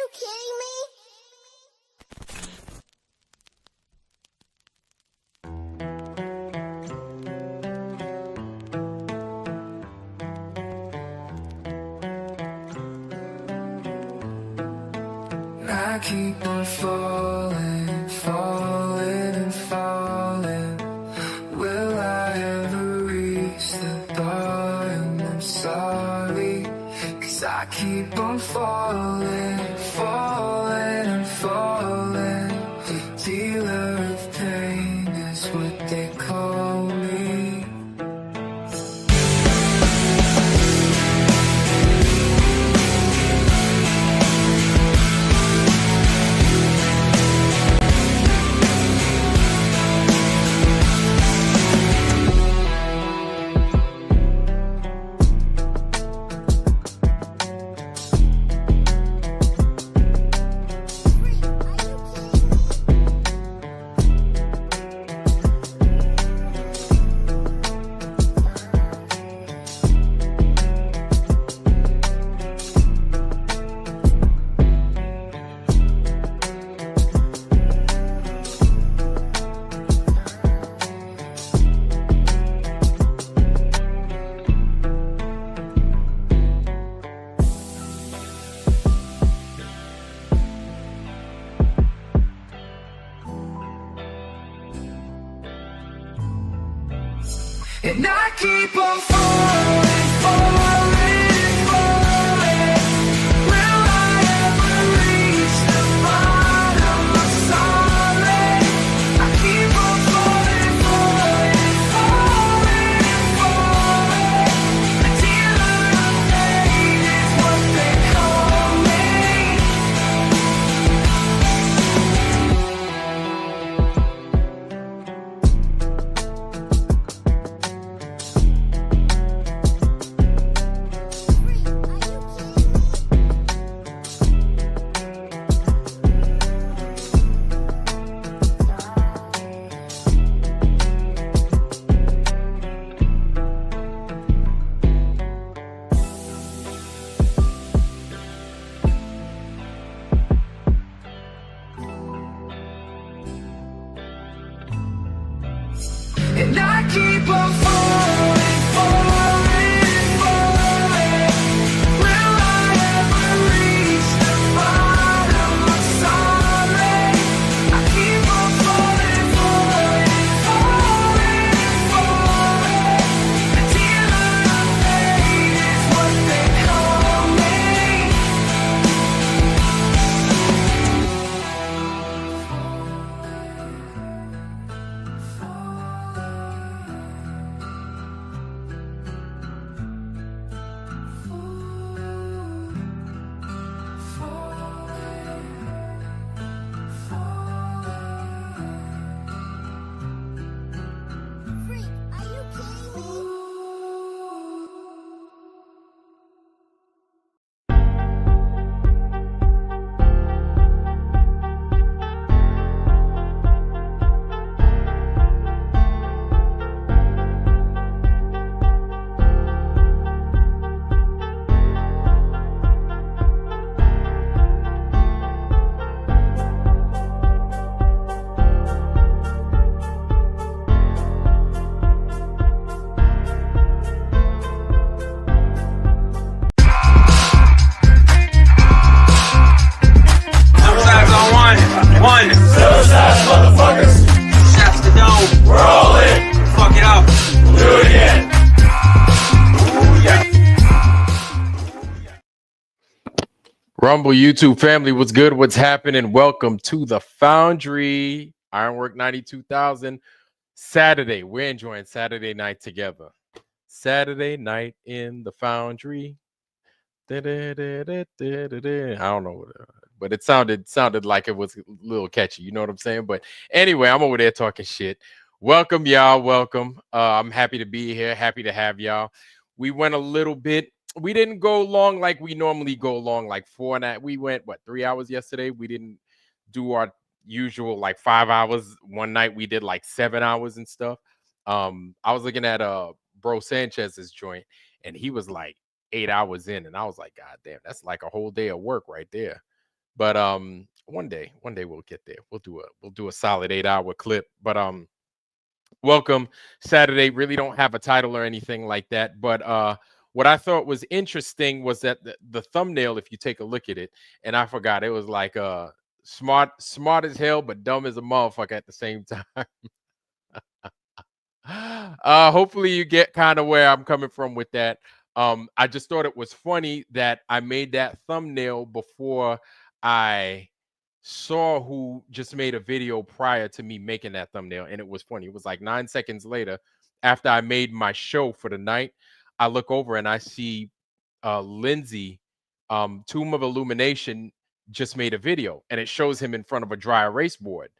you kidding me? I keep on falling, falling and falling. Will I ever reach the bottom? I'm sorry, 'cause I keep on falling, falling and falling. The dealer of pain is what they call me. And I keep on falling, falling, falling. Will I ever reach the bottom? I'm sorry. I keep on falling, falling, falling, falling. The dealer of pain is what they call me. And I keep on falling, falling, falling. Will I ever reach the bottom? I'm sorry. I keep on falling, falling, falling, falling. The dealer of pain is what they call me. Freak, are you kidding me? Suicides on one. Suicide, motherfuckers. Shots to dome. We're all in. Fuck it up. Do it again. Ooh, yeah. Rumble YouTube family, what's good? What's happening? Welcome to the Foundry Ironwork 92,000 Saturday. We're enjoying Saturday night together. Saturday night in the Foundry. I don't know what, but it sounded like it was a little catchy. You know what I'm saying? But anyway, I'm over there talking shit. Welcome, y'all. Welcome. I'm happy to be here. Happy to have y'all. We went a little bit. We didn't go long like we normally go long, like 4.5. We went 3 hours yesterday. We didn't do our usual like 5 hours. One night we did like 7 hours and stuff. I was looking at Bro Sanchez's joint, and he was like 8 hours in, and I was like, God damn, that's like a whole day of work right there. But one day we'll get there. We'll do a solid 8 hour clip. But welcome Saturday. Really don't have a title or anything like that. But what I thought was interesting was that the thumbnail, if you take a look at it, and I forgot, it was like smart as hell, but dumb as a motherfucker at the same time. Hopefully you get kind of where I'm coming from with that. I just thought it was funny that I made that thumbnail before I saw who just made a video prior to me making that thumbnail, and it was funny. It was like 9 seconds later, after I made my show for the night, I look over and I see Lindsay, Tomb of Illumination, just made a video, and it shows him in front of a dry erase board,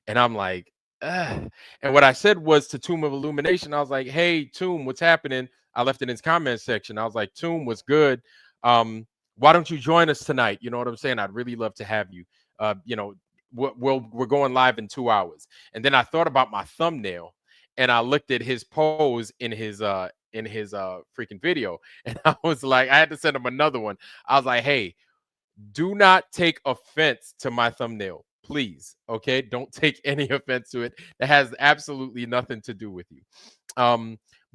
and I'm like, ugh. And what I said was to Tomb of Illumination, I was like, "Hey, Tomb, what's happening?" I left it in his comment section. I was like, "Tomb, what's good? Why don't you join us tonight? You know what I'm saying? I'd really love to have you. You know, we're going live in 2 hours." And then I thought about my thumbnail, and I looked at his pose in his freaking video, and I was like, I had to send him another one. I was like, "Hey, do not take offense to my thumbnail, please. Okay, don't take any offense to it. That has absolutely nothing to do with you."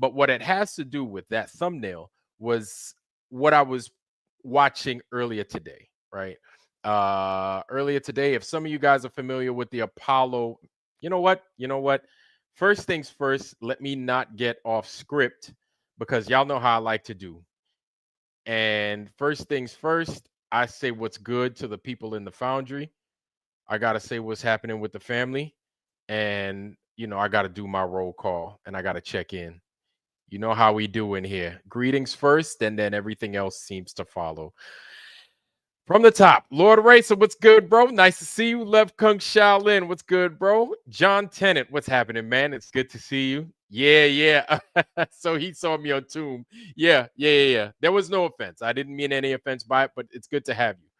But what it has to do with that thumbnail was what I was watching earlier today, right? Earlier today, if some of you guys are familiar with the Apollo, you know what? First things first, let me not get off script because y'all know how I like to do. And first things first, I say what's good to the people in the foundry. I got to say what's happening with the family. And, I got to do my roll call and I got to check in. You know how we do in here. Greetings first, and then everything else seems to follow. From the top, Lord Racer, what's good, bro? Nice to see you. Lev Kung Shaolin, what's good, bro? John Tennant, what's happening, man? It's good to see you. Yeah. So he saw me on Tomb. Yeah. There was no offense. I didn't mean any offense by it, but it's good to have you.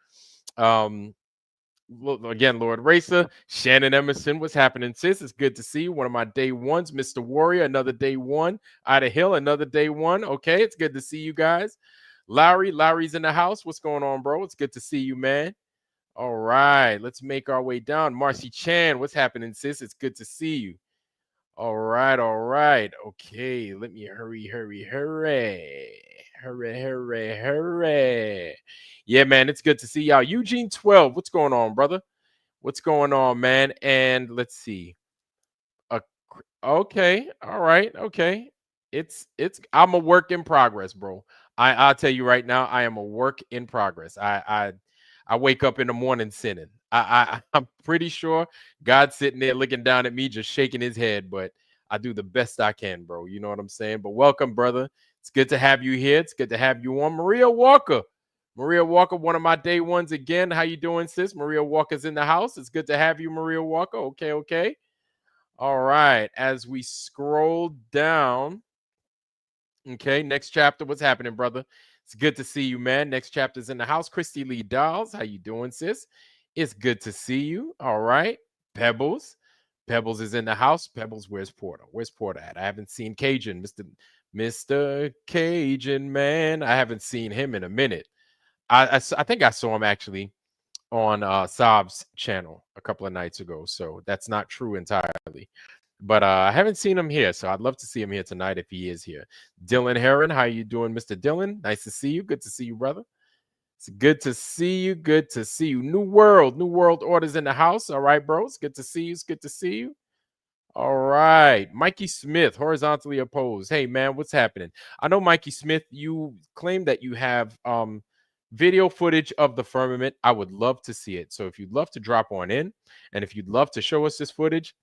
Again, Lord Racer, Shannon Emerson, what's happening, sis? It's good to see you. One of my day ones, Mr. Warrior, another day one. Ida Hill, another day one. Okay, it's good to see you guys. Lowry's in the house. What's going on, bro? It's good to see you, man. All right, let's make our way down. Marcy Chan, what's happening, sis? It's good to see you. All right. Okay, let me hurry. Yeah, man, it's good to see y'all. Eugene 12, what's going on, brother? What's going on, man? And let's see. Okay, all right, okay. It's I'm a work in progress, bro. I'll tell you right now, I am a work in progress. I wake up in the morning sinning. I'm pretty sure God's sitting there looking down at me, just shaking his head, but I do the best I can, bro. You know what I'm saying? But welcome, brother. It's good to have you here. It's good to have you on. Maria Walker, one of my day ones again. How you doing, sis? Maria Walker's in the house. It's good to have you, Maria Walker. Okay. All right. As we scroll down, okay, next chapter. What's happening, brother? It's good to see you, man. Next chapter's in the house. Christy Lee Dolls, how you doing, sis? It's good to see you. All right. Pebbles is in the house. Pebbles, where's Porter? Where's Porter at? I haven't seen Cajun, Mr. Cajun, man. I haven't seen him in a minute. I think I saw him actually on Saab's channel a couple of nights ago, so that's not true entirely. But I haven't seen him here, so I'd love to see him here tonight if he is here. Dylan Heron, how you doing, Mr. Dylan? Nice to see you. Good to see you, brother. It's good to see you. Good to see you. New World Order's in the house. All right, bro. It's good to see you. It's good to see you. All right. Mikey Smith, horizontally opposed. Hey, man, what's happening? I know, Mikey Smith, you claim that you have video footage of the firmament. I would love to see it. So if you'd love to drop on in, and if you'd love to show us this footage,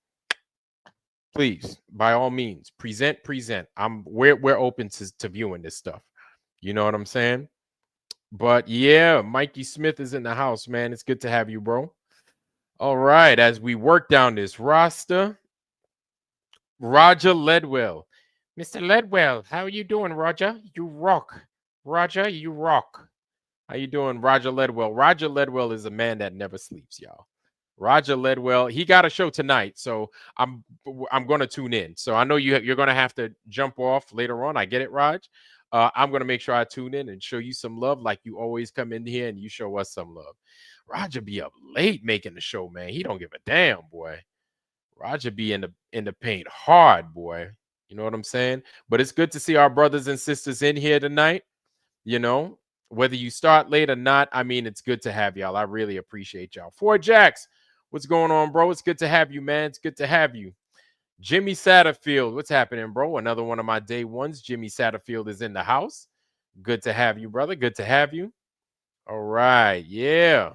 please, by all means, present. We're open to viewing this stuff. You know what I'm saying? But yeah, Mikey Smith is in the house, man. It's good to have you, bro. All right, as we work down this roster, Roger Ledwell. Mr. Ledwell, how are you doing, Roger? You rock. Roger, you rock. How you doing, Roger Ledwell? Roger Ledwell is a man that never sleeps, y'all. Roger Ledwell, he got a show tonight, so I'm going to tune in. So I know you're going to have to jump off later on. I get it, Raj. I'm gonna make sure I tune in and show you some love, like you always come in here and you show us some love. Roger be up late making the show, man. He don't give a damn, boy. Roger be in the paint hard, boy. You know what I'm saying? But it's good to see our brothers and sisters in here tonight. You know, whether you start late or not, I mean, it's good to have y'all. I really appreciate y'all. Four Jacks, what's going on, bro? It's good to have you, man. It's good to have you. Jimmy Satterfield, what's happening, bro? Another one of my day ones. Jimmy Satterfield is in the house. Good to have you, brother. Good to have you. All right. Yeah.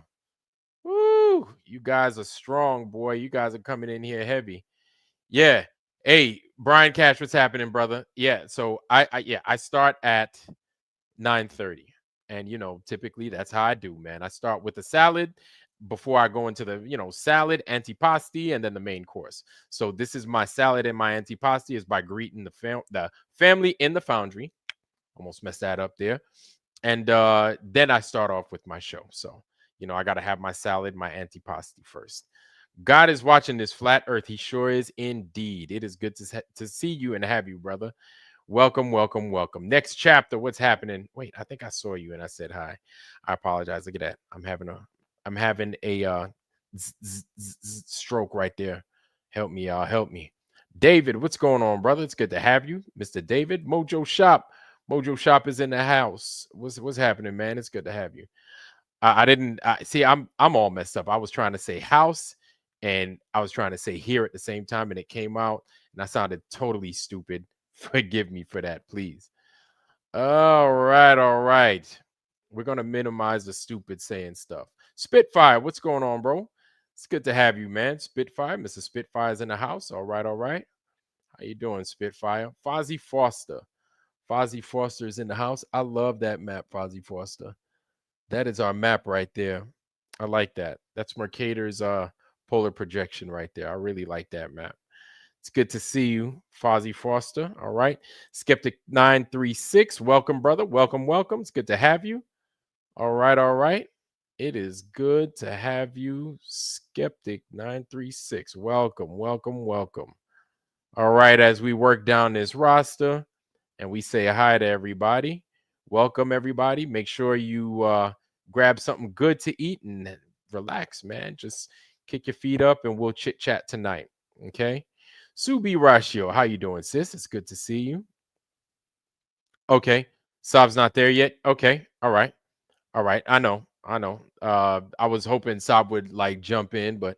Woo. You guys are strong, boy. You guys are coming in here heavy. Yeah. Hey, Brian Cash, what's happening, brother? Yeah. So I start at 9:30. And typically that's how I do, man. I start with the salad before I go into the, salad, antipasti, and then the main course. So this is my salad, and my antipasti is by greeting the family in the foundry. Almost messed that up there. And then I start off with my show. So, I got to have my salad, my antipasti first. God is watching this flat earth. He sure is indeed. It is good to see you and have you, brother. Welcome, welcome, welcome. Next chapter. What's happening? Wait, I think I saw you and I said hi. I apologize. Look at that. I'm having a stroke right there. Help me, y'all. Help me. David, what's going on, brother? It's good to have you, Mr. David. Mojo Shop. Mojo Shop is in the house. What's happening, man? It's good to have you. I didn't see. I'm all messed up. I was trying to say house, and I was trying to say here at the same time, and it came out, and I sounded totally stupid. Forgive me for that, please. All right, all right. We're gonna minimize the stupid saying stuff. Spitfire, what's going on, bro? It's good to have you, man. Spitfire, Mr. Spitfire's in the house. All right, all right. How you doing, Spitfire? Fozzie Foster. Fozzie Foster is in the house. I love that map, Fozzie Foster. That is our map right there. I like that. That's Mercator's polar projection right there. I really like that map. It's good to see you, Fozzie Foster. All right. Skeptic 936. Welcome, brother. Welcome, welcome. It's good to have you. All right, all right. It is good to have you, Skeptic 936. Welcome, welcome, welcome. All right, as we work down this roster and we say hi to everybody. Welcome, everybody. Make sure you grab something good to eat and relax, man. Just kick your feet up and we'll chit chat tonight. Okay. Subi Ratio, how you doing, sis? It's good to see you. Okay. Sab's not there yet. Okay. All right. All right. I know. I was hoping Sab would like jump in, but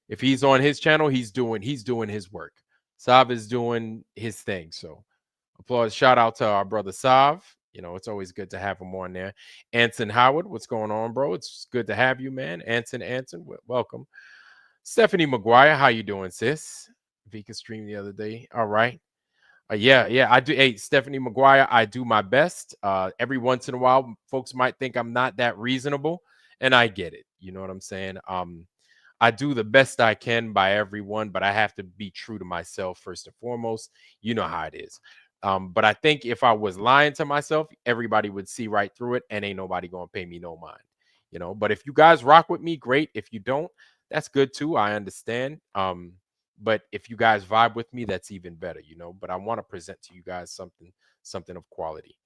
if he's on his channel, he's doing his work. Sab is doing his thing. So applause. Shout out to our brother Sav. It's always good to have him on there. Anson Howard, what's going on, bro? It's good to have you, man. Anson, welcome. Stephanie McGuire, how you doing, sis? Vika streamed the other day. All right. Yeah, I do. Hey, Stephanie McGuire, I do my best. Every once in a while, folks might think I'm not that reasonable, and I get it. You know what I'm saying? I do the best I can by everyone, but I have to be true to myself first and foremost. You know how it is. But I think if I was lying to myself, everybody would see right through it, and ain't nobody gonna pay me no mind. But if you guys rock with me, great. If you don't, that's good too. I understand. But if you guys vibe with me, that's even better, But I want to present to you guys something of quality.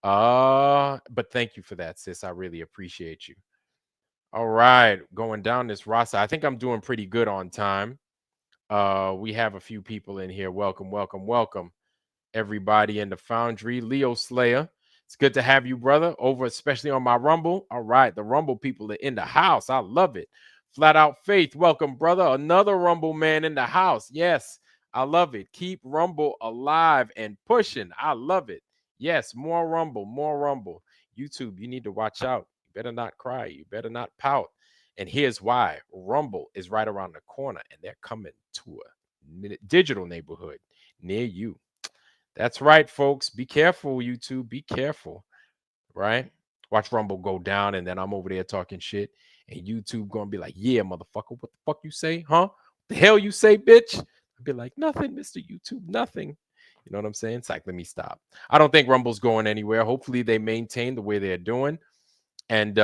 But thank you for that, sis. I really appreciate you. All right, going down this roster. I think I'm doing pretty good on time. We have a few people in here. Welcome, welcome, welcome, everybody in the Foundry. Leo Slayer, it's good to have you, brother, over especially on my Rumble. All right, the Rumble people are in the house. I love it. Flat Out Faith, welcome, brother. Another Rumble man in the house. Yes, I love it. Keep Rumble alive and pushing. I love it. Yes, more Rumble, more Rumble. YouTube, you need to watch out. You better not cry. You better not pout. And here's why. Rumble is right around the corner, and they're coming to a digital neighborhood near you. That's right, folks. Be careful, YouTube. Be careful, right? Watch Rumble go down, and then I'm over there talking shit. And YouTube gonna be like, yeah, motherfucker, what the fuck you say? Huh? The hell you say, bitch? I'd be like, nothing, Mr. YouTube, nothing. You know what I'm saying? It's like, let me stop. I don't think Rumble's going anywhere. Hopefully they maintain the way they're doing. And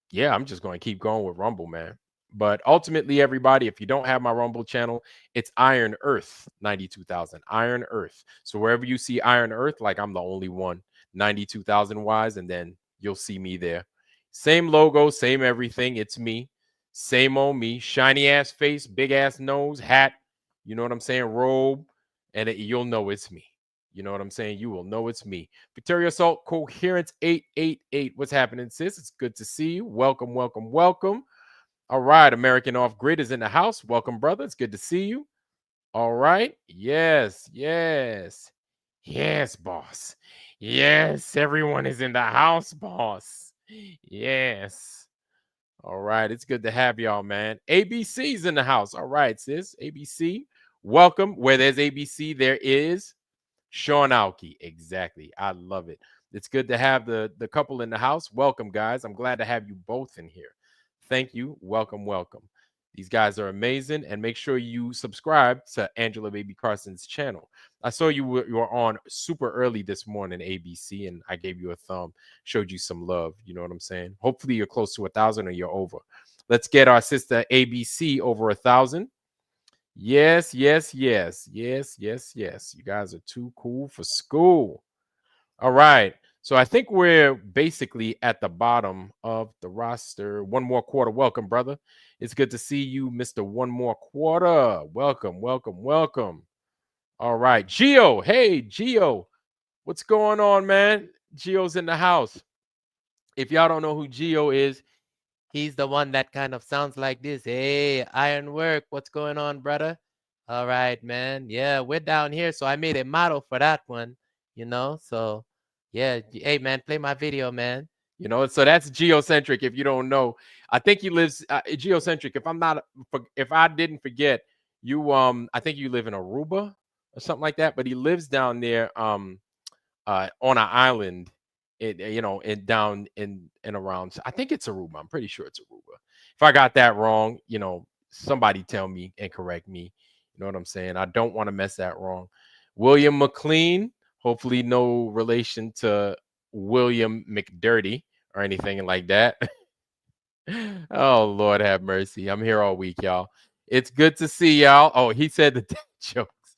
yeah, I'm just going to keep going with Rumble, man. But ultimately, everybody, if you don't have my Rumble channel, it's Iron Earth 92,000. Iron Earth. So wherever you see Iron Earth, like I'm the only one 92,000 wise, and then you'll see me there. Same logo, same everything. It's me. Same old me. Shiny ass face, big ass nose, hat. You know what I'm saying? Robe. And you'll know it's me. You know what I'm saying? You will know it's me. Victoria Salt, Coherence 888. What's happening, sis? It's good to see you. Welcome, welcome, welcome. All right. American Off Grid is in the house. Welcome, brother. It's good to see you. All right. Yes, yes. Yes, boss. Yes, everyone is in the house, boss. Yes. All right. It's good to have y'all, man. ABC's in the house. All right, sis. ABC. Welcome. Where there's ABC, there is Sean Alki. Exactly. I love it. It's good to have the couple in the house. Welcome, guys. I'm glad to have you both in here. Thank you. Welcome, welcome. These guys are amazing. And make sure you subscribe to Angela Baby Carson's channel. I saw you were on super early this morning, ABC, and I gave you a thumb, showed you some love. You know what I'm saying? Hopefully you're close to 1,000 or you're over. Let's get our sister ABC over 1,000. Yes, yes, yes, yes, yes, yes. You guys are too cool for school. All right. So I think we're basically at the bottom of the roster. One more quarter. Welcome, brother. It's good to see you, Mr. One More Quarter. Welcome, welcome, welcome. All right. Geo. Hey, Geo. What's going on, man? Geo's in the house. If y'all don't know who Geo is, he's the one that kind of sounds like this. Hey, Ironwork, what's going on, brother? All right, man. Yeah, we're down here, so I made a model for that one, you know. So, yeah, hey, man, play my video, man. You know, so that's Geocentric. If you don't know, I think he lives Geocentric. If I didn't forget, I think you live in Aruba or something like that. But he lives down there, on an island, down in and around. I think it's Aruba. I'm pretty sure it's Aruba. If I got that wrong, somebody tell me and correct me. You know what I'm saying? I don't want to mess that wrong. William McLean, hopefully no relation to William McDirty or anything like that. Oh, Lord have mercy. I'm here all week, y'all. It's good to see y'all. Oh, he said the dad jokes.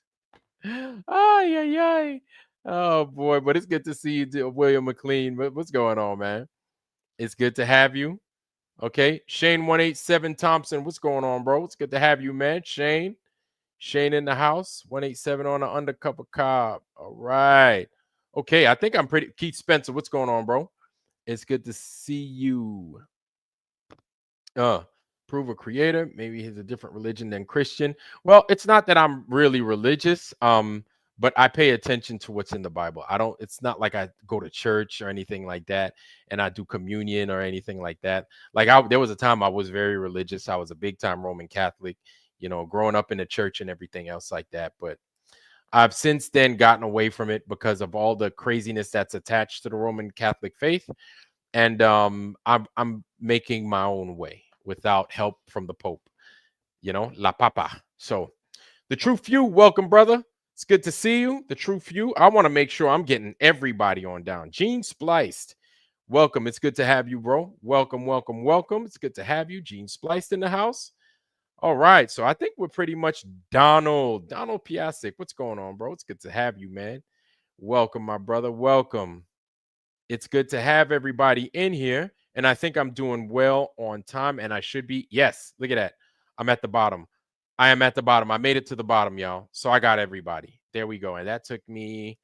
Ay, ay, ay. Oh, boy. But it's good to see you, William McLean. What's going on, man? It's good to have you. Okay. Shane 187 Thompson. What's going on, bro? It's good to have you, man. Shane in the house. 187 on the undercover cob. All right. Okay. I think I'm pretty. Keith Spencer. What's going on, bro? It's good to see you. Prove a creator. Maybe he's a different religion than Christian. Well, it's not that I'm really religious. But I pay attention to what's in the Bible. It's not like I go to church or anything like that, and I do communion or anything like that. Like there was a time I was very religious. I was a big time Roman Catholic, growing up in the church and everything else like that. But I've since then gotten away from it because of all the craziness that's attached to the Roman Catholic faith. And I'm making my own way without help from the Pope, La Papa. So the True Few, welcome, brother. It's good to see you. The True Few. I want to make sure I'm getting everybody on down. Gene Spliced, welcome. It's good to have you, bro. Welcome, welcome, welcome. It's good to have you. Gene Spliced in the house. All right. So I think we're pretty much Donald Piasek. What's going on, bro? It's good to have you, man. Welcome, my brother. Welcome. It's good to have everybody in here. And I think I'm doing well on time, and I should be. Yes, look at that. I'm at the bottom. I am at the bottom. I made it to the bottom, y'all. So I got everybody. There we go. And that took me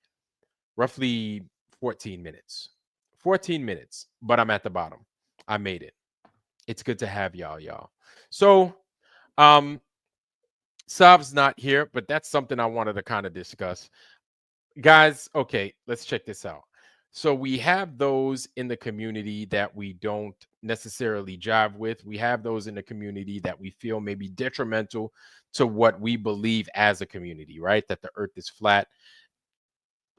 roughly 14 minutes. 14 minutes, but I'm at the bottom. I made it. It's good to have y'all. So, Sav's not here, but that's something I wanted to kind of discuss. Guys, okay, let's check this out. So we have those in the community that we don't necessarily jive with. We have those in the community that we feel may be detrimental to what we believe as a community, right? That the earth is flat.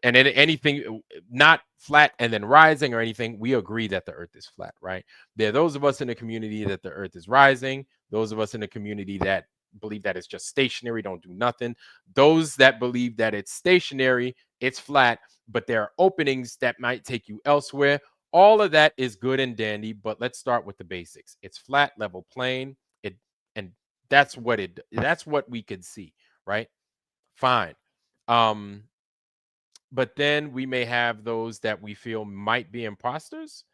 And anything not flat and then rising or anything, we agree that the earth is flat, right? There are those of us in the community that the earth is rising. Those of us in the community that believe that it's just stationary, don't do nothing. Those that believe that it's stationary, it's flat, but there are openings that might take you elsewhere. All of that is good and dandy, but let's start with the basics. It's flat, level, plane. That's what we could see, right? Fine. Um, but then we may have those that we feel might be imposters.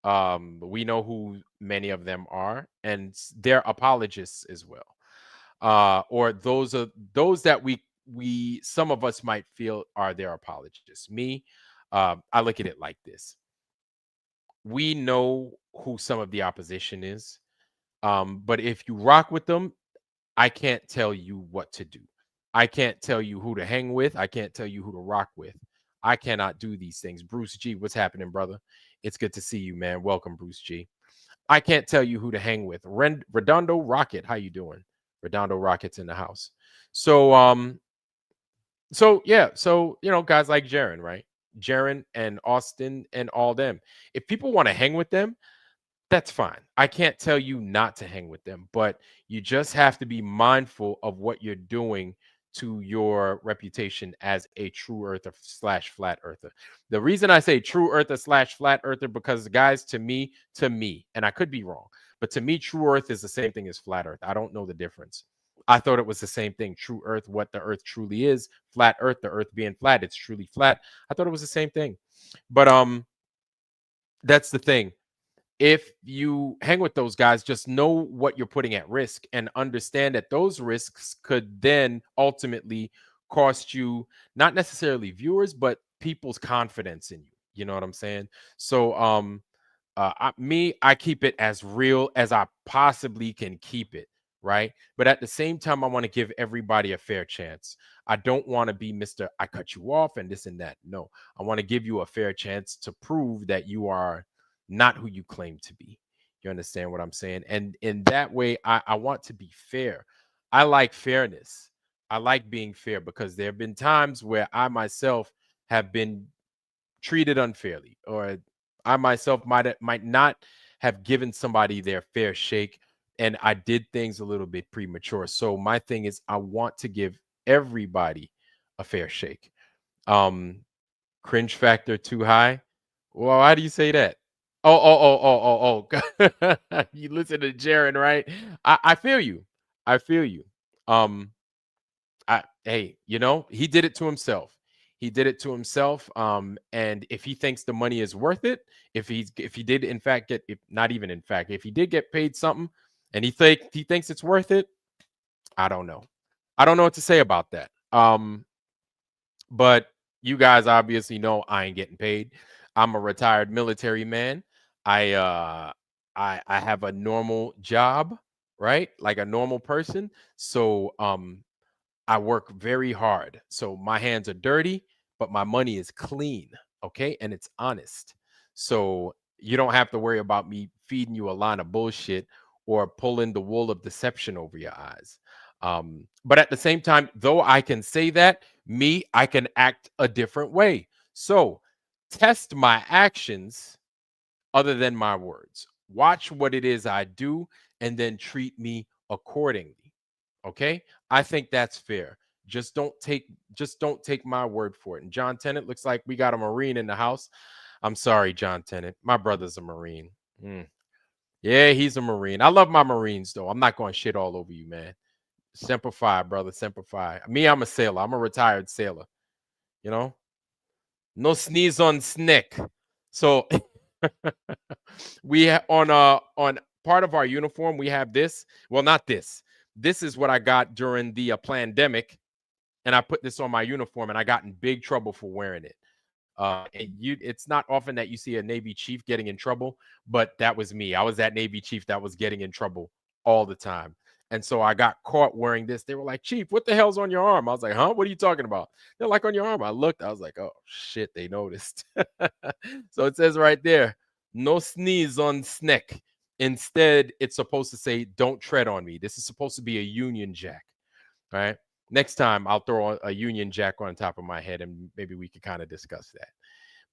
We know who many of them are, and they're apologists as well. Or those are those that we some of us might feel are their apologists. Me, I look at it like this: we know who some of the opposition is, but if you rock with them, I can't tell you what to do. I can't tell you who to hang with. I can't tell you who to rock with. I cannot do these things. Bruce G, what's happening, brother? It's good to see you, man. Welcome, Bruce G. I can't tell you who to hang with. Redondo Rocket, how you doing? Redondo Rocket's in the house. So yeah, so guys like Jaren, right? Jaren and Austin and all them. If people want to hang with them, that's fine. I can't tell you not to hang with them, but you just have to be mindful of what you're doing to your reputation as a true earther slash flat earther. The reason I say true earther slash flat earther, because guys, to me, and I could be wrong, but to me, true earth is the same thing as flat earth. I don't know the difference. I thought it was the same thing. True earth, what the earth truly is, flat earth, the earth being flat, it's truly flat. I thought it was the same thing. But that's the thing. If you hang with those guys, just know what you're putting at risk and understand that those risks could then ultimately cost you not necessarily viewers, but people's confidence in you. You know what I'm saying? So, I keep it as real as I possibly can keep it, right? But at the same time, I want to give everybody a fair chance. I don't want to be Mr. I cut you off and this and that. No, I want to give you a fair chance to prove that you are not who you claim to be. You understand what I'm saying? And in that way, I want to be fair. I like fairness. I like being fair because there have been times where I myself have been treated unfairly, or I myself might not have given somebody their fair shake, and I did things a little bit premature. So my thing is, I want to give everybody a fair shake. Cringe factor too high. Well, why do you say that? Oh. You listen to Jaren, right? I feel you. I feel you. Um, hey, he did it to himself. He did it to himself. And if he thinks the money is worth it, if he did in fact get, if not even in fact, if he did get paid something, and he thinks it's worth it, I don't know. I don't know what to say about that. But you guys obviously know I ain't getting paid. I'm a retired military man. I have a normal job, right? Like a normal person. So I work very hard. So my hands are dirty, but my money is clean, okay? And it's honest. So you don't have to worry about me feeding you a line of bullshit or pulling the wool of deception over your eyes. But at the same time, though I can say that, I can act a different way. So test my actions other than my words. Watch what it is I do and then treat me accordingly. Okay? I think that's fair. Just don't take my word for it. And John Tennant, looks like we got a Marine in the house. I'm sorry, John Tennant. My brother's a Marine. Yeah, he's a Marine. I love my Marines, though. I'm not going to shit all over you, man. Semper Fi, brother. Semper Fi. Me, I'm a sailor. I'm a retired sailor. No sneeze on snick. So on part of our uniform, we have this. Well, not this. This is what I got during the pandemic, and I put this on my uniform, and I got in big trouble for wearing it. It's not often that you see a Navy chief getting in trouble, but that was me. I was that Navy chief that was getting in trouble all the time. And so I got caught wearing this. They were like, Chief, what the hell's on your arm? I was like, huh? What are you talking about? They're like, on your arm. I looked. I was like, oh, shit, they noticed. So it says right there, no sneeze on sneck. Instead, it's supposed to say, don't tread on me. This is supposed to be a Union Jack. All right. Next time, I'll throw a Union Jack on top of my head, and maybe we could kind of discuss that.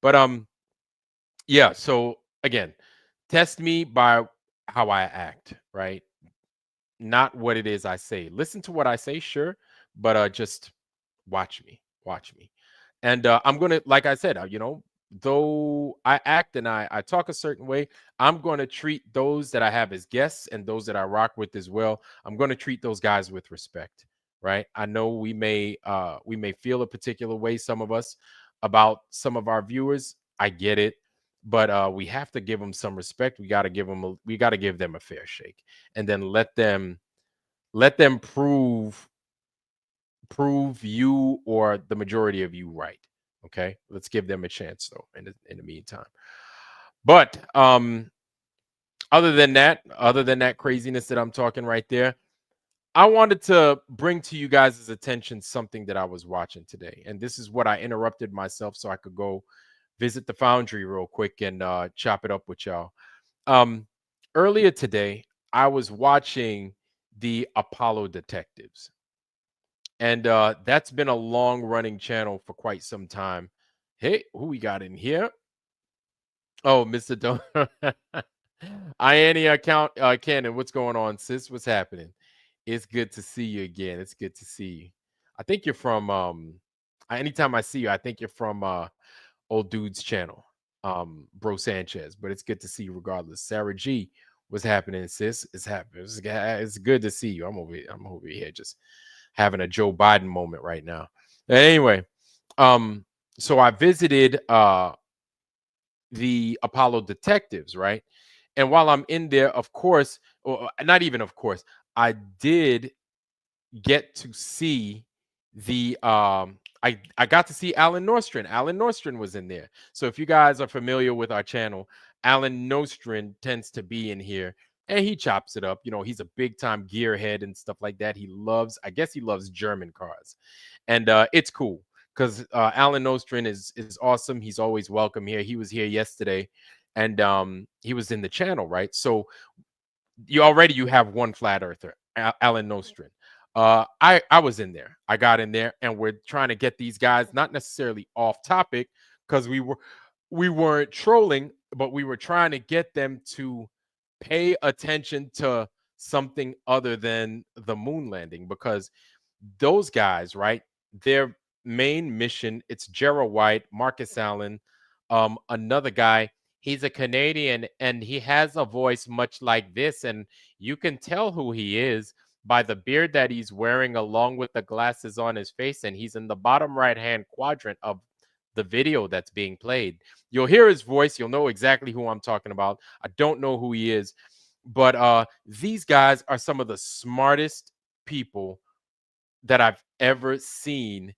But yeah. So again, test me by how I act, right? Not what it is I say. Listen to what I say, sure, but just watch me. And I'm gonna, like I said, though I act and I talk a certain way, I'm going to treat those that I have as guests and those that I rock with as well. I'm going to treat those guys with respect, right? I know we may feel a particular way, some of us, about some of our viewers. I get it, but we have to give them some respect. We got to give them a fair shake, and then let them prove you or the majority of you right. Okay, let's give them a chance though. In the meantime, but other than that craziness that I'm talking right there, I wanted to bring to you guys' attention something that I was watching today, and this is what I interrupted myself so I could go visit the Foundry real quick and chop it up with y'all. Earlier today, I was watching the Apollo Detectives. And that's been a long running channel for quite some time. Hey, who we got in here? Oh, Mr. Don. Iania account Cannon, what's going on, sis? What's happening? It's good to see you again. It's good to see you. I think you're from anytime I see you, I think you're from old dude's channel, Bro Sanchez. But it's good to see you regardless. Sarah G, what's happening, sis? It's happening. It's good to see you. I'm over here just having a Joe Biden moment right now. Anyway, so I visited the Apollo Detectives, right? And while I'm in there, of course, or not even of course, I did get to see the I got to see Alan Nostrin. Alan Nostrin was in there. So if you guys are familiar with our channel, Alan Nostrin tends to be in here and he chops it up. You know, he's a big time gearhead and stuff like that. I guess he loves German cars. And it's cool because Alan Nostrin is awesome. He's always welcome here. He was here yesterday and he was in the channel, right? So you have one flat earther, Alan Nostrin. I was in there. I got in there, and we're trying to get these guys not necessarily off topic because we weren't trolling, but we were trying to get them to pay attention to something other than the moon landing because those guys, right? Their main mission, it's Gerald White, Marcus Allen, another guy. He's a Canadian and he has a voice much like this, and you can tell who he is by the beard that he's wearing along with the glasses on his face, and he's in the bottom right hand quadrant of the video that's being played. You'll hear his voice, you'll know exactly who I'm talking about. I don't know who he is, but these guys are some of the smartest people that I've ever seen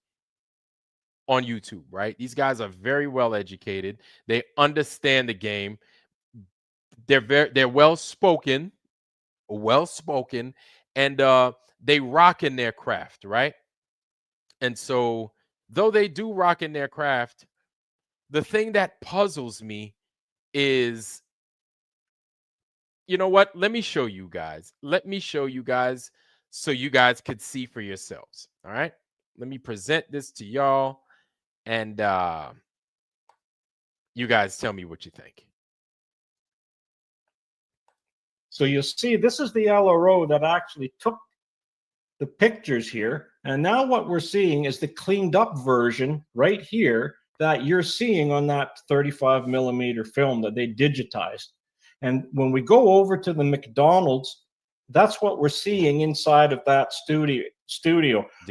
on YouTube, right? These guys are very well educated. They understand the game. They're well spoken, and they rock in their craft, right? And so, though they do rock in their craft, the thing that puzzles me is, you know what? Let me show you guys. So you guys could see for yourselves. All right. Let me present this to y'all. And you guys tell me what you think. So you see, this is the LRO that actually took the pictures here. And now what we're seeing is the cleaned up version right here that you're seeing on that 35 millimeter film that they digitized. And when we go over to the McDonald's, that's what we're seeing inside of that studio.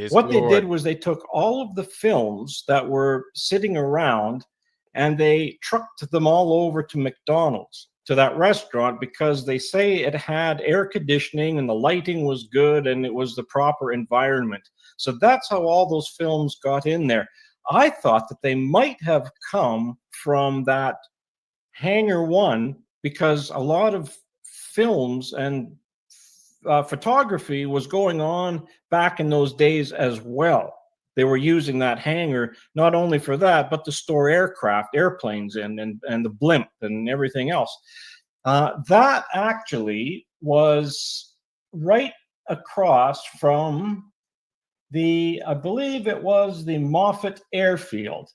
What they did was they took all of the films that were sitting around and they trucked them all over to McDonald's, to that restaurant, because they say it had air conditioning and the lighting was good and it was the proper environment. So that's how all those films got in there. I thought that they might have come from that Hangar 1 because a lot of films and photography was going on back in those days as well. They were using that hangar not only for that, but to store airplanes in, and the blimp and everything else. That actually was right across from I believe it was the Moffett Airfield.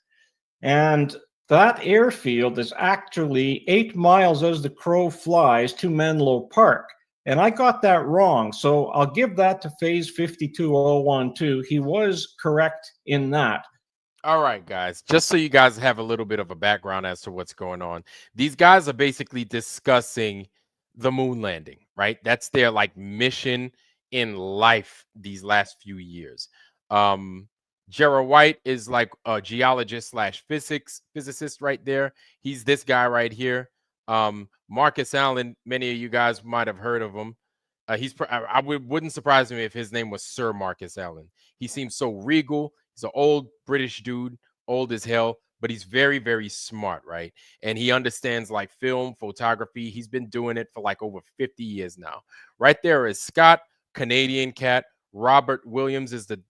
And that airfield is actually 8 miles as the crow flies to Menlo Park. And I got that wrong. So I'll give that to Phase 52012. He was correct in that. All right, guys, just so you guys have a little bit of a background as to what's going on. These guys are basically discussing the moon landing, right? That's their like mission in life these last few years. Um Gerald White is like a geologist slash physicist right there. He's this guy right here. Marcus Allen, many of you guys might have heard of him. Wouldn't surprise me if his name was Sir Marcus Allen. He seems so regal. He's an old British dude, old as hell, but he's very, very smart, right? And he understands like film, photography. He's been doing it for like over 50 years now. Right there is Scott, Canadian cat. Robert Williams is the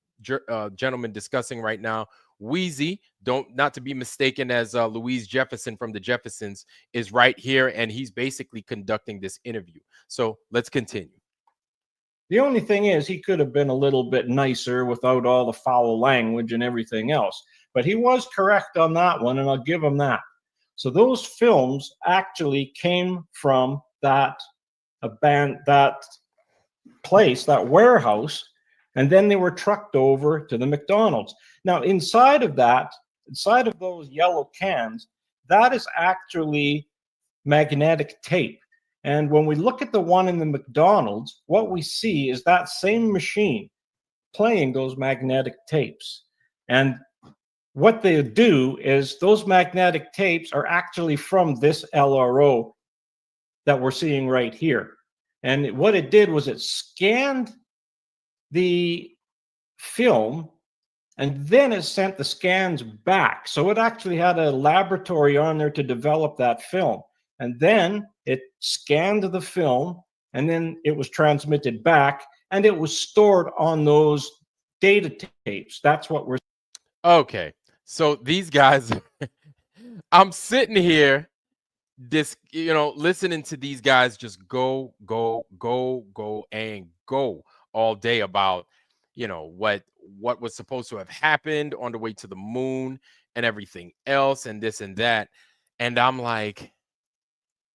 gentleman discussing right now. Wheezy, not to be mistaken as Louise Jefferson from the Jeffersons, is right here, and he's basically conducting this interview. So let's continue. The only thing is, he could have been a little bit nicer without all the foul language and everything else. But he was correct on that one, and I'll give him that. So those films actually came from that place, that warehouse, and then they were trucked over to the McDonald's. Now, inside of those yellow cans, that is actually magnetic tape. And when we look at the one in the McDonald's, what we see is that same machine playing those magnetic tapes. And what they do is those magnetic tapes are actually from this LRO that we're seeing right here. And what it did was it scanned the film, and then it sent the scans back. So it actually had a laboratory on there to develop that film. And then it scanned the film, and then it was transmitted back, and it was stored on those data tapes. That's what we're... Okay, so these guys, I'm sitting here, listening to these guys just go, and go all day about, what was supposed to have happened on the way to the moon and everything else and this and that. And I'm like,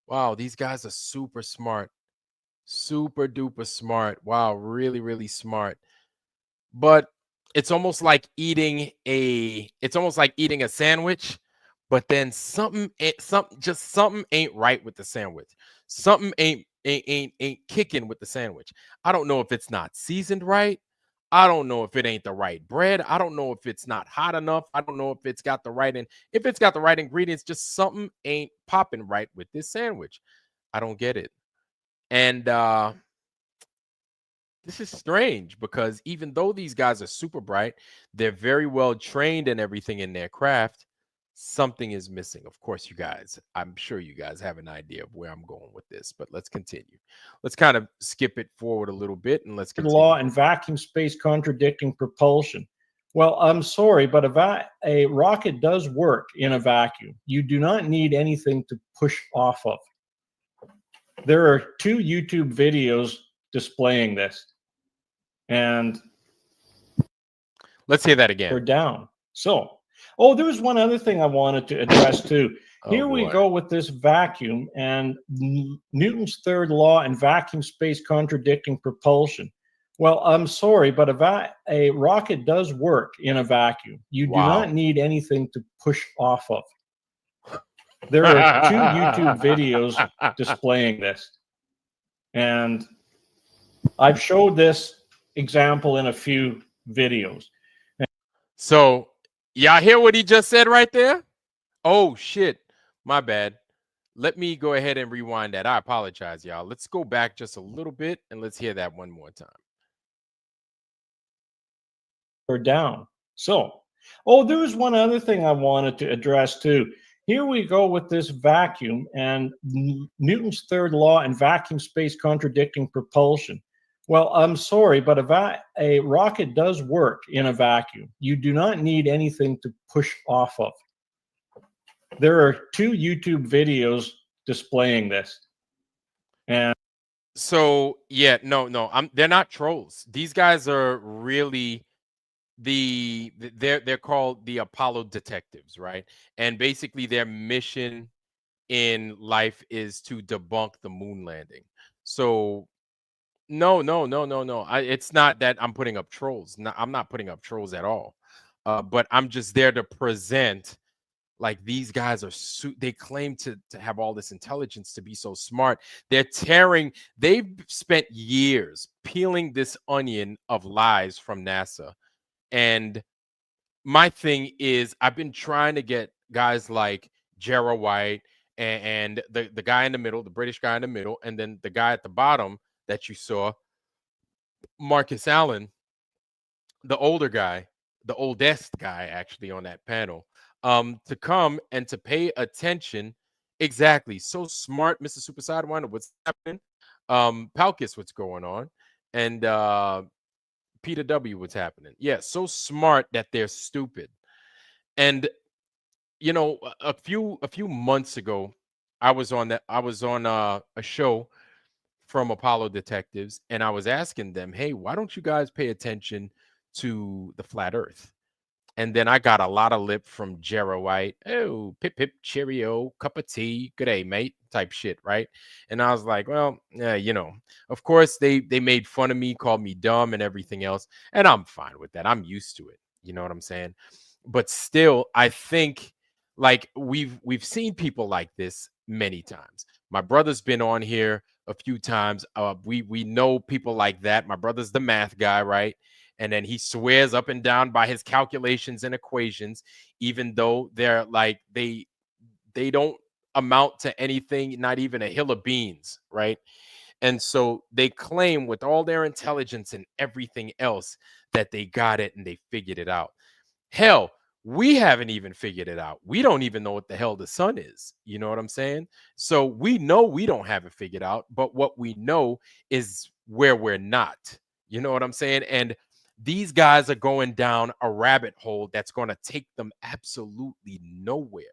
wow, these guys are super smart, super duper smart. Wow, really, really smart. But it's almost like eating a sandwich, but then something ain't right with the sandwich. Something ain't kicking with the sandwich. I don't know if it's not seasoned right. I don't know if it ain't the right bread. I don't know if it's not hot enough. I don't know if it's got the right ingredients. Just something ain't popping right with this sandwich. I don't get it. And this is strange because even though these guys are super bright, they're very well trained and everything in their craft, something is missing. Of course, I'm sure you guys have an idea of where I'm going with this, but let's continue. Let's kind of skip it forward a little bit and let's continue. Law and vacuum space contradicting propulsion. Well, I'm sorry, but a rocket does work in a vacuum. You do not need anything to push off of. There are 2 YouTube videos displaying this. And let's hear that again. We're down. So, there was one other thing I wanted to address too. Here we go with this vacuum and Newton's third law and vacuum space contradicting propulsion. Well, I'm sorry, but a rocket does work in a vacuum. You do not need anything to push off of. There are 2 YouTube videos displaying this. And I've showed this example in a few videos. So, y'all hear what he just said right there? Oh, shit. My bad. Let me go ahead and rewind that. I apologize, y'all. Let's go back just a little bit and let's hear that one more time. We're down. So, there was one other thing I wanted to address too. Here we go with this vacuum and Newton's third law and vacuum space contradicting propulsion. Well, I'm sorry, but a rocket does work in a vacuum. You do not need anything to push off of. There are 2 YouTube videos displaying this. And so, yeah, no, they're not trolls. These guys are really they're called the Apollo detectives, right? And basically their mission in life is to debunk the moon landing. So no. It's not that I'm putting up trolls. No, I'm not putting up trolls at all. but I'm just there to present. Like, these guys are they claim to have all this intelligence, to be so smart. They've spent years peeling this onion of lies from NASA. And my thing is, I've been trying to get guys like Jera White and the guy in the middle, the British guy in the middle, and then the guy at the bottom that you saw, Marcus Allen, the older guy, the oldest guy actually on that panel, to come and to pay attention. Exactly. So smart, Mr. Super Sidewinder. What's happening? Palkus, what's going on? And Peter W, what's happening? Yeah, so smart that they're stupid. And you know, a few months ago, I was on a show from Apollo Detectives, and I was asking them, hey, why don't you guys pay attention to the flat earth? And then I got a lot of lip from Jera White. Oh, pip pip cheerio, cup of tea, good day, mate, type shit, right? And I was like, well, yeah, you know, of course they made fun of me, called me dumb and everything else, and I'm fine with that. I'm used to it. You know what I'm saying? But still, I think, like, we've seen people like this many times. My brother's been on here a few times. We know people like that. My brother's the math guy, right? And then he swears up and down by his calculations and equations, even though they're like they don't amount to anything, not even a hill of beans, right? And so they claim with all their intelligence and everything else that they got it and they figured it out. Hell, we haven't even figured it out. We don't even know what the hell the sun is. You know what I'm saying? So we know we don't have it figured out, but what we know is where we're not. You know what I'm saying? And these guys are going down a rabbit hole that's going to take them absolutely nowhere.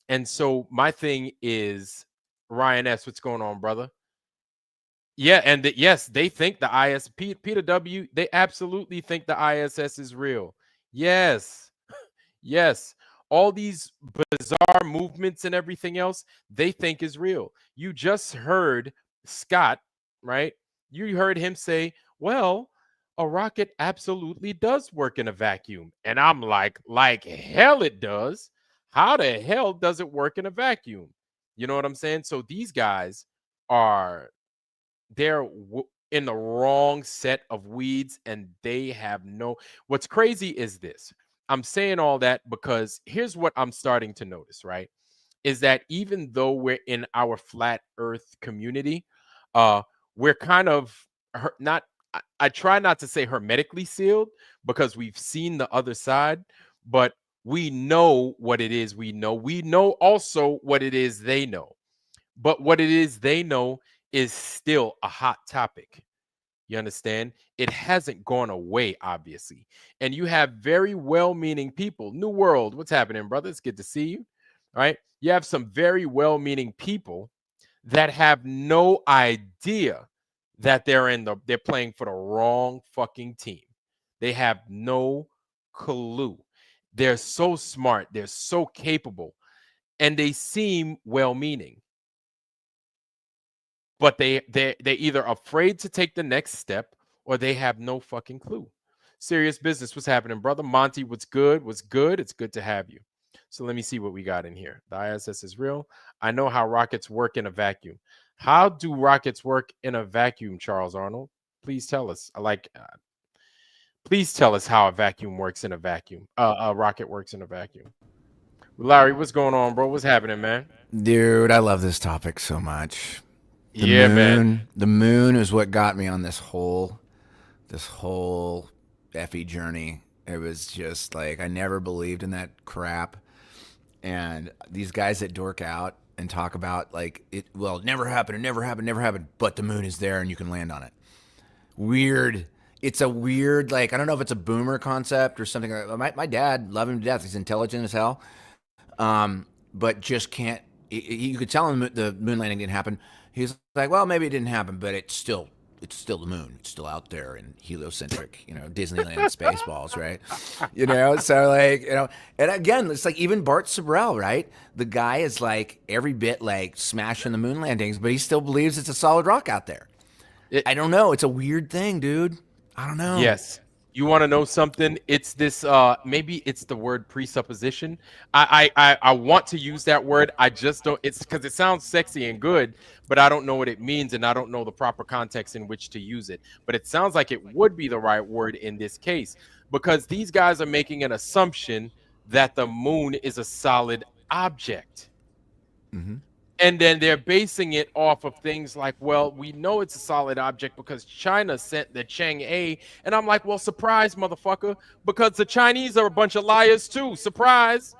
And so my thing is, Ryan S., what's going on, brother? Yeah, and yes, they think the Peter W, they absolutely think the ISS is real. Yes. Yes. All these bizarre movements and everything else, they think is real. You just heard Scott, right? You heard him say, well, a rocket absolutely does work in a vacuum. And I'm like hell it does. How the hell does it work in a vacuum? You know what I'm saying? So these guys they're in the wrong set of weeds, and they have no. What's crazy is this. I'm saying all that because here's what I'm starting to notice, right? Is that even though we're in our flat earth community, we're kind of not, I try not to say hermetically sealed because we've seen the other side, but we know what it is we know. We know also what it is they know. But what it is they know is still a hot topic. You understand? It hasn't gone away, obviously. And you have very well-meaning people. New World, what's happening, brother? It's good to see you. All right. You have some very well-meaning people that have no idea that they're playing for the wrong fucking team. They have no clue. They're so smart, they're so capable, and they seem well-meaning. But they're either afraid to take the next step or they have no fucking clue. Serious business. What's happening, brother? Monty, what's good? What's good? It's good to have you. So let me see what we got in here. The ISS is real. I know how rockets work in a vacuum. How do rockets work in a vacuum, Charles Arnold? Please tell us. Please tell us how a vacuum works in a vacuum. A rocket works in a vacuum. Larry, what's going on, bro? What's happening, man? Dude, I love this topic so much. Yeah, man. The moon is what got me on this whole Effie journey. It was just like I never believed in that crap. And these guys that dork out and talk about like it never happened, but the moon is there and you can land on it. Weird. It's a weird, like, I don't know if it's a boomer concept or something. My dad, love him to death. He's intelligent as hell. But just can't. You could tell him the moon landing didn't happen. He's like, well, maybe it didn't happen, but it's still the moon. It's still out there in heliocentric, Disneyland Spaceballs, right? So like, and again, it's like even Bart Sibrel, right? The guy is like every bit like smashing the moon landings, but he still believes it's a solid rock out there. I don't know. It's a weird thing, dude. I don't know. Yes. You want to know something? It's this maybe it's the word presupposition. I want to use that word. I just don't. It's because it sounds sexy and good, but I don't know what it means and I don't know the proper context in which to use it. But it sounds like it would be the right word in this case because these guys are making an assumption that the moon is a solid object. Mhm. And then they're basing it off of things like, well, we know it's a solid object because China sent the Chang'e. And I'm like, well, surprise, motherfucker, because the Chinese are a bunch of liars too. Surprise.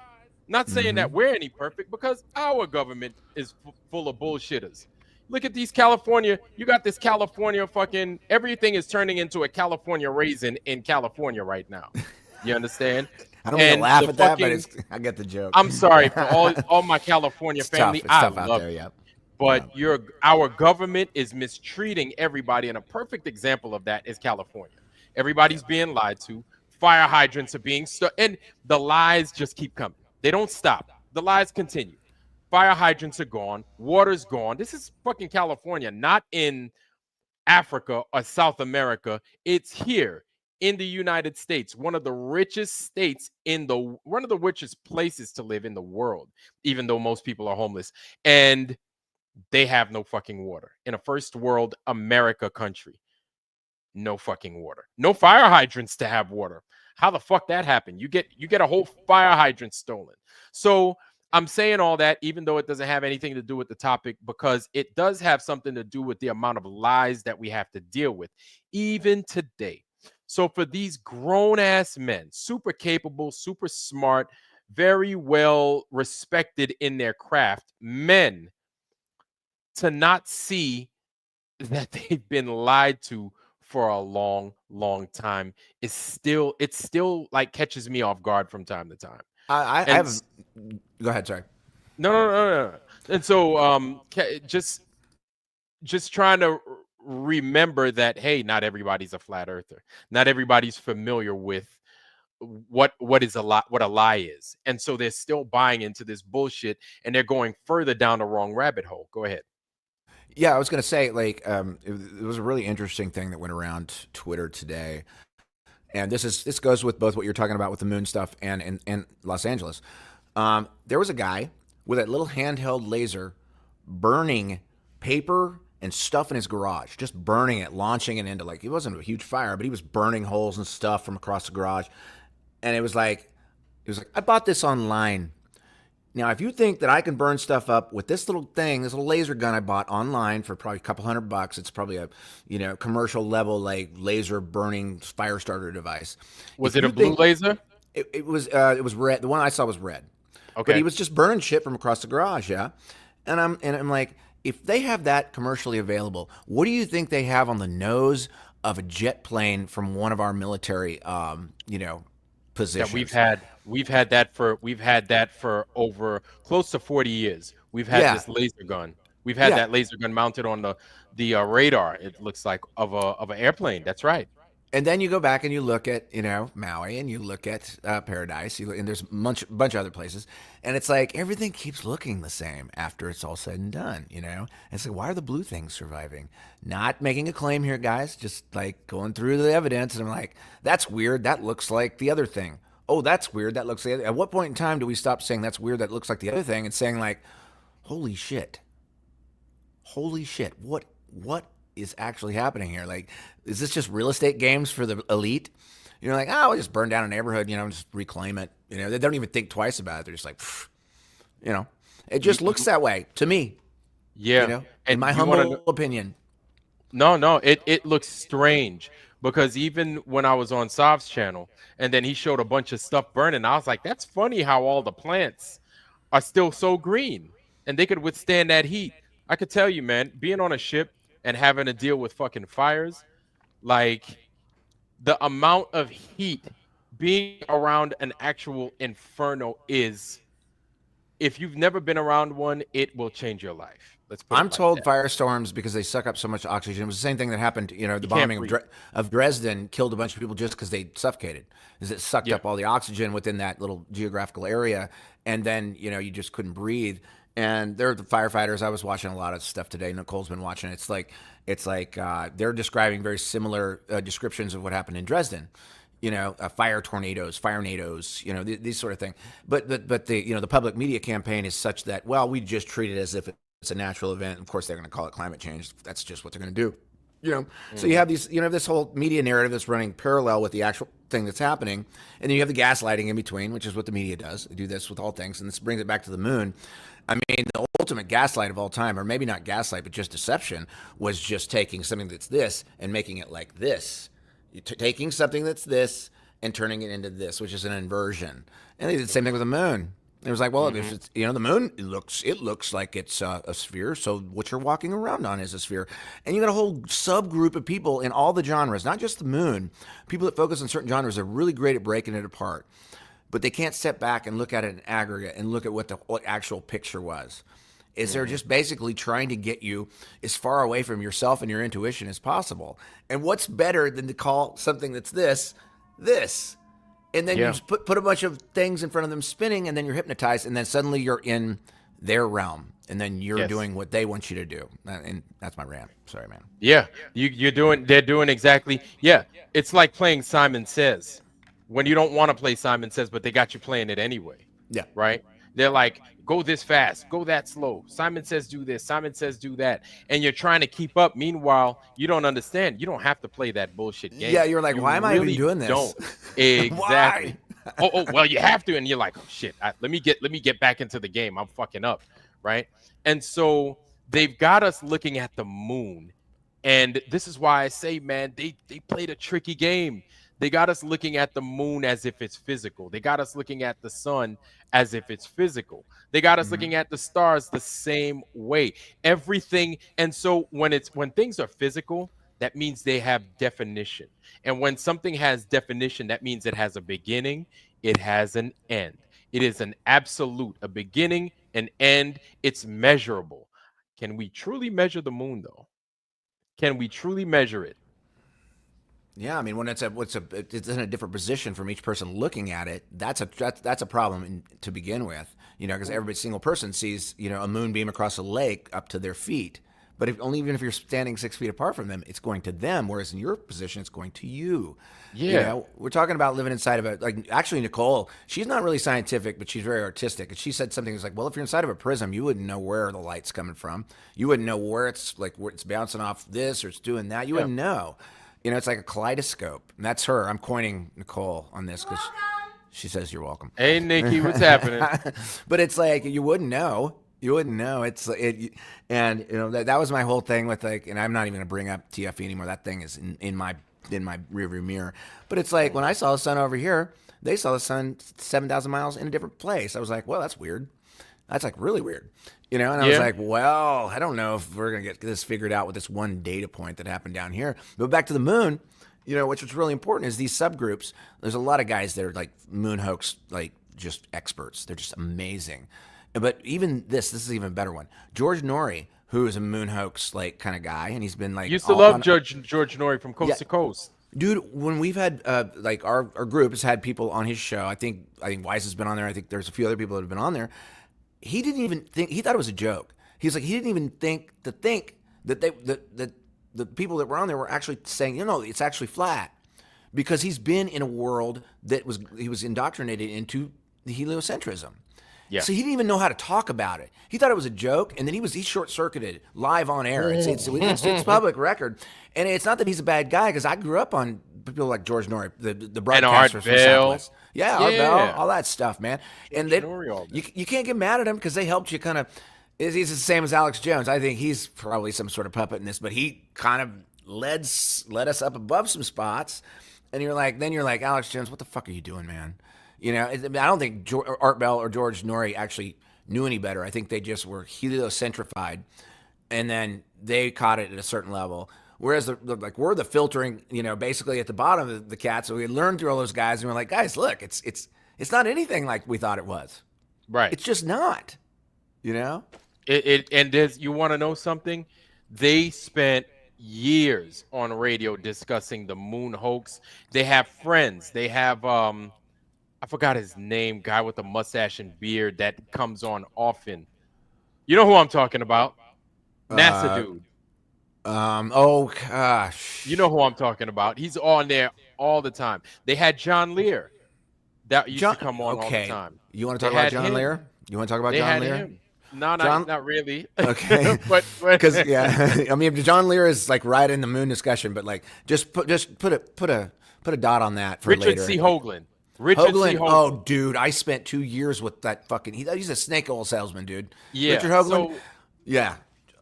Not saying that we're any perfect because our government is full of bullshitters. Look at these California. You got this California fucking everything is turning into a California raisin in California right now. You understand? I don't mean to And laugh the at that, but fucking- I get the joke. I'm sorry for all my California It's family. tough. It's I tough out love there. you. Yeah. But our government is mistreating everybody, and a perfect example of that is California. Everybody's being lied to. Fire hydrants are being stuck, and the lies just keep coming. They don't stop. The lies continue. Fire hydrants are gone. Water's gone. This is fucking California, not in Africa or South America. It's here in the United States, one of the richest states one of the richest places to live in the world, even though most people are homeless. And they have no fucking water in a first world America country. No fucking water. No fire hydrants to have water. How the fuck that happened? You get a whole fire hydrant stolen. So I'm saying all that, even though it doesn't have anything to do with the topic, because it does have something to do with the amount of lies that we have to deal with, even today. So for these grown ass men, super capable, super smart, very well respected in their craft, men, to not see that they've been lied to for a long, long time is still like catches me off guard from time to time. I And have. Go ahead. Sorry. no. And so just trying to remember that, hey, not everybody's a flat earther. Not everybody's familiar with what a lie is. And so they're still buying into this bullshit and they're going further down the wrong rabbit hole. Go ahead. Yeah, I was gonna say like it was a really interesting thing that went around Twitter today, and this goes with both what you're talking about with the moon stuff and Los Angeles. There was a guy with a little handheld laser burning paper and stuff in his garage, just burning it, launching it into like it wasn't a huge fire, but he was burning holes and stuff from across the garage, and it was like I bought this online. Now, if you think that I can burn stuff up with this little thing, this little laser gun I bought online for probably a couple $100, it's probably a commercial level like laser burning fire starter device. Was If it a you blue think- laser? It was red. The one I saw was red. Okay. But he was just burning shit from across the garage, yeah. And I'm like, if they have that commercially available, what do you think they have on the nose of a jet plane from one of our military, positions? that we've had that for over close to 40 years. We've had Yeah. this laser gun. We've had Yeah. that laser gun mounted on the radar. It looks like of an airplane. That's right. And then you go back and you look at, Maui, and you look at Paradise, and there's a bunch of other places, and it's like everything keeps looking the same after it's all said and done, And it's like, why are the blue things surviving? Not making a claim here, guys, just like going through the evidence, and I'm like, that's weird. That looks like the other thing. Oh, that's weird. That looks like the other. At what point in time do we stop saying that's weird? That looks like the other thing, and saying like, holy shit, what is actually happening here? Like, is this just real estate games for the elite? Like, oh, we'll just burn down a neighborhood, just reclaim it. They don't even think twice about it. They're just like, it just looks that way to me. Yeah. In my you wanna humble opinion. No, it looks strange because even when I was on Sav's channel and then he showed a bunch of stuff burning, I was like, that's funny how all the plants are still so green and they could withstand that heat. I could tell you, man, being on a ship and having to deal with fucking fires, like the amount of heat being around an actual inferno is, if you've never been around one, it will change your life. Let's put it I'm like told that. firestorms, because they suck up so much oxygen. It was the same thing that happened, the can't bombing breathe. of Dresden killed a bunch of people just because they suffocated. Is it sucked Yeah. up all the oxygen within that little geographical area, and then you just couldn't breathe. And they're the firefighters. I was watching a lot of stuff today. Nicole's been watching. It's like they're describing very similar descriptions of what happened in Dresden. fire tornadoes, fire nados, these sort of thing. But the the public media campaign is such that, well, we just treat it as if it's a natural event. Of course, they're going to call it climate change. That's just what they're going to do. So you have these, this whole media narrative that's running parallel with the actual thing that's happening, and then you have the gaslighting in between, which is what the media does. They do this with all things, and this brings it back to the moon. I mean, the ultimate gaslight of all time, or maybe not gaslight, but just deception, was just taking something that's this and making it like this. Taking something that's this and turning it into this, which is an inversion. And they did the same thing with the moon. It was like, well, if it's, the moon, it looks like it's a sphere. So what you're walking around on is a sphere. And you got a whole subgroup of people in all the genres, not just the moon. People that focus on certain genres are really great at breaking it apart, but they can't step back and look at it in aggregate and look at what the actual picture was. They're just basically trying to get you as far away from yourself and your intuition as possible. And what's better than to call something that's this? And then you just put a bunch of things in front of them spinning, and then you're hypnotized, and then suddenly you're in their realm, and then you're doing what they want you to do. And that's my rant. Sorry, man. Yeah, they're doing exactly. Yeah, it's like playing Simon Says when you don't want to play Simon Says, but they got you playing it anyway. Yeah. Right. They're like, go this fast, go that slow. Simon says do this, Simon says do that. And you're trying to keep up. Meanwhile, you don't understand. You don't have to play that bullshit game. Yeah, you're like, why am I even doing this? Don't. Exactly. Well, you have to. And you're like, oh shit, let me get back into the game. I'm fucking up. Right. And so they've got us looking at the moon. And this is why I say, man, they played a tricky game. They got us looking at the moon as if it's physical. They got us looking at the sun as if it's physical. They got us looking at the stars the same way. Everything. And so when things are physical, that means they have definition. And when something has definition, that means it has a beginning, it has an end. It is an absolute, a beginning, an end. It's measurable. Can we truly measure the moon, though? Can we truly measure it? Yeah, I mean, when it's in a different position from each person looking at it, that's a problem to begin with, because every single person sees, a moonbeam across a lake up to their feet. But even if you're standing 6 feet apart from them, it's going to them, whereas in your position, it's going to you. Yeah. We're talking about living inside of actually, Nicole, she's not really scientific, but she's very artistic. And she said something that's like, well, if you're inside of a prism, you wouldn't know where the light's coming from. You wouldn't know where it's bouncing off this or it's doing that. You wouldn't know. It's like a kaleidoscope. And that's her. I'm coining Nicole on this because she says you're welcome. Hey, Nikki, what's happening? But it's like, you wouldn't know. You wouldn't know. And that was my whole thing with and I'm not even gonna bring up TFE anymore. That thing is in my rearview mirror. But it's like when I saw the sun over here, they saw the sun 7,000 miles in a different place. I was like, well, that's weird. That's like really weird. And I was like, well, I don't know if we're gonna get this figured out with this one data point that happened down here. But back to the moon, which was really important is these subgroups. There's a lot of guys that are like moon hoax, just experts. They're just amazing. But even this is even a better one. George Norrie, who is a moon hoax kind of guy, and he's been used to love George Norrie from Coast to Coast. Dude, when we've had our group has had people on his show, I think Wise has been on there. I think there's a few other people that have been on there. He didn't even think, he thought it was a joke. He's like, he didn't even think that the people that were on there were actually saying, it's actually flat, because he's been in a world that he was indoctrinated into the heliocentrism. Yeah. So he didn't even know how to talk about it. He thought it was a joke, and then he short-circuited live on air. It's public record, and it's not that he's a bad guy, because I grew up on people like George Norrie, the broadcasters from Southwest. Yeah, Art Bell, all that stuff, man. And you can't get mad at him because they helped you kind of. He's the same as Alex Jones. I think he's probably some sort of puppet in this, but he kind of led us up above some spots. And you're like, Alex Jones, what the fuck are you doing, man? I don't think Art Bell or George Norrie actually knew any better. I think they just were heliocentrified, and then they caught it at a certain level. Whereas we're the filtering, basically at the bottom of the cat. So we had learned through all those guys, and we're like, guys, look, it's not anything like we thought it was. Right. It's just not. And you want to know something? They spent years on radio discussing the moon hoax. They have friends. They have I forgot his name, guy with a mustache and beard that comes on often. You know who I'm talking about? NASA dude. Oh gosh. You know who I'm talking about. He's on there all the time. They had John Lear that used to come on all the Okay. time. You want to They talk about had John him. Lear? You want to talk about They John had Lear? him. No, John- not really. Okay. but Because yeah, I mean, John Lear is like right in the moon discussion, but like just put a dot on that for Richard later. C. Hoagland. Richard C. Hoagland. Hoagland. Oh, dude, I spent 2 years with that fucking. He's a snake oil salesman, dude. Yeah, Richard Hoagland. so- Yeah.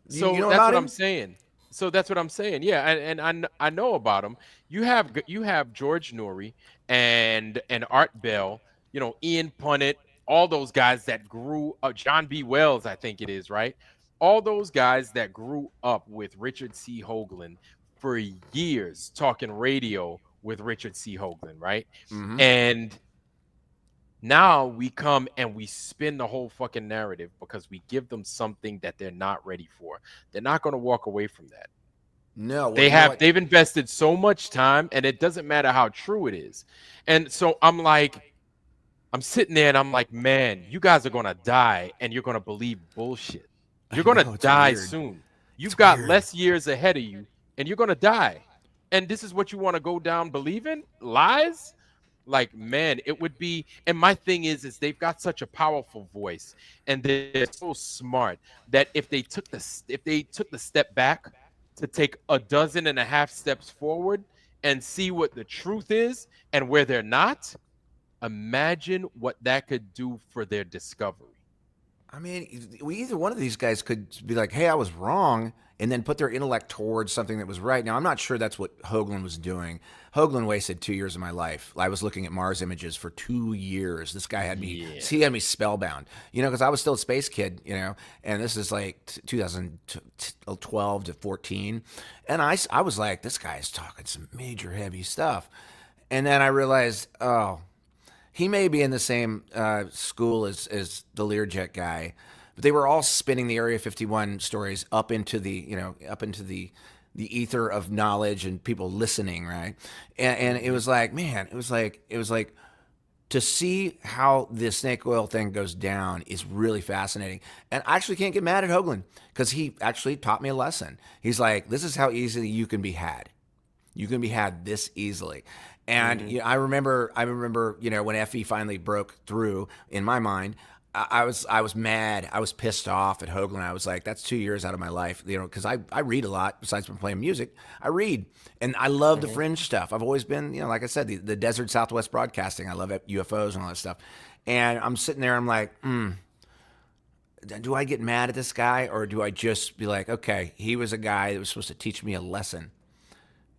So you know that's about what him? I'm saying. So that's what I'm saying. Yeah, and I know about him. You have George Norrie and Art Bell. You know, Ian Punnett. All those guys that grew up. John B. Wells, I think it is, right? All those guys that grew up with Richard C. Hoagland for years, talking radio with Richard C. Hoagland, right? Mhm. And now we come and we spin the whole fucking narrative because we give them something that they're not ready for. They're not going to walk away from that. No, well, you know what? They've invested so much time, and it doesn't matter how true it is. And so I'm sitting there and I'm like, man, you guys are going to die and you're going to believe bullshit. You're going know, to it's die weird. soon. You've got weird. less years ahead of you and you're going to die. And this is what you want to go down believing? Lies? Like, man, it would be. And my thing is they've got such a powerful voice and they're so smart that if they took the step back to take 12.5 steps forward and see what the truth is and where they're not, imagine what that could do for their discovery. I mean, either one of these guys could be like, "Hey, I was wrong," and then put their intellect towards something that was right. Now, I'm not sure that's what Hoagland was doing. Hoagland wasted 2 years of my life. I was looking at Mars images for 2 years. This guy had me, he had me spellbound, you know, because I was still a space kid, you know, and this is like 2012 to 14. And I was like, this guy is talking some major heavy stuff. And then I realized, oh, he may be in the same school as the Learjet guy, but they were all spinning the Area 51 stories up into the ether of knowledge and people listening, right? And it was like, man, it was like to see how the snake oil thing goes down is really fascinating. And I actually can't get mad at Hoagland because he actually taught me a lesson. He's like, this is how easily you can be had. You can be had this easily. And you know, I remember, you know, when FE finally broke through in my mind, I was mad. I was pissed off at Hoagland. I was like, that's 2 years out of my life, you know, because I read a lot besides from playing music. I read, and I love the fringe stuff. I've always been, you know, like I said, the desert Southwest broadcasting. I love UFOs and all that stuff. And I'm sitting there, I'm like, do I get mad at this guy, or do I just be like, okay, he was a guy that was supposed to teach me a lesson,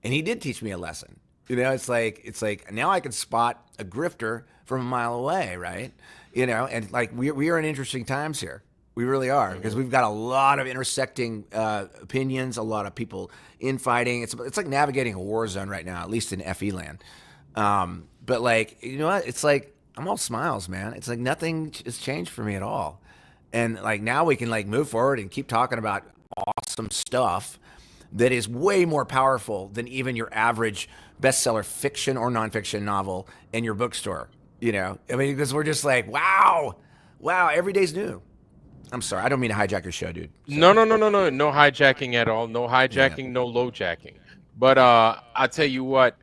and he did teach me a lesson. You know, it's like now I can spot a grifter from a mile away, right? You know, and like we are in interesting times here. We really are, because we've got a lot of intersecting opinions, a lot of people infighting. It's like navigating a war zone right now, at least in FE land. But like, you know what? It's like I'm all smiles, man. It's like nothing has changed for me at all. And like now we can like move forward and keep talking about awesome stuff that is way more powerful than even your average bestseller fiction or nonfiction novel in your bookstore. You know, I mean, because we're just like, wow, every day's new. I'm sorry, I don't mean to hijack your show, dude. No hijacking at all. No hijacking, no low jacking. But I tell you what,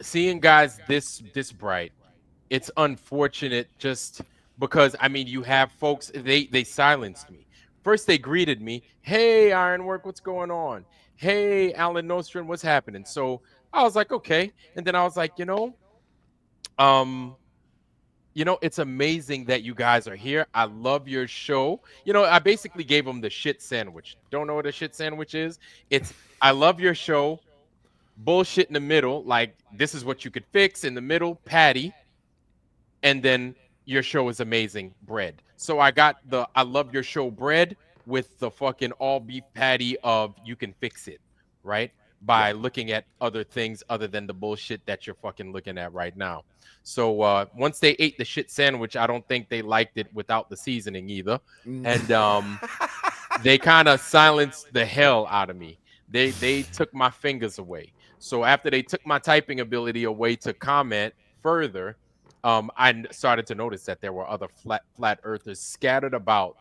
seeing guys this bright, it's unfortunate just because, I mean, you have folks, they silenced me. First, they greeted me. Hey, Ironwork, what's going on? Hey, Alan Nostrum, what's happening? So I was like, okay. And then I was like, it's amazing that you guys are here. I love your show. You know, I basically gave them the shit sandwich. Don't know what a shit sandwich is? It's, I love your show. Bullshit in the middle. Like, this is what you could fix. In the middle, patty. And then your show is amazing, bread. So I got the I love your show bread with the fucking all beef patty of you can fix it, right? By looking at other things other than the bullshit that you're fucking looking at right now. So once they ate the shit sandwich, I don't think they liked it without the seasoning either. And they kind of silenced the hell out of me. They took my fingers away. So after they took my typing ability away to comment further, I started to notice that there were other flat earthers scattered about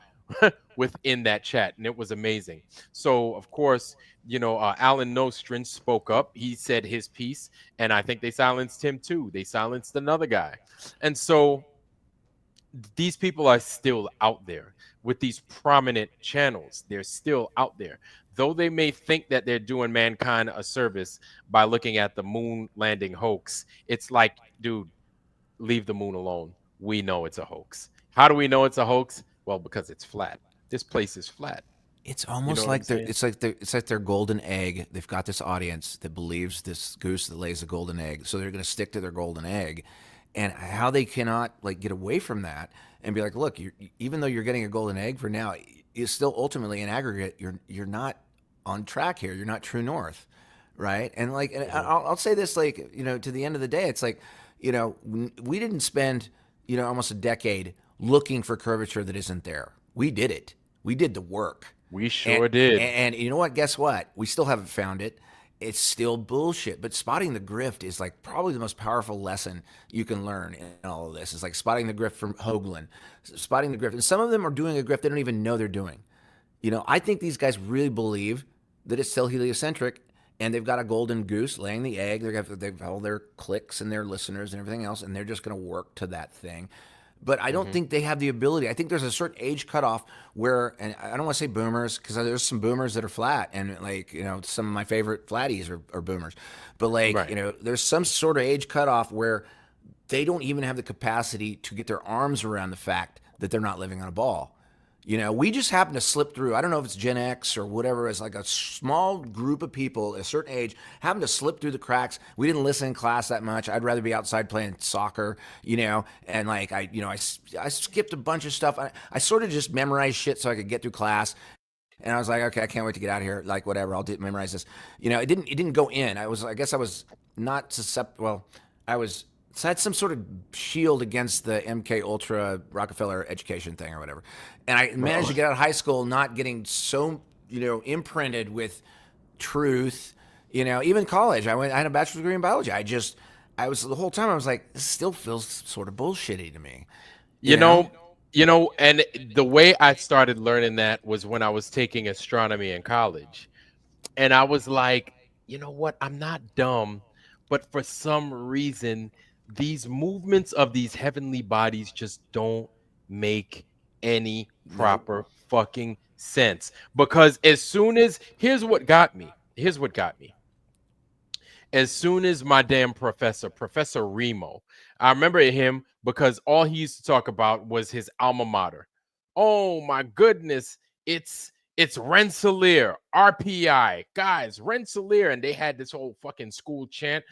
within that chat, and it was amazing. So, of course, Alan Nostrin spoke up. He said his piece, and I think they silenced him too. They silenced another guy. And so these people are still out there with these prominent channels. They're still out there. Though they may think that they're doing mankind a service by looking at the moon landing hoax, it's like, dude, leave the moon alone. We know it's a hoax. How do we know it's a hoax? Well, because it's flat. This place is flat. It's You know almost what I'm like saying? it's like their golden egg. They've got this audience that believes this goose that lays a golden egg, so they're going to stick to their golden egg. And how they cannot like get away from that and be like, look, even though you're getting a golden egg for now, you still ultimately in aggregate you're not on track here. You're not true north, right? And like, and I'll say this, like, to the end of the day, it's like, we didn't spend almost a decade looking for curvature that isn't there. We did it. We did the work. We sure did. And you know what? Guess what? We still haven't found it. It's still bullshit. But spotting the grift is like probably the most powerful lesson you can learn in all of this. It's like spotting the grift from Hoagland, spotting the grift. And some of them are doing a grift they don't even know they're doing. I think these guys really believe that it's still heliocentric, and they've got a golden goose laying the egg. They've all their clicks and their listeners and everything else, and they're just going to work to that thing. But I don't think they have the ability. I think there's a certain age cutoff where, and I don't want to say boomers, because there's some boomers that are flat, and like, some of my favorite flatties are boomers. But like, Right. there's some sort of age cutoff where they don't even have the capacity to get their arms around the fact that they're not living on a ball. We just happen to slip through. I don't know if it's Gen X or whatever. It's like a small group of people at a certain age happen to slip through the cracks. We didn't listen in class that much. I'd rather be outside playing soccer, and like I skipped a bunch of stuff. I sort of just memorized shit so I could get through class. And I was like, okay, I can't wait to get out of here. Like, whatever, memorize this. It didn't go in. I guess I was not susceptible. Well, so I had some sort of shield against the MK Ultra Rockefeller education thing or whatever. And I managed to get out of high school not getting so, imprinted with truth. Even college, I had a bachelor's degree in biology. The whole time I was like, this still feels sort of bullshitty to me. You know, and the way I started learning that was when I was taking astronomy in college. And I was like, you know what? I'm not dumb, but for some reason, these movements of these heavenly bodies just don't make any proper fucking sense. Because here's what got me. Here's what got me. As soon as my damn Professor Remo, I remember him because all he used to talk about was his alma mater. Oh my goodness, it's Rensselaer, RPI, guys, Rensselaer, and they had this whole fucking school chant.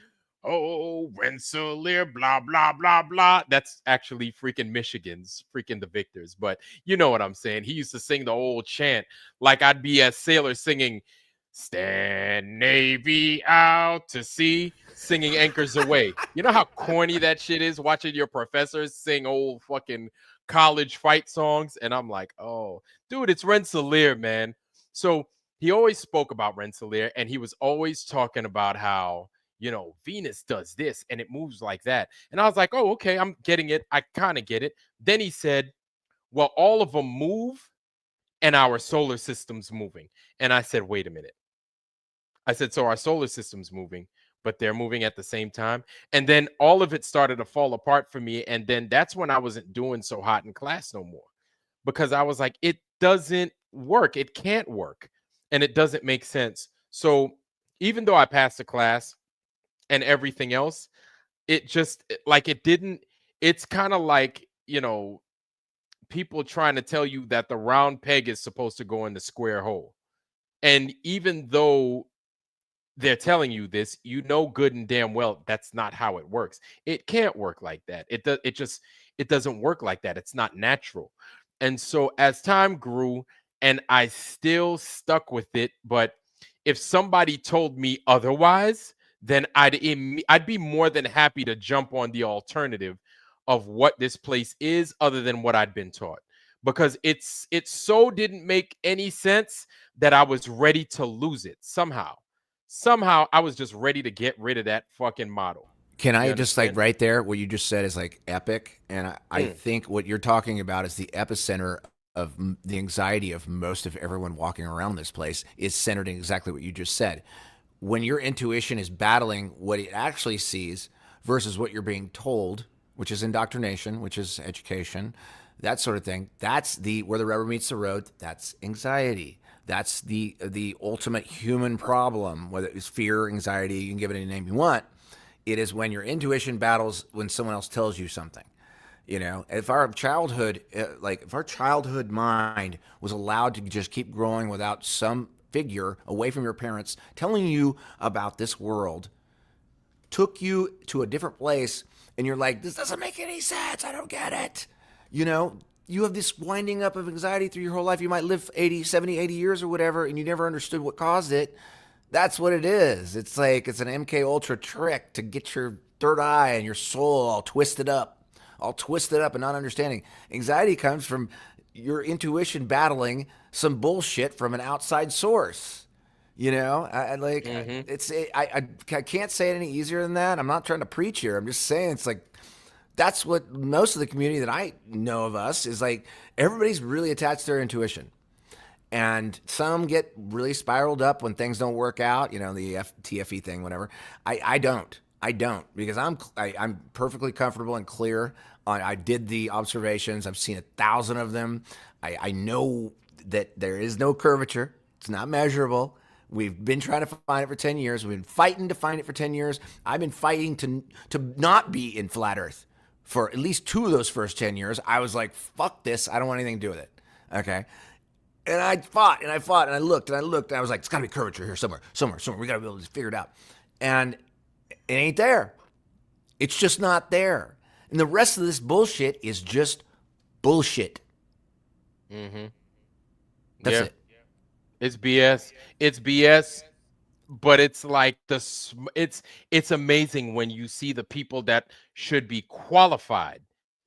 Oh, Rensselaer, blah blah blah blah. That's actually freaking Michigan's, freaking the Victors, but you know what I'm saying. He used to sing the old chant like I'd be a sailor singing "Stand Navy out to sea," singing "Anchors Away." You know how corny that shit is, watching your professors sing old fucking college fight songs. And I'm like, oh, dude, it's Rensselaer, man. So he always spoke about Rensselaer, and he was always talking about how, Venus does this and it moves like that. And I was like, oh, okay, I'm getting it. I kind of get it. Then he said, well, all of them move and our solar system's moving. And I said, wait a minute. I said, so our solar system's moving, but they're moving at the same time. And then all of it started to fall apart for me. And then that's when I wasn't doing so hot in class no more, because I was like, it doesn't work. It can't work. And it doesn't make sense. So even though I passed the class and everything else, it just like it didn't. It's kind of like, people trying to tell you that the round peg is supposed to go in the square hole. And even though they're telling you this, good and damn well that's not how it works. It can't work like that. It doesn't work like that. It's not natural. And so as time grew, and I still stuck with it, but if somebody told me otherwise, then I'd be more than happy to jump on the alternative of what this place is, other than what I'd been taught, because it so didn't make any sense that I was ready to lose it somehow. Somehow I was just ready to get rid of that fucking model. Can You I just like understand? right there, what you just said is like epic. And I think what you're talking about is the epicenter the anxiety of most of everyone walking around this place is centered in exactly what you just said. When your intuition is battling what it actually sees versus what you're being told, which is indoctrination, which is education, that sort of thing, that's where the rubber meets the road. That's anxiety. That's the ultimate human problem, whether it's fear, anxiety, you can give it any name you want. It is when your intuition battles when someone else tells you something. You know, if our childhood mind was allowed to just keep growing without some figure away from your parents telling you about this world, took you to a different place, and you're like, this doesn't make any sense, I don't get it. You know, you have this winding up of anxiety through your whole life. You might live 80, 70, 80 years or whatever, and you never understood what caused it. That's what it is. It's like it's an MK Ultra trick to get your third eye and your soul all twisted up and not understanding. Anxiety comes from your intuition battling some bullshit from an outside source. You know, I can't say it any easier than that. I'm not trying to preach here. I'm just saying it's like that's what most of the community that I know of us is like. Everybody's really attached to their intuition. And some get really spiraled up when things don't work out, you know, the TFE thing, whatever. I don't because I'm perfectly comfortable and clear. I did the observations. I've seen 1,000 of them. I know that there is no curvature. It's not measurable. We've been trying to find it for 10 years. We've been fighting to find it for 10 years. I've been fighting to not be in flat Earth for at least 2 of those first 10 years. I was like, fuck this. I don't want anything to do with it. Okay. And I fought and I looked and I was like, it's got to be curvature here somewhere. We got to be able to figure it out. And it ain't there. It's just not there. And the rest of this bullshit is just bullshit. Mm-hmm. That's it. It's BS. It's BS. But it's like it's amazing when you see the people that should be qualified.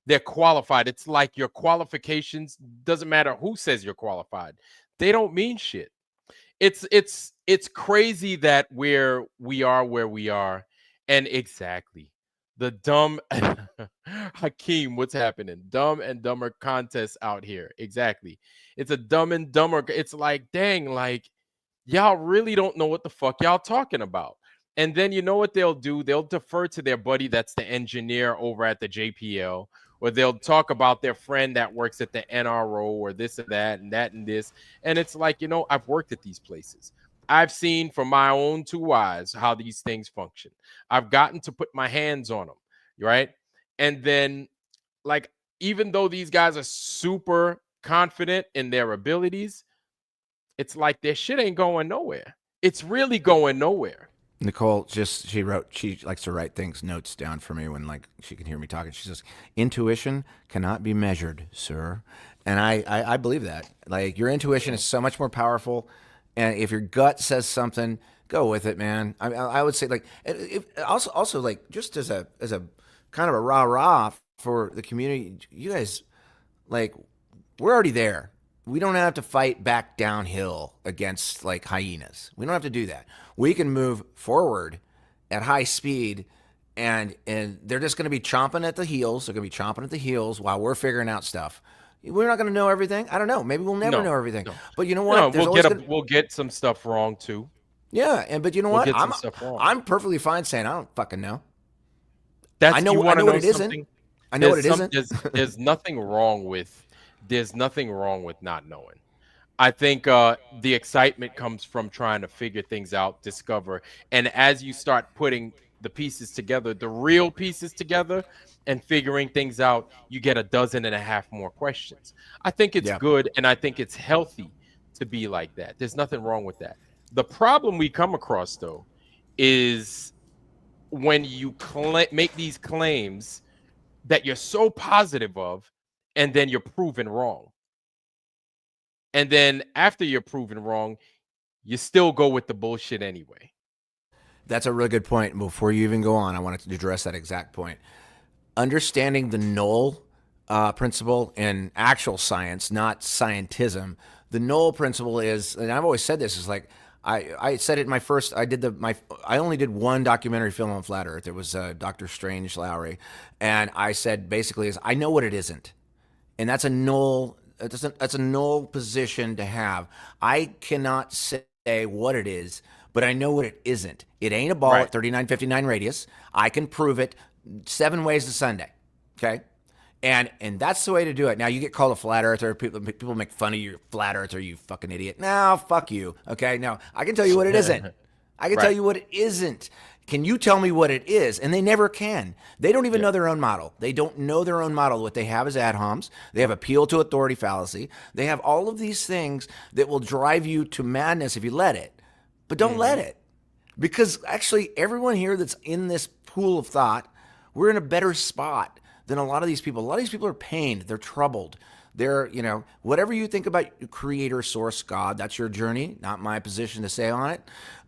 They're qualified. It's like your qualifications doesn't matter who says you're qualified. They don't mean shit. It's crazy that we are where we are, and exactly the dumb Hakeem. What's happening? Dumb and dumber contest out here. Exactly. It's a dumb and dumber. It's like dang, like y'all really don't know what the fuck y'all talking about. And then you know what they'll do? They'll defer to their buddy that's the engineer over at the JPL. Or they'll talk about their friend that works at the NRO or this and that and this. And it's like, you know, I've worked at these places. I've seen from my own 2 eyes how these things function. I've gotten to put my hands on them, right? And then, like, even though these guys are super confident in their abilities, it's like their shit ain't going nowhere. It's really going nowhere. Nicole she likes to write notes down for me when like she can hear me talking. She says, intuition cannot be measured, sir. And I believe that. Like your intuition is so much more powerful. And if your gut says something, go with it, man. I would say like, also like just as a kind of a rah-rah for the community, you guys, like we're already there. We don't have to fight back downhill against like hyenas. We don't have to do that. We can move forward at high speed and they're just going to be chomping at the heels. They're going to be chomping at the heels while we're figuring out stuff. We're not going to know everything. I don't know. Maybe we'll never know everything. No. But you know what? No, we'll get some stuff wrong too. Yeah, but you know what? I'm perfectly fine saying I don't fucking know. I know what it isn't. I know what it isn't. There's nothing wrong with not knowing. I think the excitement comes from trying to figure things out, discover. And as you start putting the pieces together, the real pieces together, and figuring things out, you get 12.5 more questions. I think it's good, and I think it's healthy to be like that. There's nothing wrong with that. The problem we come across, though, is when you make these claims that you're so positive of, and then you're proven wrong. And then after you're proven wrong, you still go with the bullshit anyway. That's a really good point. Before you even go on, I wanted to address that exact point. Understanding the null principle in actual science, not scientism. The null principle is, and I've always said this, is like, I said it in my first, I only did one documentary film on Flat Earth. It was Dr. Strange Lowry. And I said basically is, I know what it isn't. And that's a null That's a null position to have. I cannot say what it is, but I know what it isn't. It ain't a ball Right. at 3959 radius. I can prove it 7 ways to Sunday. Okay. And that's the way to do it. Now you get called a flat earther. People make fun of you, flat earther, you fucking idiot. No, fuck you. Okay. Now I can tell you what it isn't. I can tell Right. you what it isn't. Can you tell me what it is? And they never can. They don't even know their own model. They don't know their own model. What they have is ad homs. They have appeal to authority fallacy. They have all of these things that will drive you to madness if you let it. But don't let it. Because actually, everyone here that's in this pool of thought, we're in a better spot than a lot of these people. A lot of these people are pained. They're troubled. They're, whatever you think about creator, source, God, that's your journey. Not my position to say on it.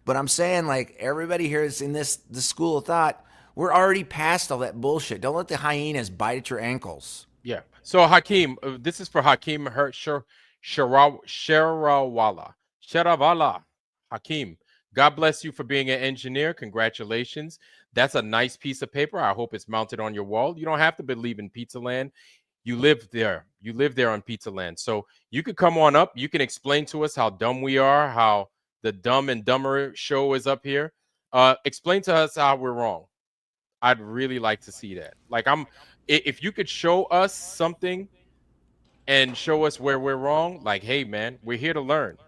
But I'm saying, like, everybody here is in this school of thought. We're already past all that bullshit. Don't let the hyenas bite at your ankles. Yeah. So Hakeem, this is for Hakeem Sharawala. Hakeem, God bless you for being an engineer. Congratulations. That's a nice piece of paper. I hope it's mounted on your wall. You don't have to believe in Pizza Land. You live there. You live there on Pizza Land. So you could come on up. You can explain to us how dumb we are, how the Dumb and Dumber show is up here. Explain to us how we're wrong. I'd really like to see that. Like, if you could show us something and show us where we're wrong, like, hey man, we're here to learn.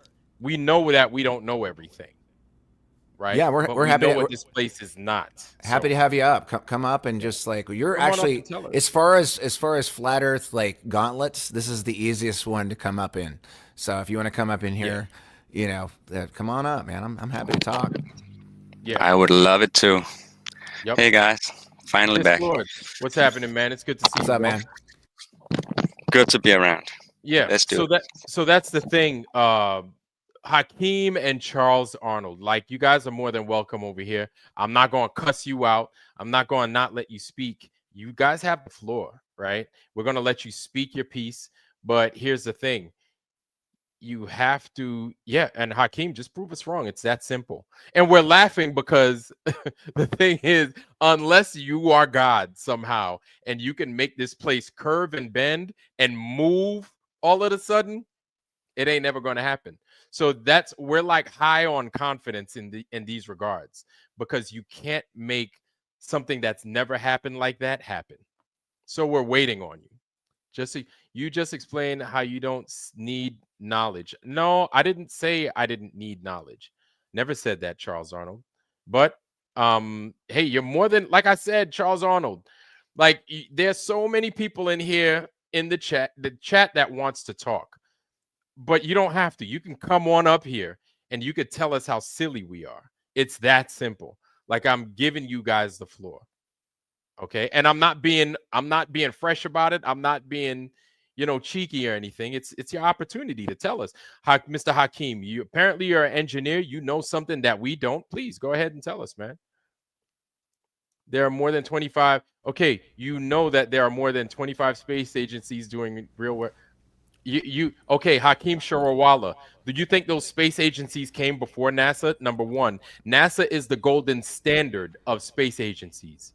We know that we don't know everything, right? Yeah, But we're we happy know to- what this place is not. Happy to have you up. Come up and just like you're Come on up actually and tell us. as far as flat Earth like gauntlets, this is the easiest one to come up in. So if you want to come up in here, come on up, man. I'm happy to talk. Yeah. I would love it too. Yep. Hey guys, finally Yes, back. Lord. What's happening, man? It's good to see What's you, up, bro. man? Good to be around. Yeah. Let's do it. So that's the thing. Hakeem and Charles Arnold, like, you guys are more than welcome over here. I'm not going to cuss you out. I'm not going to not let you speak. You guys have the floor, right? We're going to let you speak your piece. But here's the thing. You have to, and Hakeem, just prove us wrong. It's that simple. And we're laughing because the thing is, unless you are God somehow and you can make this place curve and bend and move all of a sudden, it ain't never going to happen. So we're like high on confidence in these regards, because you can't make something that's never happened like that happen. So we're waiting on you. You just explain how you don't need knowledge. No, I didn't say I didn't need knowledge. Never said that, Charles Arnold. But hey, you're more than, like I said, Charles Arnold. Like, there's so many people in here in the chat that wants to talk. But you don't have to. You can come on up here and you could tell us how silly we are. It's that simple. Like, I'm giving you guys the floor. Okay? And I'm not being fresh about it. I'm not being, cheeky or anything. It's your opportunity to tell us. Mr. Hakeem, you're an engineer. You know something that we don't. Please go ahead and tell us, man. There are more than 25. Okay, you know that there are more than 25 space agencies doing real work. Okay, Hakeem Sharawala, do you think those space agencies came before NASA? Number one, NASA is the golden standard of space agencies.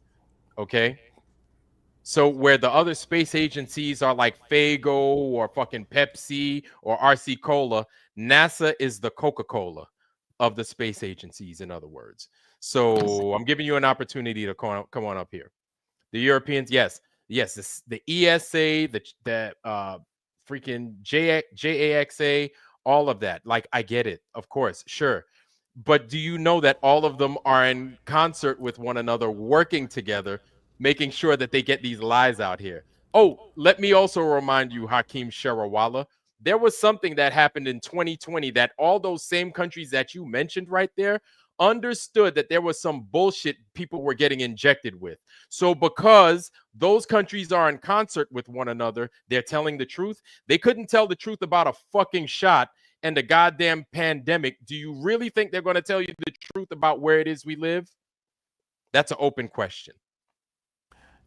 Okay, so where the other space agencies are like Fago or fucking Pepsi or RC Cola, NASA is the Coca-Cola of the space agencies, in other words. So I'm giving you an opportunity to come on up here. The Europeans, yes, the ESA, the freaking JAXA, all of that. Like, I get it, of course, sure. But do you know that all of them are in concert with one another, working together, making sure that they get these lies out here? Oh, let me also remind you, Hakeem Sharawala, there was something that happened in 2020 that all those same countries that you mentioned right there understood that there was some bullshit people were getting injected with. So because those countries are in concert with one another, they're telling the truth. They couldn't tell the truth about a fucking shot and the goddamn pandemic. Do you really think they're going to tell you the truth about where it is we live? That's an open question.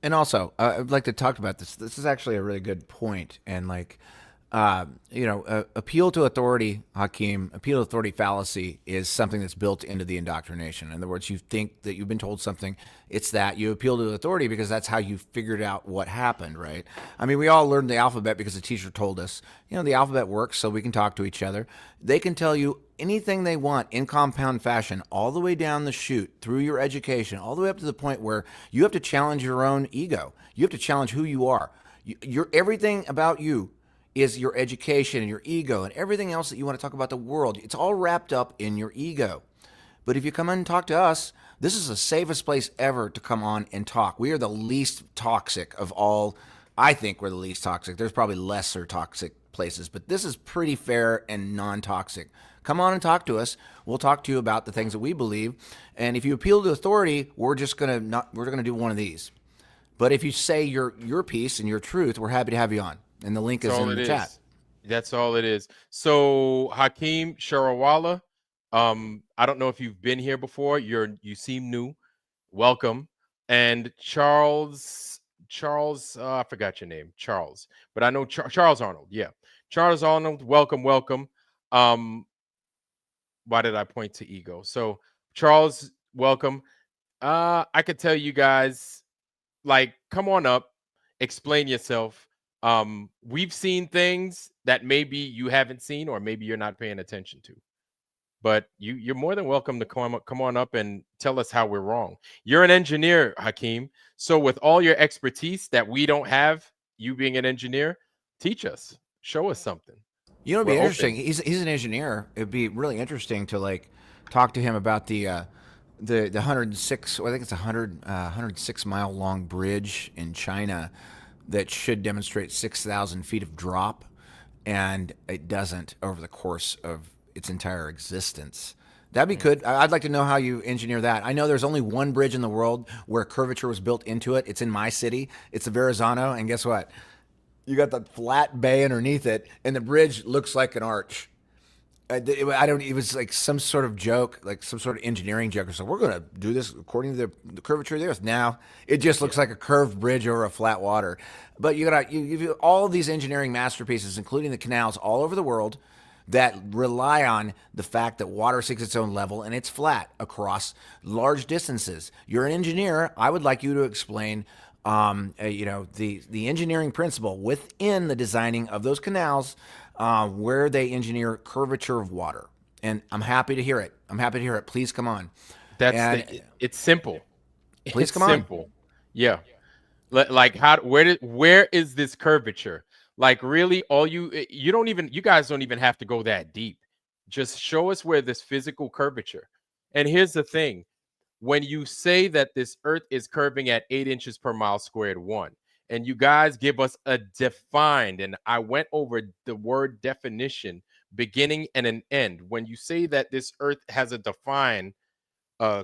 And also, I'd like to talk about this. This is actually a really good point. And like, appeal to authority, Hakeem, appeal to authority fallacy is something that's built into the indoctrination. In other words, you think that you've been told something, it's that you appeal to authority because that's how you figured out what happened, right? I mean, we all learned the alphabet because the teacher told us, the alphabet works so we can talk to each other. They can tell you anything they want in compound fashion, all the way down the chute through your education, all the way up to the point where you have to challenge your own ego. You have to challenge who you are. Everything about you is your education and your ego and everything else that you want to talk about the world. It's all wrapped up in your ego. But if you come in and talk to us, this is the safest place ever to come on and talk. We are the least toxic of all. I think we're the least toxic. There's probably lesser toxic places, but this is pretty fair and non-toxic. Come on and talk to us. We'll talk to you about the things that we believe. And if you appeal to authority, we're gonna do one of these. But if you say your piece and your truth, we're happy to have you on. And the link is in the chat. That's all it is. So Hakeem Sharawala, I don't know if you've been here before. You seem new. Welcome. And Charles, I forgot your name, Charles, but I know Charles Arnold. Yeah, Charles Arnold. Welcome. Why did I point to ego? So Charles, welcome. I could tell you guys, like, come on up, explain yourself. We've seen things that maybe you haven't seen, or maybe you're not paying attention to. But you're more than welcome to come on up and tell us how we're wrong. You're an engineer, Hakeem. So with all your expertise that we don't have, you being an engineer, teach us, show us something. It'd be interesting. He's an engineer. It'd be really interesting to talk to him about the 106. I think it's 106 mile long bridge in China that should demonstrate 6,000 feet of drop, and it doesn't over the course of its entire existence. That'd be good. I'd like to know how you engineer that. I know there's only one bridge in the world where curvature was built into it. It's in my city. It's the Verrazano, and guess what? You got the flat bay underneath it, and the bridge looks like an arch. It was like some sort of joke, like some sort of engineering joke. So we're going to do this according to the curvature of the earth. Now it just looks like a curved bridge over a flat water. But you all of these engineering masterpieces, including the canals all over the world, that rely on the fact that water seeks its own level and it's flat across large distances. You're an engineer. I would like you to explain, the engineering principle within the designing of those canals, where they engineer curvature of water. And I'm happy to hear it. Please come on. It's simple. Please come on. Yeah. Like where is this curvature? Like, really, you guys don't even have to go that deep. Just show us where this physical curvature. And here's the thing. When you say that this earth is curving at 8 inches per mile squared, and you guys give us a defined, and I went over the word definition, beginning and an end. When you say that this earth has a defined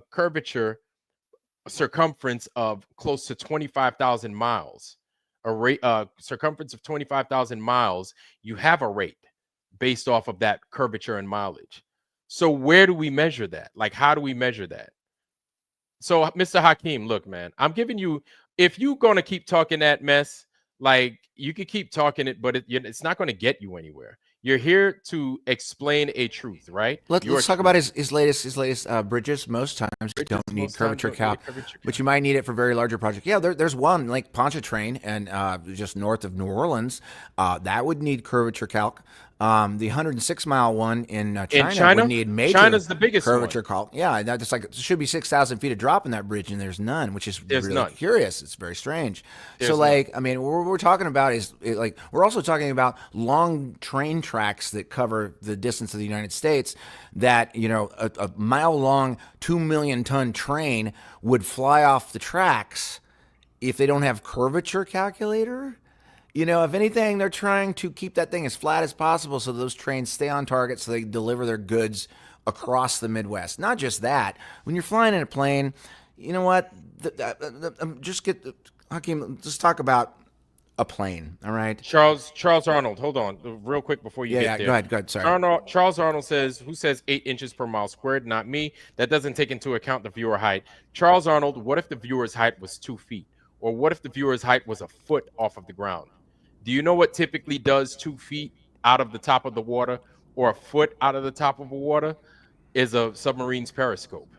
curvature, circumference of close to 25,000 miles, a rate circumference of 25,000 miles, you have a rate based off of that curvature and mileage. So where do we measure that? Like, how do we measure that? So, Mr. Hakeem, look, man, I'm giving you, if you're going to keep talking that mess, like, you could keep talking it, but it's not going to get you anywhere. You're here to explain a truth, right? Let's talk about his latest bridges. Most times you don't need curvature calc, but you might need it for very larger projects. Yeah, there's one like Pontchartrain and just north of New Orleans that would need curvature calc. The 106 mile one in China would need major China's the biggest curvature calc. Yeah, that's like, it should be 6,000 feet of drop in that bridge, and there's none, which is really curious. It's very strange. I mean, what we're talking about is we're also talking about long train tracks that cover the distance of the United States. That a mile long, 2 million ton train would fly off the tracks if they don't have curvature calculator. If anything, they're trying to keep that thing as flat as possible so those trains stay on target so they deliver their goods across the Midwest. Not just that. When you're flying in a plane, you know what? Hakeem, just talk about a plane, all right? Charles Arnold, hold on real quick before you get there. Go ahead, sorry. Charles Arnold says, who says 8 inches per mile squared? Not me. That doesn't take into account the viewer height. Charles Arnold, what if the viewer's height was 2 feet? Or what if the viewer's height was a foot off of the ground? Do you know what typically does 2 feet out of the top of the water or a foot out of the top of the water is a submarine's periscope.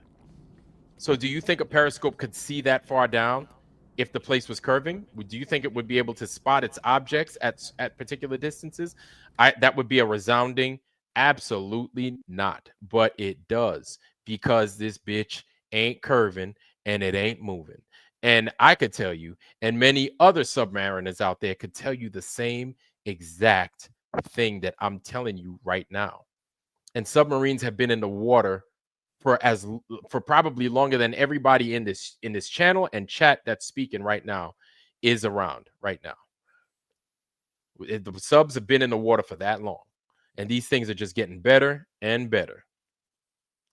So do you think a periscope could see that far down if the place was curving? Do you think it would be able to spot its objects at particular distances? That would be a resounding absolutely not. But it does, because this bitch ain't curving and it ain't moving. And I could tell you, and many other submariners out there could tell you the same exact thing that I'm telling you right now. And submarines have been in the water for probably longer than everybody in this channel and chat that's speaking right now is around right now. The subs have been in the water for that long, and these things are just getting better and better.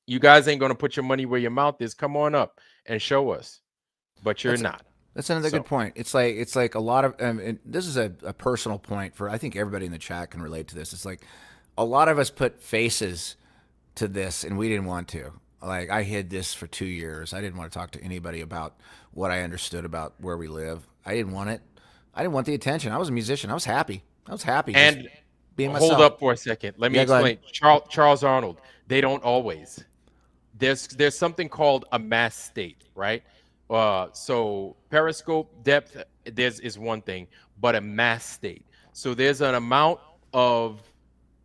You guys ain't going to put your money where your mouth is. Come on up and show us, but you're not. That's another good point. It's like a lot of, and this is a personal point for, I think everybody in the chat can relate to this. It's like a lot of us put faces to this and we didn't want to. Like, I hid this for 2 years. I didn't want to talk to anybody about what I understood about where we live. I didn't want it. I didn't want the attention. I was a musician. I was happy. And being myself. hold up for a second. Let me explain. Charles Arnold, they don't always. There's something called a mass state, right? So periscope depth is one thing, but a mass state. So there's an amount of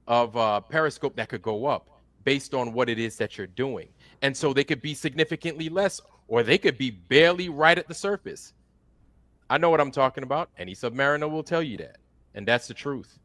periscope that could go up based on what it is that you're doing. And so they could be significantly less, or they could be barely right at the surface. I know what I'm talking about. Any submariner will tell you that. And that's the truth.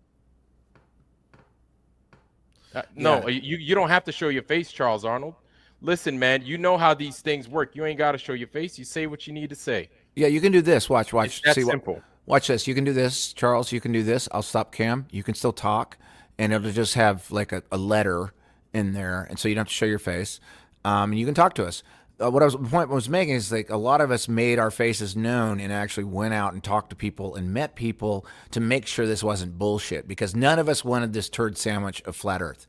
No, you don't have to show your face, Charles Arnold. Listen, man, you know how these things work. You ain't got to show your face. You say what you need to say. Yeah, you can do this. Watch. It's that simple. Watch this. You can do this, Charles. You can do this. I'll stop cam. You can still talk, and it'll just have like a letter in there, and so you don't have to show your face. And you can talk to us. The point I was making is, like, a lot of us made our faces known and actually went out and talked to people and met people to make sure this wasn't bullshit, because none of us wanted this turd sandwich of flat Earth.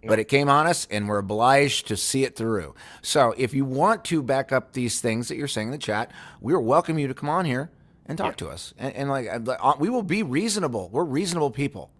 But it came on us, and we're obliged to see it through. So if you want to back up these things that you're saying in the chat, we're welcome you to come on here and talk to us. And we will be reasonable. We're reasonable people.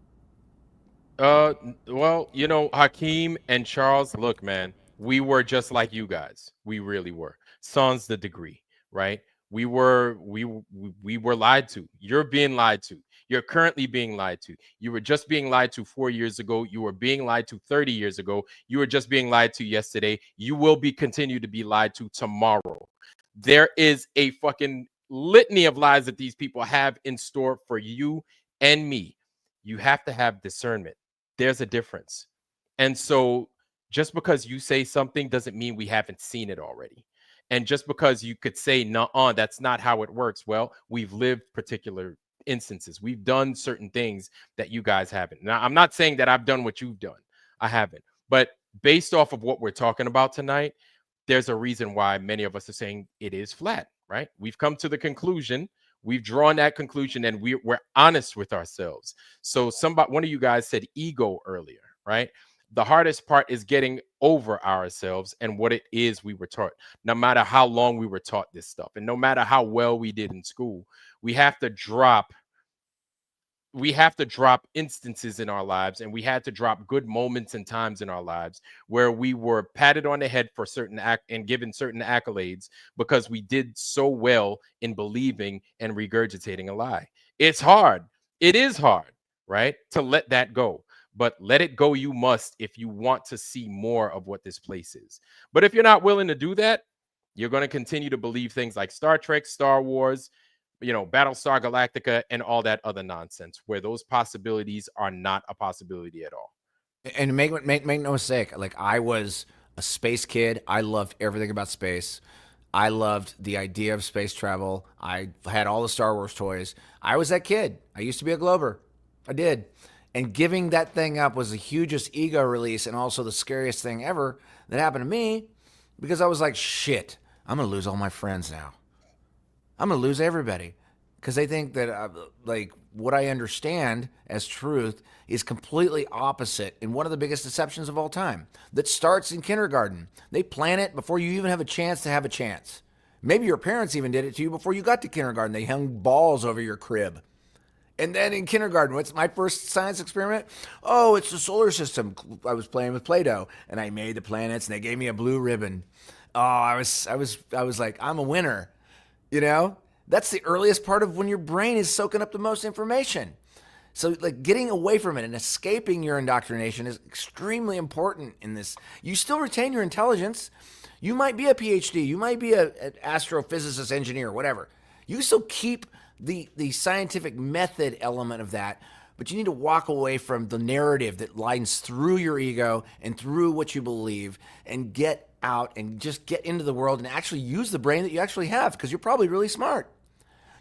Well, you know, Hakeem and Charles, look, man, we were just like you guys. We really were. Sans the degree, right? We were lied to. You're being lied to. You're currently being lied to. You were just being lied to 4 years ago. You were being lied to 30 years ago. You were just being lied to yesterday. You will continue to be lied to tomorrow. There is a fucking litany of lies that these people have in store for you and me. You have to have discernment. There's a difference. And so just because you say something doesn't mean we haven't seen it already. And just because you could say, "Nuh-uh, that's not how it works." Well, we've lived particular instances. We've done certain things that you guys haven't. Now, I'm not saying that I've done what you've done. I haven't. But based off of what we're talking about tonight, there's a reason why many of us are saying it is flat, right? We've come to the conclusion. We've drawn that conclusion, and we're honest with ourselves. So one of you guys said ego earlier, right? The hardest part is getting over ourselves and what it is we were taught. No matter how long we were taught this stuff, and no matter how well we did in school, we have to drop instances in our lives, and we had to drop good moments and times in our lives where we were patted on the head for certain and given certain accolades because we did so well in believing and regurgitating a lie. It's hard. It is hard, right? To let that go. But let it go you must if you want to see more of what this place is. But if you're not willing to do that, you're going to continue to believe things like Star Trek, Star Wars, you know, Battlestar Galactica, and all that other nonsense, where those possibilities are not a possibility at all. And make no mistake, like, I was a space kid. I loved everything about space. I loved the idea of space travel. I had all the Star Wars toys. I was that kid. I used to be a Glober. I did. And giving that thing up was the hugest ego release, and also the scariest thing ever that happened to me, because I was like, shit, I'm going to lose all my friends now. I'm going to lose everybody, because they think that like what I understand as truth is completely opposite, and one of the biggest deceptions of all time that starts in kindergarten. They plan it before you even have a chance to have a chance. Maybe your parents even did it to you before you got to kindergarten. They hung balls over your crib. And then in kindergarten, what's my first science experiment? Oh, it's the solar system. I was playing with Play-Doh and I made the planets and they gave me a blue ribbon. Oh, I was like, I'm a winner. You know? That's the earliest part of when your brain is soaking up the most information. So like getting away from it and escaping your indoctrination is extremely important in this. You still retain your intelligence. You might be a PhD, you might be an astrophysicist, engineer, whatever. You still keep the scientific method element of that, but you need to walk away from the narrative that lines through your ego and through what you believe and get out and just get into the world and actually use the brain that you actually have because you're probably really smart.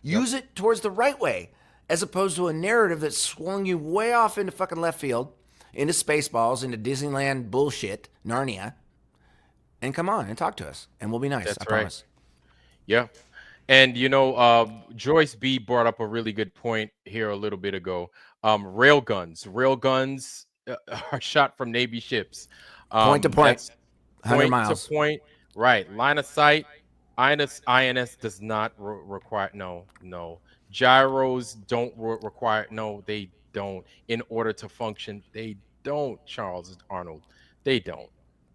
Use it towards the right way as opposed to a narrative that swung you way off into fucking left field, into Spaceballs, into Disneyland bullshit, Narnia. And come on and talk to us and we'll be nice. That's I right. promise. Yeah. And you know, Joyce B brought up a really good point here a little bit ago. Rail guns are shot from Navy ships. Point to point, That's 100 point miles. to point, right? Line of sight. INS does not require no. Gyros don't require no. They don't. In order to function, they don't. Charles Arnold, they don't.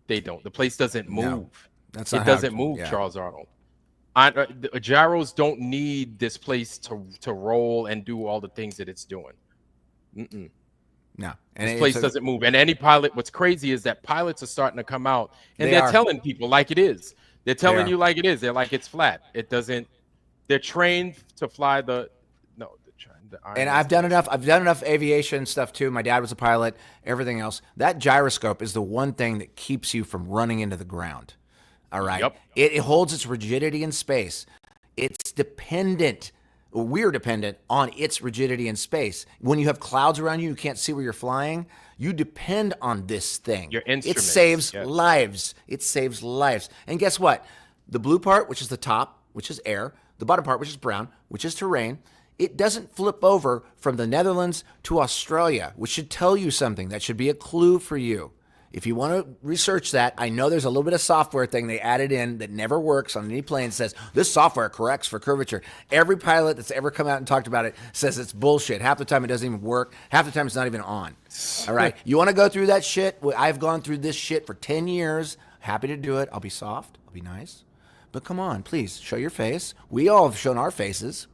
They don't. The place doesn't move. No, that's It not how doesn't move, yeah. Charles Arnold. The gyros don't need this place to roll and do all the things that it's doing. Mm-mm. No. This place doesn't move. And any pilot, what's crazy is that pilots are starting to come out and They they're are. telling people like it is. They're telling are. you like it is. They're like it's flat. It doesn't. They're trained to fly the. No, they're trained. And I've done enough aviation stuff too. My dad was a pilot, everything else. That gyroscope is the one thing that keeps you from running into the ground. All right. Yep. It holds its rigidity in space. It's dependent. We're dependent on its rigidity in space. When you have clouds around you, you can't see where you're flying. You depend on this thing. Your It instruments, saves yes. lives. It saves lives. And guess what? The blue part, which is the top, which is air, the bottom part, which is brown, which is terrain, it doesn't flip over from the Netherlands to Australia, which should tell you something. That should be a clue for you. If you want to research that, I know there's a little bit of software thing they added in that never works on any plane. Says this software corrects for curvature. Every pilot that's ever come out and talked about it says it's bullshit. Half the time it doesn't even work. Half the time it's not even on. All right. You want to go through that shit? I've gone through this shit for 10 years. Happy to do it. I'll be soft. I'll be nice. But come on, please show your face. We all have shown our faces.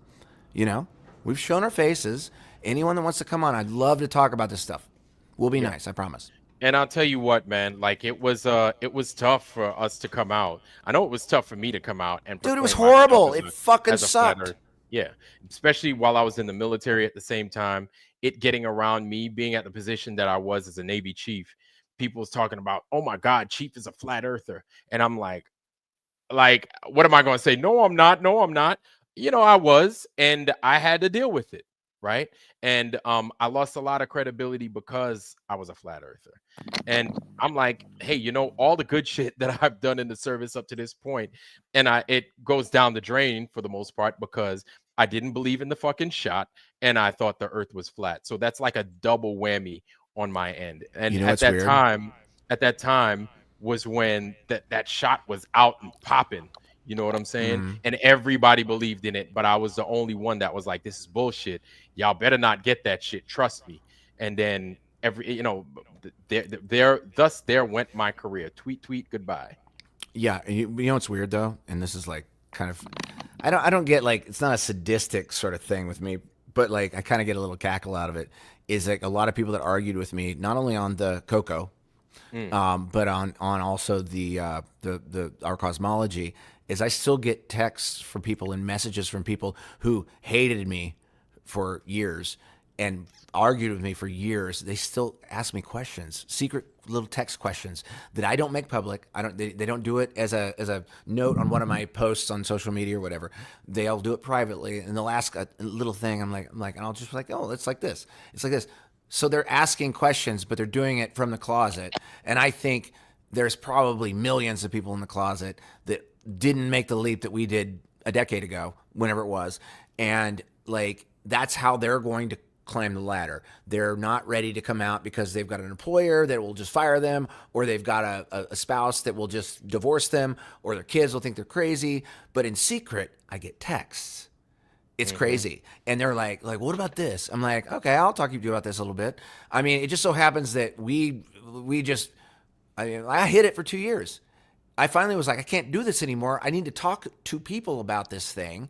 You know, we've shown our faces. Anyone that wants to come on, I'd love to talk about this stuff. We'll be nice. I promise. And I'll tell you what, man, like it was tough for us to come out. I know it was tough for me to come out and Dude, it was proclaim myself horrible. as It a- fucking as a flat sucked. earth- Yeah, especially while I was in the military at the same time, it getting around me being at the position that I was as a Navy chief, people was talking about, oh my God, chief is a flat earther. And I'm like, what am I going to say? No, I'm not. No, I'm not. You know, I was, and I had to deal with it. Right. And I lost a lot of credibility because I was a flat earther. And I'm like, hey, you know, all the good shit that I've done in the service up to this point, and it goes down the drain for the most part because I didn't believe in the fucking shot and I thought the earth was flat. So that's like a double whammy on my end. And You know at what's that weird? time was when that shot was out and popping. You know what I'm saying? And everybody believed in it, but I was the only one that was like, this is bullshit. Y'all better not get that shit. Trust me. And then there went my career. Tweet, goodbye. Yeah, you know what's weird though, and this is like kind of, I don't get like, it's not a sadistic sort of thing with me, but like I kind of get a little cackle out of it. Is like a lot of people that argued with me, not only on the Coco, but on also the our cosmology. Is I still get texts from people and messages from people who hated me for years and argued with me for years. They still ask me questions, secret little text questions that I don't make public. They don't do it as a note on one of my posts on social media or whatever. They'll do it privately and they'll ask a little thing. I'm like, and I'll just be like, oh, it's like this. It's like this. So they're asking questions, but they're doing it from the closet. And I think there's probably millions of people in the closet that didn't make the leap that we did a decade ago, whenever it was. And like, that's how they're going to climb the ladder. They're not ready to come out because they've got an employer that will just fire them, or they've got a spouse that will just divorce them, or their kids will think they're crazy. But in secret, I get texts. It's crazy. And they're like, what about this? I'm like, okay, I'll talk to you about this a little bit. I mean, it just so happens that we just, I hid it for 2 years. I finally was like, I can't do this anymore. I need to talk to people about this thing.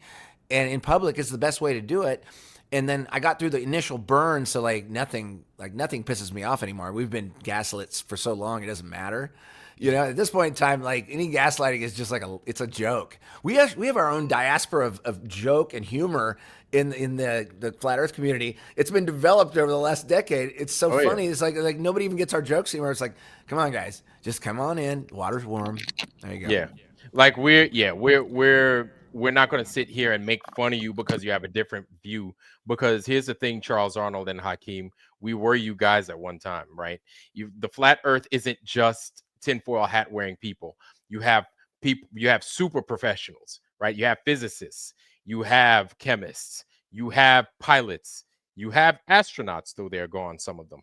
And in public is the best way to do it. And then I got through the initial burn. So nothing pisses me off anymore. We've been gaslits for so long. It doesn't matter. You know, at this point in time, like any gaslighting is just it's a joke. We have our own diaspora of joke and humor in the flat Earth community. It's been developed over the last decade. It's so funny. Yeah. It's like nobody even gets our jokes anymore. It's like, come on, guys, just come on in. Water's warm. There you go. Yeah, like we're not going to sit here and make fun of you because you have a different view. Because here's the thing, Charles Arnold and Hakeem, we were you guys at one time, right? The flat Earth isn't just tinfoil hat wearing people. You have people, you have super professionals, right? You have physicists, you have chemists, you have pilots, you have astronauts, though they're gone, some of them.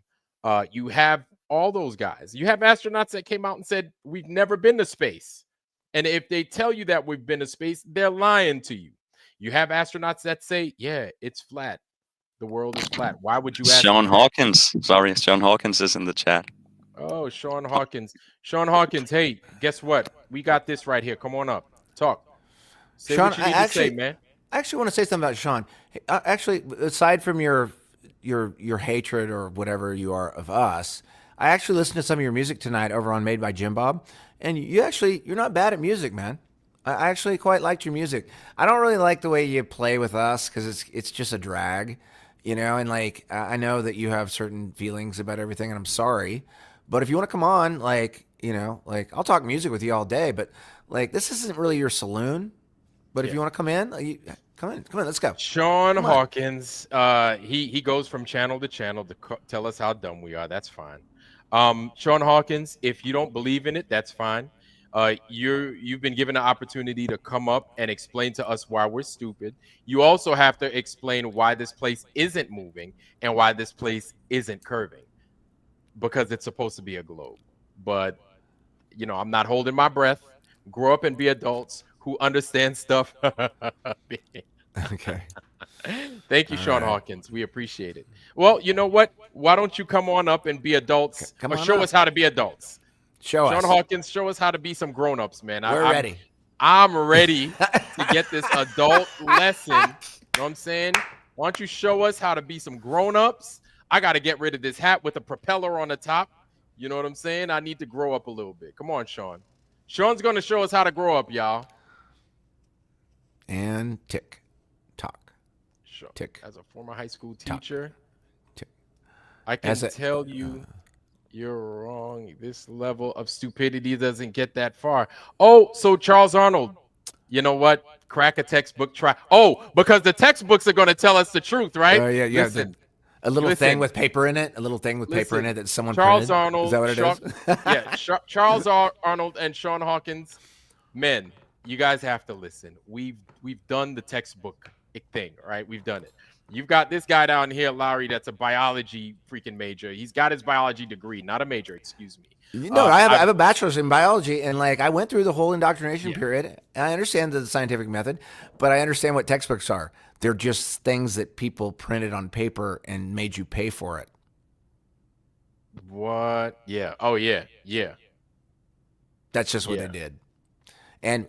You have all those guys. You have astronauts that came out and said we've never been to space, and if they tell you that we've been to space, they're lying to you. You have astronauts that say, yeah, it's flat, the world is flat. Why would you ask Sean Hawkins? Sorry, Sean Hawkins is in the chat. Oh, Sean Hawkins. Sean Hawkins, hey, guess what? We got this right here. Come on up. Talk. Say Sean, what you need to say, man. I actually want to say something about Sean. Actually, aside from your hatred or whatever you are of us, I actually listened to some of your music tonight over on Made by Jim Bob, and you're not bad at music, man. I actually quite liked your music. I don't really like the way you play with us because it's just a drag, you know. And like I know that you have certain feelings about everything, and I'm sorry. But if you want to come on, I'll talk music with you all day, but this isn't really your saloon. But if you want to come in, come in, let's go. Sean Hawkins, he goes from channel to channel to tell us how dumb we are. That's fine. Sean Hawkins, if you don't believe in it, that's fine. You've been given the opportunity to come up and explain to us why we're stupid. You also have to explain why this place isn't moving and why this place isn't curving. Because it's supposed to be a globe. But, you know, I'm not holding my breath. Grow up and be adults who understand stuff. Okay. Thank you, Sean Hawkins. We appreciate it. Well, you know what? Why don't you come on up and be adults or show us how to be adults? Sean Hawkins, show us how to be some grown-ups, man. We're ready. I'm ready to get this adult lesson. You know what I'm saying? Why don't you show us how to be some grown-ups? I got to get rid of this hat with a propeller on the top. You know what I'm saying? I need to grow up a little bit. Come on, Sean. Sean's going to show us how to grow up, y'all. And tick, tock, tick. As a former high school teacher, tick. I can tell you you're wrong. This level of stupidity doesn't get that far. Oh, so Charles Arnold, you know what? Crack a textbook. Try. Oh, because the textbooks are going to tell us the truth, right? Yeah. Listen. A little thing with paper in it. A little thing with paper in it that someone Charles printed. Arnold. Is that what it is? Yeah, Charles Arnold and Sean Hawkins. Men, you guys have to listen. We've done the textbook thing, right? We've done it. You've got this guy down here, Lowry, that's a biology freaking major. He's got his biology degree, not a major, excuse me. No, I have a bachelor's in biology, and I went through the whole indoctrination period. And I understand the scientific method, but I understand what textbooks are. They're just things that people printed on paper and made you pay for it. What? Yeah. Oh, yeah. That's just what they did. And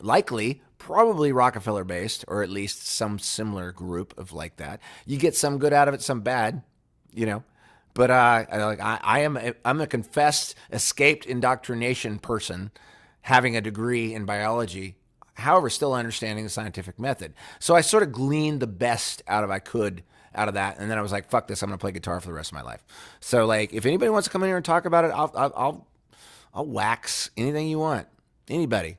probably Rockefeller based, or at least some similar group of like that. You get some good out of it, some bad, you know. But I'm a confessed, escaped indoctrination person, having a degree in biology. However, still understanding the scientific method. So I sort of gleaned the best out of that, and then I was like, "Fuck this! I'm gonna play guitar for the rest of my life." So if anybody wants to come in here and talk about it, I'll wax anything you want. Anybody.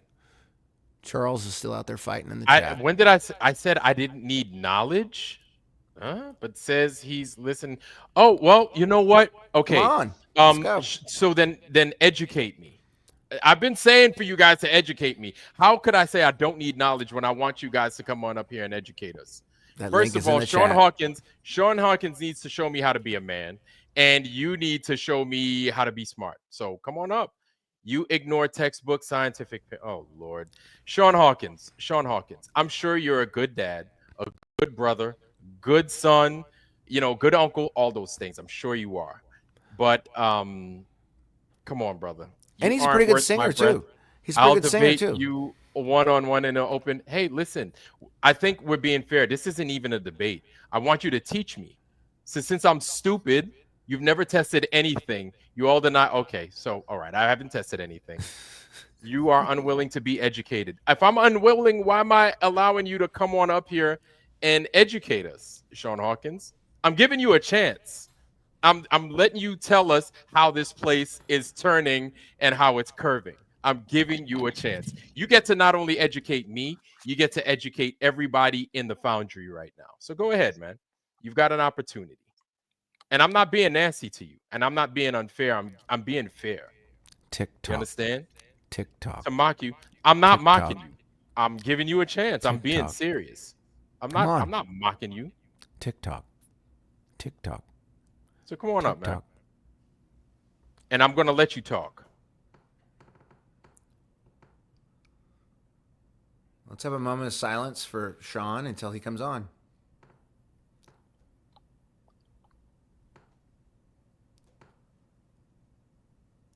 Charles is still out there fighting in the chat. When did I said I didn't need knowledge? But says he's listening. Oh well, you know what? Okay. Come on. Let's go. So then educate me. I've been saying for you guys to educate me. How could I say I don't need knowledge when I want you guys to come on up here and educate us? First of all, Sean Hawkins needs to show me how to be a man, and you need to show me how to be smart. So come on up. You ignore textbook scientific. Oh Lord, Sean Hawkins. I'm sure you're a good dad, a good brother, good son, you know, good uncle, all those things. I'm sure you are. But come on, brother. And You he's a aren't pretty good worth my singer breath. too. He's a I'll pretty good singer debate too. you one-on-one in an open. Hey, listen, I think we're being fair. This isn't even a debate. I want you to teach me. So since I'm stupid, you've never tested anything. You all deny. Okay, so all right, I haven't tested anything. You are unwilling to be educated. If I'm unwilling, why am I allowing you to come on up here and educate us, Sean Hawkins? I'm giving you a chance. I'm letting you tell us how this place is turning and how it's curving. I'm giving you a chance. You get to not only educate me, you get to educate everybody in the foundry right now. So go ahead, man. You've got an opportunity. And I'm not being nasty to you, and I'm not being unfair. I'm being fair. TikTok. You understand? TikTok. To mock you. I'm not TikTok. mocking you. I'm giving you a chance. I'm being TikTok. serious. I'm Come on. not mocking you. TikTok. TikTok. So come on up, man. TikTok. And I'm gonna let you talk. Let's have a moment of silence for Sean until he comes on.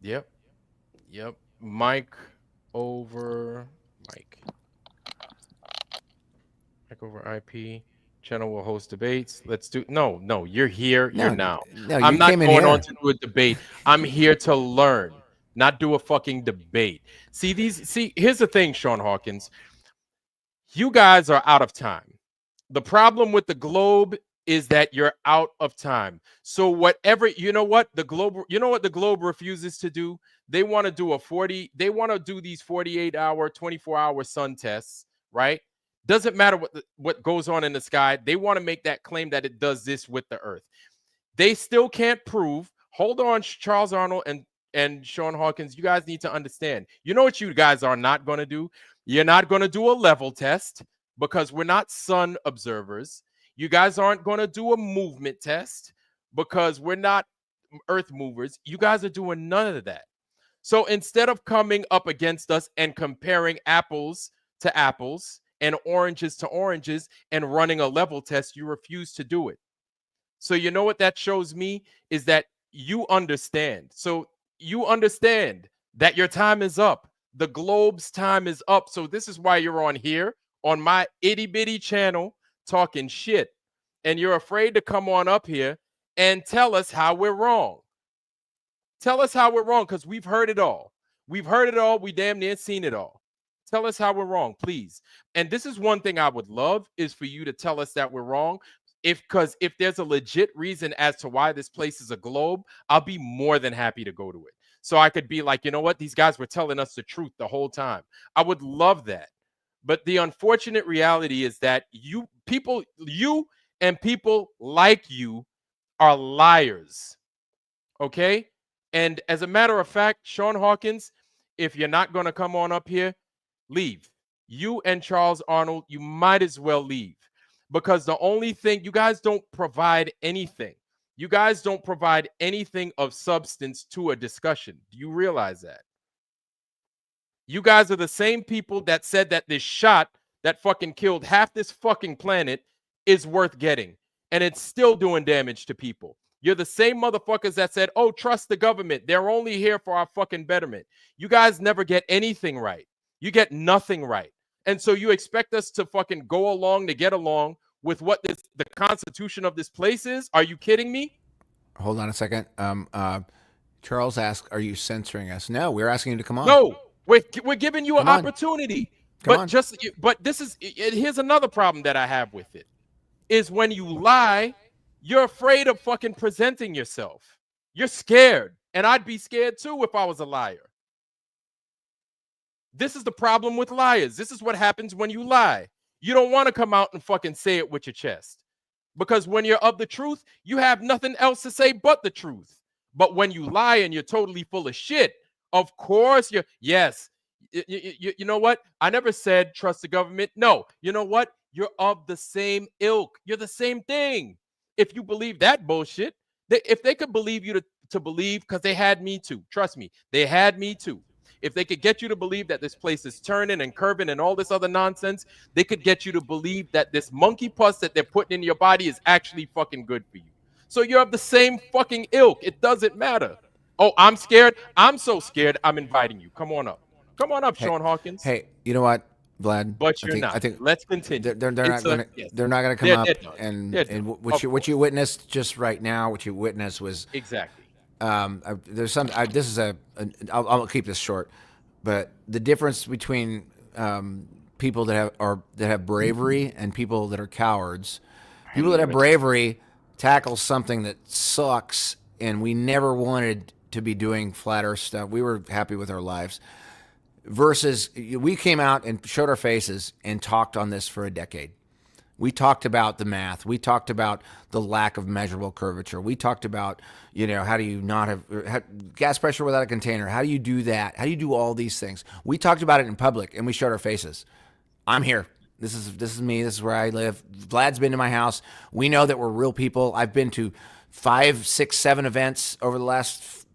Yep. Mic over IP. Channel will host debates. Let's do no, you're here, you're now. No, I'm you not came in going here. on to do a debate. I'm here to learn, not do a fucking debate. See, here's the thing, Sean Hawkins. You guys are out of time. The problem with the globe is that you're out of time. So whatever, you know what the globe refuses to do? They want to do they want to do these 48-hour, 24-hour sun tests, right? Doesn't matter what goes on in the sky. They want to make that claim that it does this with the earth. They still can't prove. Hold on, Charles Arnold and Sean Hawkins, you guys need to understand. You know what you guys are not going to do? You're not going to do a level test because we're not sun observers. You guys aren't going to do a movement test because we're not earth movers. You guys are doing none of that. So instead of coming up against us and comparing apples to apples and oranges to oranges and running a level test, you refuse to do it. So you know what that shows me is that you understand. So you understand that your time is up. The globe's time is up. So this is why you're on here on my itty bitty channel talking shit. And you're afraid to come on up here and tell us how we're wrong. Tell us how we're wrong because we've heard it all. We've heard it all. We damn near seen it all. Tell us how we're wrong, please. And this is one thing I would love is for you to tell us that we're wrong. Because if there's a legit reason as to why this place is a globe, I'll be more than happy to go to it. So I could be like, you know what? These guys were telling us the truth the whole time. I would love that. But the unfortunate reality is that you and people like you are liars. Okay? And as a matter of fact, Sean Hawkins, if you're not going to come on up here, leave. You and Charles Arnold, you might as well leave. Because the only thing, you guys don't provide anything. You guys don't provide anything of substance to a discussion. Do you realize that? You guys are the same people that said that this shot that fucking killed half this fucking planet is worth getting. And it's still doing damage to people. You're the same motherfuckers that said, oh, trust the government. They're only here for our fucking betterment. You guys never get anything right. You get nothing right. And so you expect us to fucking go along to get along with what the constitution of this place is? Are you kidding me? Hold on a second. Charles asked, "Are you censoring us?" No, we're asking you to come on. No, we're giving you an Come on. opportunity. Come on. But this is here's another problem that I have with it is when you lie, you're afraid of fucking presenting yourself. You're scared, and I'd be scared too if I was a liar. This is the problem with liars. This is what happens when you lie. You don't want to come out and fucking say it with your chest. Because when you're of the truth, you have nothing else to say but the truth. But when you lie and you're totally full of shit, of course yes. You know what? I never said trust the government. No, you know what? You're of the same ilk. You're the same thing. If you believe that bullshit, if they could believe you to believe, because they had me too. Trust me, they had me too. If they could get you to believe that this place is turning and curving and all this other nonsense, they could get you to believe that this monkey pus that they're putting in your body is actually fucking good for you. So you're of the same fucking ilk. It doesn't matter. Oh, I'm scared. I'm so scared. I'm inviting you. Come on up. Come on up, Sean Hawkins. Hey, you know what, Vlad? But you're not. I think Let's continue. they're not going to yes. they're not going to come They're up done. and They're and done. what you witnessed just right now. What you witnessed was Exactly. there's some. This is I'll keep this short, but the difference between people that have bravery and people that are cowards. People that have bravery tackle something that sucks, and we never wanted to be doing flat Earth stuff. We were happy with our lives. Versus, we came out and showed our faces and talked on this for a decade. We talked about the math. We talked about the lack of measurable curvature. We talked about, how do you not have gas pressure without a container? How do you do that? How do you do all these things? We talked about it in public, and we showed our faces. I'm here. This is me. This is where I live. Vlad's been to my house. We know that we're real people. I've been to 5, 6, 7 events over the last,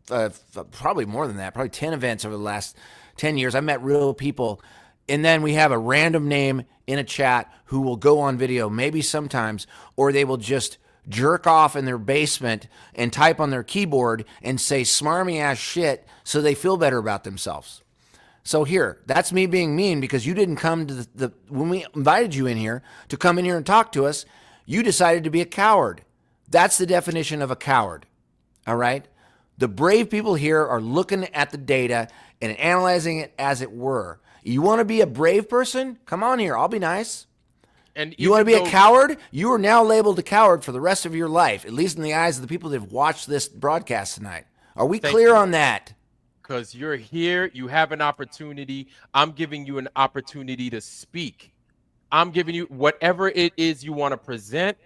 probably more than that, probably 10 events over the last 10 years. I've met real people. And then we have a random name in a chat who will go on video, maybe sometimes, or they will just jerk off in their basement and type on their keyboard and say smarmy ass shit so they feel better about themselves. So here, that's me being mean because you didn't come to the when we invited you in here to come in here and talk to us, you decided to be a coward. That's the definition of a coward. All right? The brave people here are looking at the data and analyzing it as it were. You want to be a brave person? Come on here. I'll be nice. And you want to be a coward? You are now labeled a coward for the rest of your life, at least in the eyes of the people that have watched this broadcast tonight. Are we clear on that? Because you're here, you have an opportunity. I'm giving you an opportunity to speak. I'm giving you whatever it is you want to present.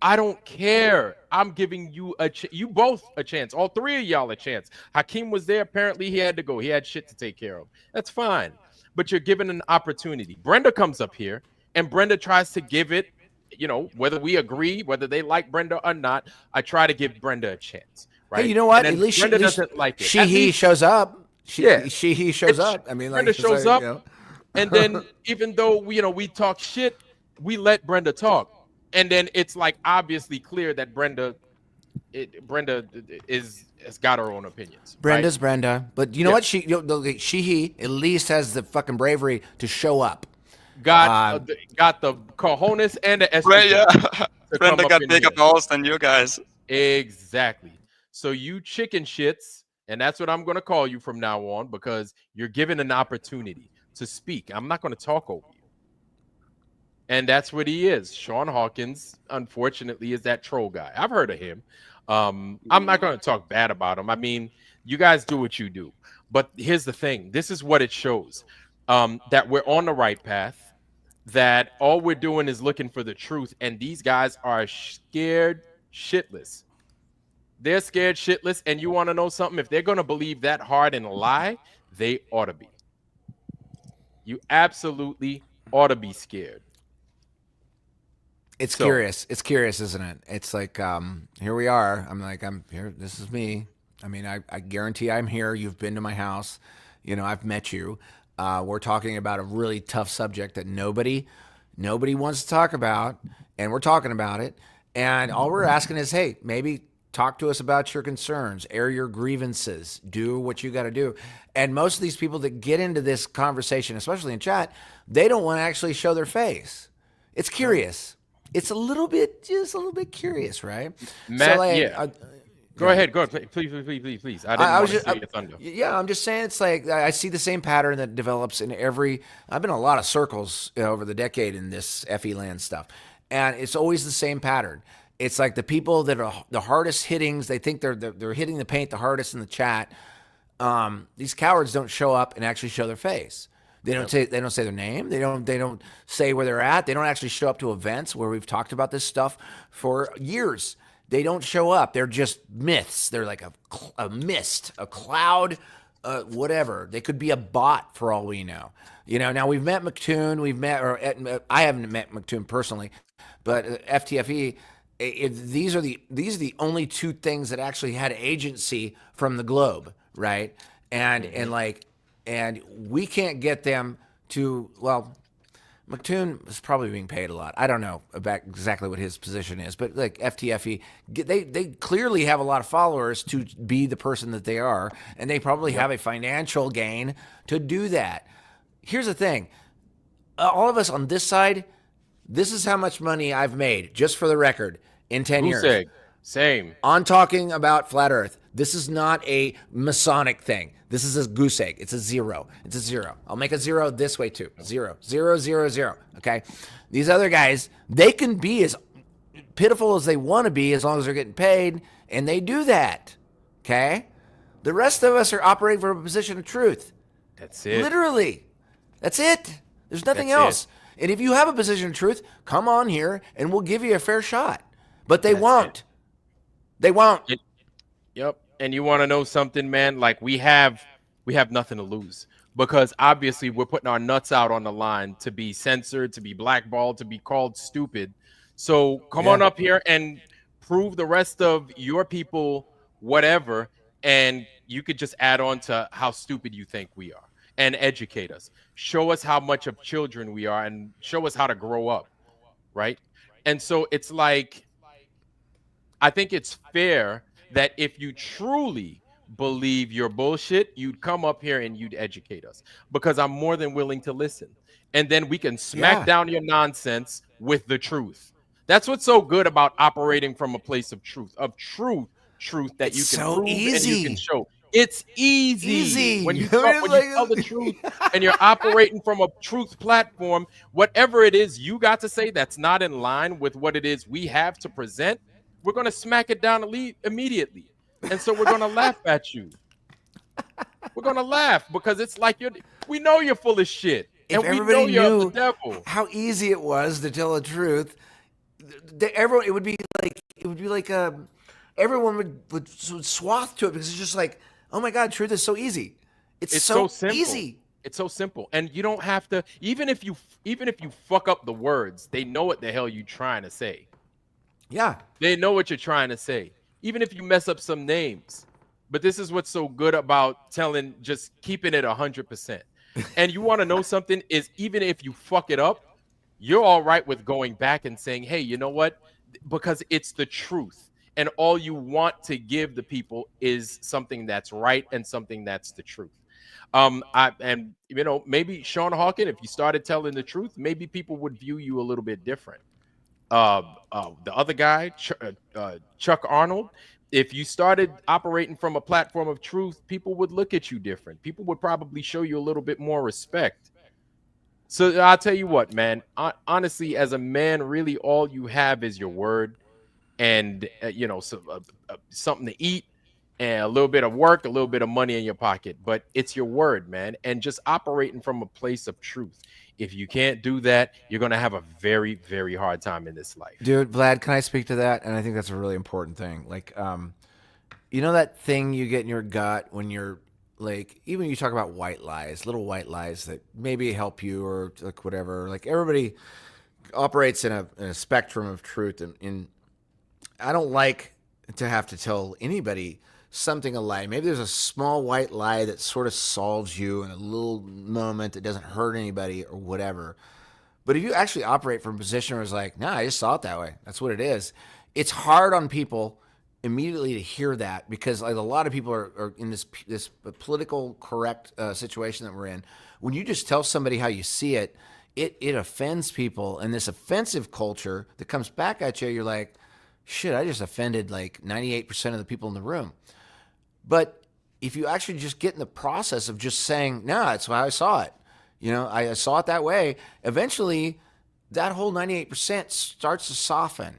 I don't care. I'm giving you you both a chance. All three of y'all a chance. Hakeem was there. Apparently he had to go. He had shit to take care of. That's fine. But you're given an opportunity. Brenda comes up here and Brenda tries to give it, whether we agree, whether they like Brenda or not, I try to give Brenda a chance. Right? Hey, you know what? At least Brenda doesn't like it. He shows up. He shows up. I mean, Brenda shows up. And then even though we talk shit, we let Brenda talk. And then it's like obviously clear that Brenda has got her own opinions. Brenda's right? Brenda, but you know what? He at least has the fucking bravery to show up. Got the cojones and the estrogen. Brenda got bigger balls than you guys. Exactly. So you chicken shits, and that's what I'm going to call you from now on because you're given an opportunity to speak. I'm not going to talk over you. And that's what he is. Sean Hawkins, unfortunately, is that troll guy. I've heard of him. I'm not going to talk bad about him. I mean, you guys do what you do. But here's the thing. This is what it shows. That we're on the right path. That all we're doing is looking for the truth. And these guys are scared shitless. They're scared shitless. And you want to know something? If they're going to believe that hard in a lie, they ought to be. You absolutely ought to be scared. It's curious. It's curious, isn't it? It's like, here we are. I'm here. This is me. I mean, I guarantee I'm here. You've been to my house. I've met you. We're talking about a really tough subject that nobody wants to talk about, and we're talking about it. And all we're asking is, hey, maybe talk to us about your concerns, air your grievances, do what you got to do. And most of these people that get into this conversation, especially in chat, they don't want to actually show their face. It's curious. It's just a little bit curious, right? Matt, so go ahead. Please. I was just your thunder. Yeah, I'm just saying it's like I see the same pattern that develops in every. I've been in a lot of circles over the decade in this FE land stuff, and it's always the same pattern. It's like the people that are the hardest hittings. They think they're hitting the paint the hardest in the chat. These cowards don't show up and actually show their face. They don't say their name. They don't say where they're at. They don't actually show up to events where we've talked about this stuff for years. They don't show up. They're just myths. They're like a mist, a cloud, whatever. They could be a bot for all we know. Now we've met McToon. I haven't met McToon personally, but FTFE. These are the only two things that actually had agency from the globe, right? And like and we can't get them to, well, McToon is probably being paid a lot. I don't know about exactly what his position is, but like FTFE, they clearly have a lot of followers to be the person that they are, and they probably have a financial gain to do that. Here's the thing. All of us on this side, this is how much money I've made, just for the record, in 10 years. Egg. Same. On talking about flat Earth. This is not a Masonic thing. This is a goose egg. It's a 0. It's a 0. I'll make a 0 this way too. 0, 0, 0, 0. Okay? These other guys, they can be as pitiful as they want to be as long as they're getting paid, and they do that. Okay? The rest of us are operating from a position of truth. That's it. Literally. That's it. There's nothing That's else. it. And if you have a position of truth, come on here and we'll give you a fair shot. But they won't. They won't. Yep. And you want to know something, man? Like we have nothing to lose, because obviously we're putting our nuts out on the line to be censored, to be blackballed, to be called stupid. So come on up here and prove the rest of your people whatever, and you could just add on to how stupid you think we are and educate us. Show us how much of children we are and show us how to grow up, right? And so it's like, I think it's fair that if you truly believe your bullshit, you'd come up here and you'd educate us, because I'm more than willing to listen. And then we can smack down your nonsense with the truth. That's what's so good about operating from a place of truth that you can so prove easy. and you can show. It's easy. When you When tell the truth and you're operating from a truth platform, whatever it is you got to say that's not in line with what it is we have to present, we're going to smack it down immediately. And so we're going to laugh at you. We're going to laugh because it's like we know you're full of shit. If And we know everybody you're knew the devil. how easy it was to tell the truth, everyone, it would be like everyone would swath to it, because it's just like, oh my God, truth is so easy. It's so simple. easy. It's so simple. And you don't have to, even if you fuck up the words, they know what the hell you're trying to say. Yeah. They know what you're trying to say, even if you mess up some names. But this is what's so good about just keeping it 100%. And you want to know something is, even if you fuck it up, you're all right with going back and saying, hey, you know what? Because it's the truth. And all you want to give the people is something that's right and something that's the truth. Maybe Sean Hawkins, if you started telling the truth, maybe people would view you a little bit different. The other guy, Chuck Arnold, if you started operating from a platform of truth, people would look at you different. People would probably show you a little bit more respect. So I'll tell you what, man, honestly, as a man, really all you have is your word and, something to eat and a little bit of work, a little bit of money in your pocket. But it's your word, man, and just operating from a place of truth. If you can't do that, you're going to have a very, very hard time in this life. Dude, Vlad, can I speak to that? And I think that's a really important thing. Like, that thing you get in your gut when you're like, even you talk about white lies, little white lies that maybe help you or like whatever. Like everybody operates in a spectrum of truth. And I don't like to have to tell anybody something a lie. Maybe there's a small white lie that sort of solves you in a little moment that doesn't hurt anybody or whatever. But if you actually operate from a position where it's like, nah, I just saw it that way. That's what it is. It's hard on people immediately to hear that, because like a lot of people are in this political correct situation that we're in. When you just tell somebody how you see it, it offends people. And this offensive culture that comes back at you, you're like, shit, I just offended like 98% of the people in the room. But if you actually just get in the process of just saying, nah, that's how I saw it. I saw it that way. Eventually, that whole 98% starts to soften.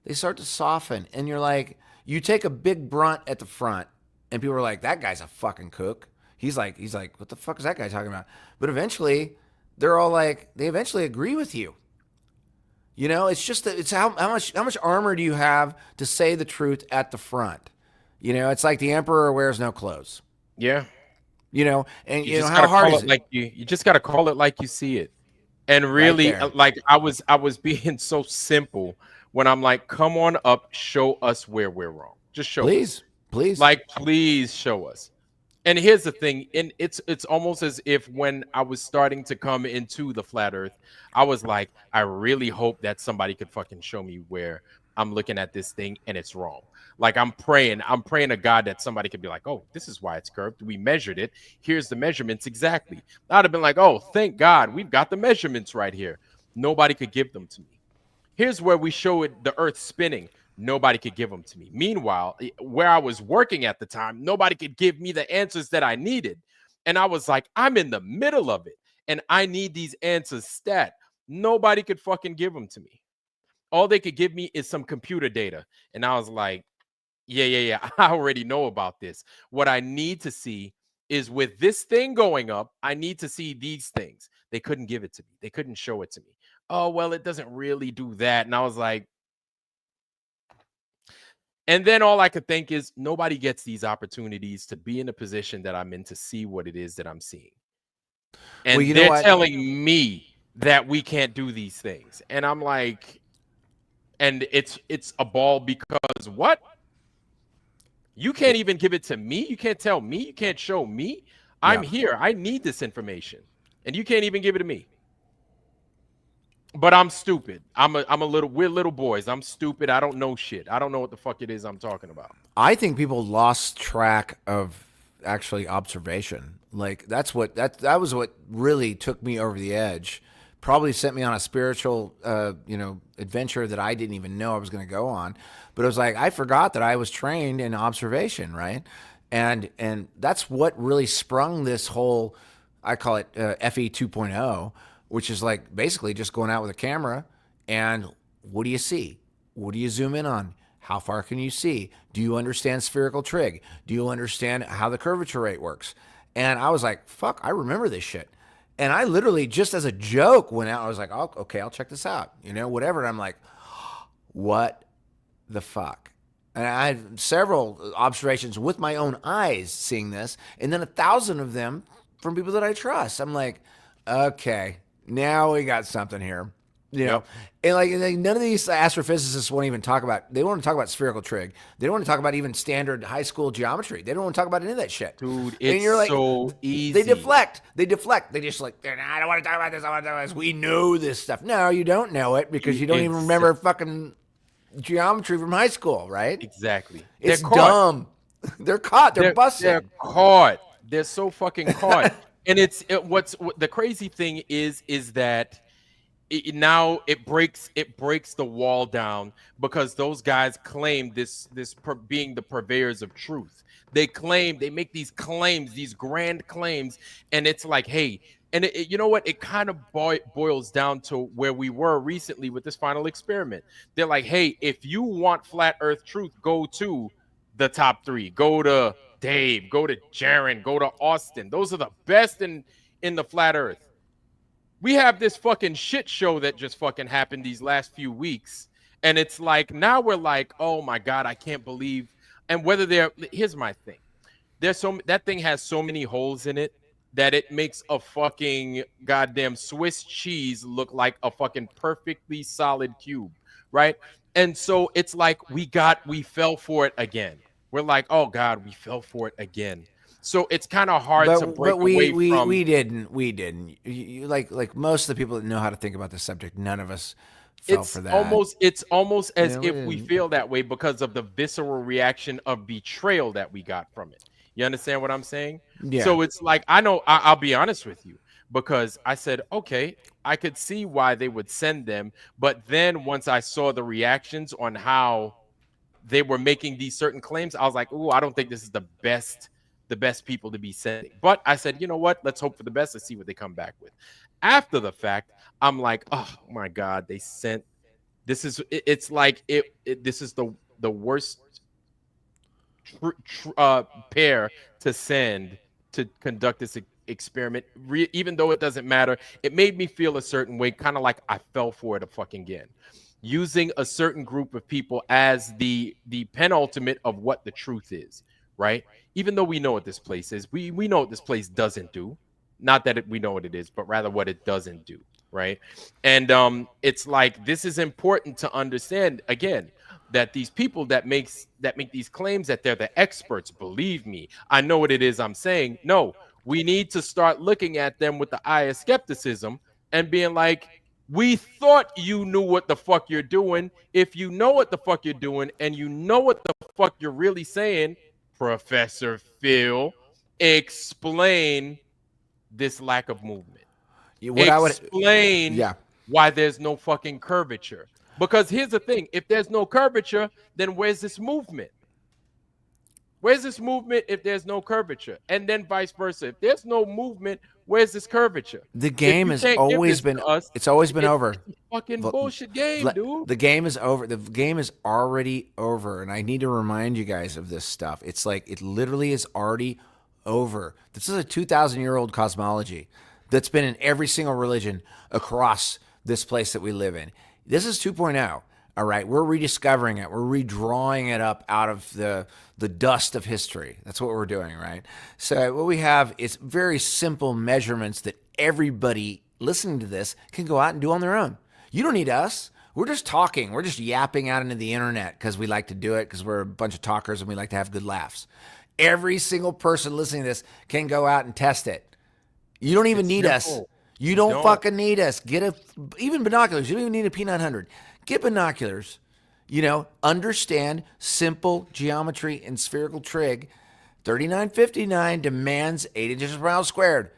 They start to soften. And you're like, you take a big brunt at the front, and people are like, that guy's a fucking kook. He's like, what the fuck is that guy talking about? But eventually, they're all like, they eventually agree with you. It's just that it's how much armor do you have to say the truth at the front? It's like the emperor wears no clothes. Yeah. And how hard call is it? Like you just got to call it like you see it. And really, Right there. like I was being so simple when I'm like, come on up, show us where we're wrong. Just show us. Please. Like, please show us. And here's the thing, and it's almost as if when I was starting to come into the flat earth, I was like, I really hope that somebody could fucking show me where I'm looking at this thing and it's wrong. Like I'm praying to God that somebody could be like, oh, this is why it's curved. We measured it. Here's the measurements exactly. I'd have been like, oh, thank God, we've got the measurements right here. Nobody could give them to me. Here's where we show it, the earth spinning. Nobody could give them to me. Meanwhile, where I was working at the time, nobody could give me the answers that I needed. And I was like, I'm in the middle of it and I need these answers stat. Nobody could fucking give them to me. All they could give me is some computer data. And I was like, yeah. I already know about this. What I need to see is with this thing going up, I need to see these things. They couldn't give it to me. They couldn't show it to me. Oh, well, it doesn't really do that. And I was like, and then all I could think is nobody gets these opportunities to be in a position that I'm in to see what it is that I'm seeing. And Well, you know they're what? telling me that we can't do these things. And I'm like, and it's a ball because what? You can't even give it to me. You can't tell me. You can't show me. I'm here. I need this information. And you can't even give it to me. But I'm stupid. We're little boys. I'm stupid. I don't know shit. I don't know what the fuck it is I'm talking about. I think people lost track of actually observation. Like that was what really took me over the edge. Probably sent me on a spiritual adventure that I didn't even know I was going to go on. But it was like I forgot that I was trained in observation, right? And that's what really sprung this whole, I call it FE 2.0, which is like basically just going out with a camera and what do you see? What do you zoom in on? How far can you see? Do you understand spherical trig? Do you understand how the curvature rate works? And I was like, fuck, I remember this shit. And I literally just as a joke went out. I was like, oh, okay, I'll check this out, whatever. And I'm like, what the fuck? And I had several observations with my own eyes seeing this, and then 1,000 of them from people that I trust. I'm like, okay, now we got something here. And like none of these astrophysicists want to even talk about. They don't want to talk about spherical trig. They don't want to talk about even standard high school geometry. They don't want to talk about any of that shit, dude. It's so easy. They deflect. They just like, I don't want to talk about this. I want to talk about this. We know this stuff. No, you don't know it because you don't even remember fucking geometry from high school, right? Exactly. It's dumb. They're caught. They're busted. They're caught. They're so fucking caught. And what's the crazy thing is that. Now it breaks the wall down because those guys claim being the purveyors of truth. They make these claims, these grand claims, and it's like, hey, and you know what? It kind of boils down to where we were recently with this final experiment. They're like, hey, if you want flat Earth truth, go to the top 3. Go to Dave. Go to Jaron. Go to Austin. Those are the best in the flat Earth. We have this fucking shit show that just fucking happened these last few weeks. And it's like, now we're like, oh my God, I can't believe. And here's my thing. That thing has so many holes in it that it makes a fucking goddamn Swiss cheese look like a fucking perfectly solid cube. Right. And so it's like, we fell for it again. We're like, oh God, we fell for it again. So it's kind of hard to break away from. We didn't. Like most of the people that know how to think about this subject, none of us fell for that. It's almost as if we feel that way because of the visceral reaction of betrayal that we got from it. You understand what I'm saying? Yeah. So it's like, I know, I'll be honest with you, because I said, okay, I could see why they would send them. But then once I saw the reactions on how they were making these certain claims, I was like, ooh, I don't think this is the best people to be sending. But I said, you know what? Let's hope for the best. Let's see what they come back with. After the fact, I'm like, oh my God, they sent. This is the worst pair to send to conduct this experiment. Even though it doesn't matter, it made me feel a certain way, kind of like I fell for it again. Using a certain group of people as the penultimate of what the truth is. Right? Even though we know what this place is, we know what this place doesn't do. Not that we know what it is, but rather what it doesn't do. Right? And it's like, this is important to understand. Again, that these people that make these claims that they're the experts, believe me, I know what it is I'm saying. No, we need to start looking at them with the eye of skepticism and being like, we thought you knew what the fuck you're doing. If you know what the fuck you're doing and you know what the fuck you're really saying, Professor Phil, explain this lack of movement. Explain yeah. why there's no fucking curvature. Because here's the thing, if there's no curvature, then where's this movement? Where's this movement if there's no curvature? And then vice versa. If there's no movement, where's this curvature? The game has always been it's always been over. It's a fucking bullshit game, dude. The game is over. The game is already over. And I need to remind you guys of this stuff. It's like it literally is already over. This is a 2,000-year-old cosmology that's been in every single religion across this place that we live in. This is 2.0. All right, we're rediscovering it. We're redrawing it up out of the dust of history. That's what we're doing, right? So what we have is very simple measurements that everybody listening to this can go out and do on their own. You don't need us. We're just talking. We're just yapping out into the internet because we like to do it because we're a bunch of talkers and we like to have good laughs. Every single person listening to this can go out and test it. You don't even need us. You don't fucking need us. Even binoculars. You don't even need a P900. Get binoculars. Understand simple geometry and spherical trig. 3959 demands 8 inches per mile squared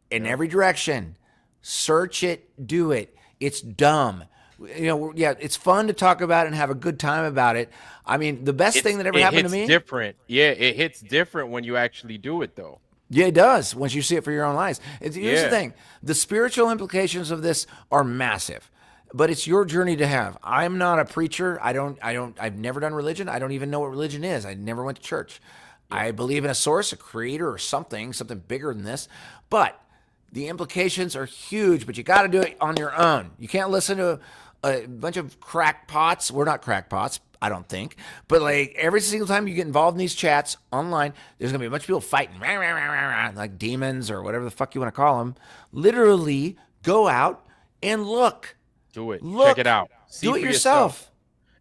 in every direction. Search it. Do it. It's dumb. It's fun to talk about and have a good time about it. I mean, the best thing that ever happened to me. It's different. Yeah, it hits different when you actually do it, though. Yeah, it does. Once you see it for your own eyes. Here's the thing. The spiritual implications of this are massive, but it's your journey to have. I'm not a preacher. I've never done religion. I don't even know what religion is. I never went to church. Yeah. I believe in a source, a creator, or something bigger than this, but the implications are huge, but you got to do it on your own. You can't listen to a bunch of crackpots. We're not crackpots, I don't think. But like every single time you get involved in these chats online, there's going to be a bunch of people fighting like demons or whatever the fuck you want to call them. Literally go out and look. Do it. Check it out. Do it yourself.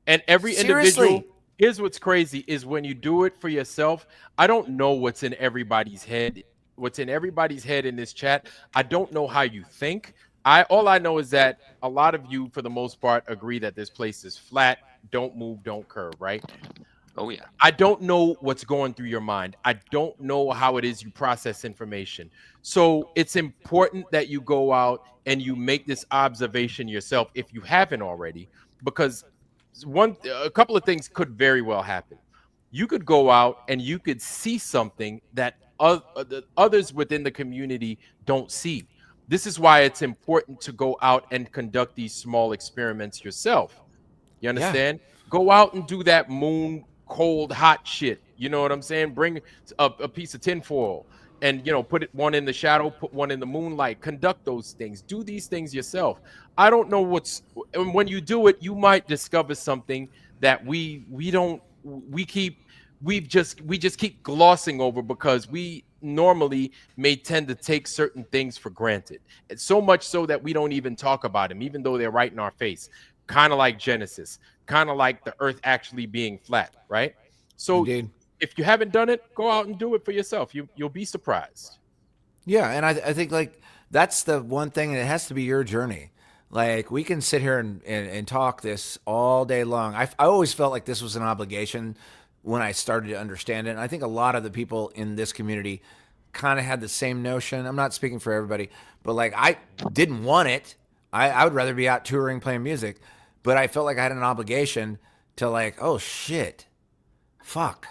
And every individual, here's what's crazy is when you do it for yourself, I don't know what's in everybody's head. What's in everybody's head in this chat. I don't know how you think. All I know is that a lot of you, for the most part, agree that this place is flat, don't move, don't curve, right? Oh, yeah. I don't know what's going through your mind. I don't know how it is you process information. So it's important that you go out and you make this observation yourself if you haven't already, because a couple of things could very well happen. You could go out and you could see something that others within the community don't see. This is why it's important to go out and conduct these small experiments yourself. You understand? Yeah. Go out and do that moon cold hot shit. You know what I'm saying? Bring a piece of tinfoil and put one in the shadow, put one in the moonlight. Conduct those things. Do these things yourself. I don't know when you do it, you might discover something that we just keep glossing over because we normally may tend to take certain things for granted. It's so much so that we don't even talk about them, even though they're right in our face. Kind of like Genesis, kind of like the earth actually being flat, right? So if you haven't done it, go out and do it for yourself. You'll be surprised. Yeah, and I think like that's the one thing that has to be your journey. Like we can sit here and talk this all day long. I always felt like this was an obligation when I started to understand it. And I think a lot of the people in this community kind of had the same notion. I'm not speaking for everybody, but like I didn't want it. I would rather be out touring, playing music, but I felt like I had an obligation to like, oh shit, fuck.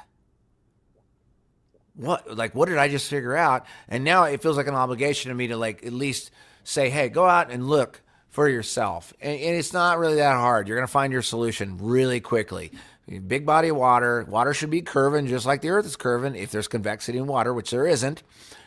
What did I just figure out? And now it feels like an obligation to me to like at least say, hey, go out and look for yourself. And it's not really that hard. You're going to find your solution really quickly. Big body of water. Water should be curving just like the earth is curving. If there's convexity in water, which there isn't,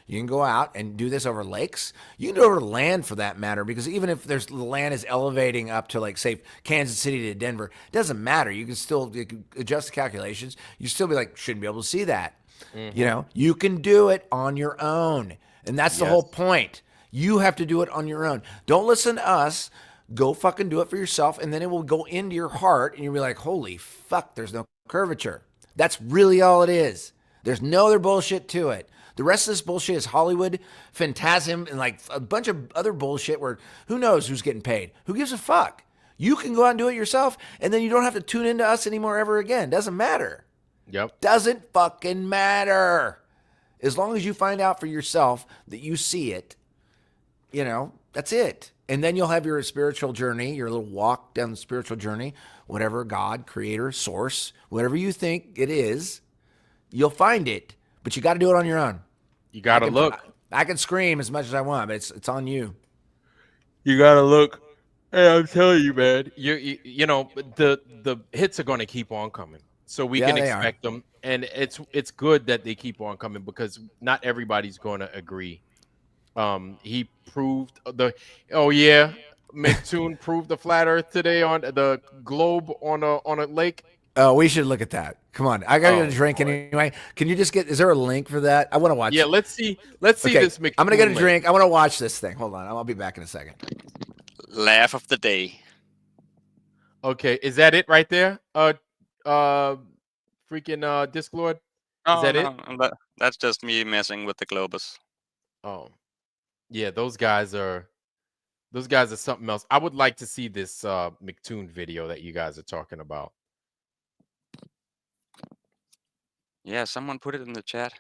you can go out and do this over lakes. You can do it over land for that matter, because even if the land is elevating up to like, say, Kansas City to Denver, it doesn't matter. You can still adjust the calculations. You still be like, shouldn't be able to see that. Mm-hmm. You can do it on your own. And that's the whole point. You have to do it on your own. Don't listen to us. Go fucking do it for yourself, and then it will go into your heart, and you'll be like, holy fuck, there's no curvature. That's really all it is. There's no other bullshit to it. The rest of this bullshit is Hollywood, Phantasm, and like a bunch of other bullshit where who knows who's getting paid? Who gives a fuck? You can go out and do it yourself, and then you don't have to tune into us anymore ever again. Doesn't matter. Yep. Doesn't fucking matter. As long as you find out for yourself that you see it, you know, that's it. And then you'll have your spiritual journey, your little walk down the spiritual journey, whatever, God, creator, source, whatever you think it is, you'll find it. But you got to do it on your own. You got to look. I can scream as much as I want, but it's on you. You got to look. Hey, I'm telling you, man. You know, the hits are going to keep on coming. So we can expect them. And it's good that they keep on coming because not everybody's going to agree. He proved McToon proved the flat earth today on the globe on a lake. Oh, we should look at that. Come on. I got to get a drink anyway. Can you just is there a link for that? I want to watch it. Yeah, let's see this McToon. I'm going to get a drink. I want to watch this thing. Hold on. I'll be back in a second. Laugh of the day. Okay, is that it right there? Freaking Disc Lord? Is that it? That's just me messing with the Globus. Oh. Yeah, those guys are something else. I would like to see this McToon video that you guys are talking about. Yeah, someone put it in the chat.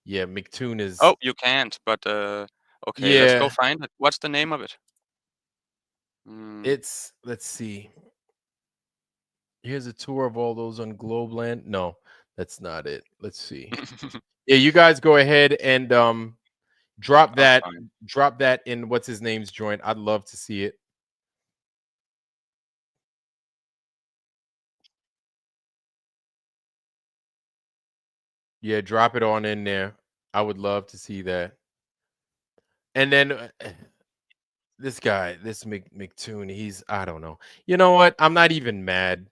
Yeah, McToon is. Oh, you can't. But okay, let's go find it. What's the name of it? It's, let's see. Here's a tour of all those on Globeland. No, that's not it. Let's see. Yeah, you guys go ahead and drop that in what's his name's joint. I'd love to see it. Yeah, drop it on in there. I would love to see that. And then this guy, this McToon, he's, I don't know. You know what? I'm not even mad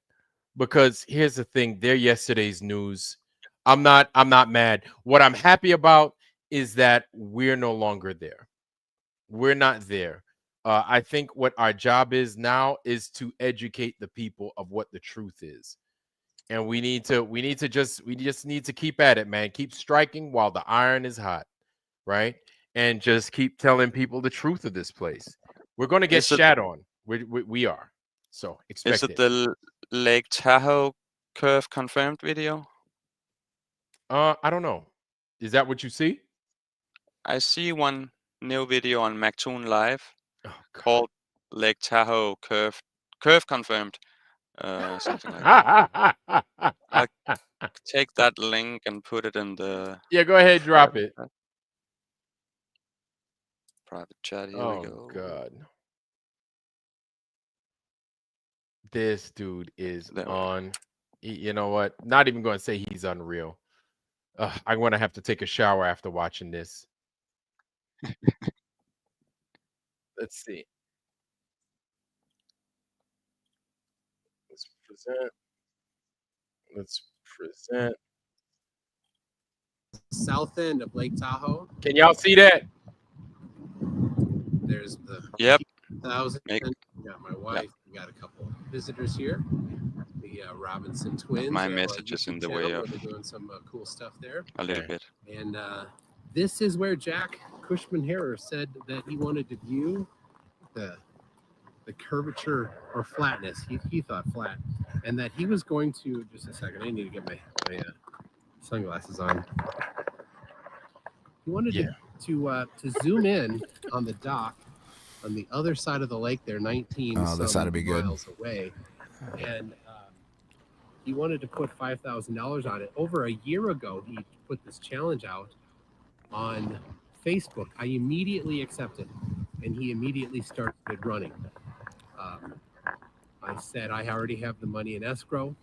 because here's the thing. They're yesterday's news. I'm not mad. What I'm happy about is that we're no longer there. We're not there. I think what our job is now is to educate the people of what the truth is. And we just need to keep at it, man. Keep striking while the iron is hot, right? And just keep telling people the truth of this place. We're going to get shat on. We are. So expect Is it the Lake Tahoe curve confirmed video? I don't know. Is that what you see? I see one new video on McToon Live called Lake Tahoe curve confirmed. Something like that. I'll take that link and put it in the go ahead, drop it. Private chat. Here we go. Oh God. This dude is on. You know what? Not even going to say he's unreal. I'm going to have to take a shower after watching this. Let's see. Let's present. South end of Lake Tahoe. Can y'all see that? There's the 1,000. We got my wife. We got a couple visitors here. The Robinson twins. My message is in the way of. They're doing some cool stuff there. A little bit. And this is where Jack Cushman-Harris said that he wanted to view the curvature or flatness. He thought flat, and that he was going to. Just a second. I need to get my sunglasses on. He wanted to zoom in on the dock on the other side of the lake. They're 19 miles away, and he wanted to put $5,000 on it. Over a year ago, he put this challenge out on Facebook. I immediately accepted, and he immediately started running. I said I already have the money in escrow.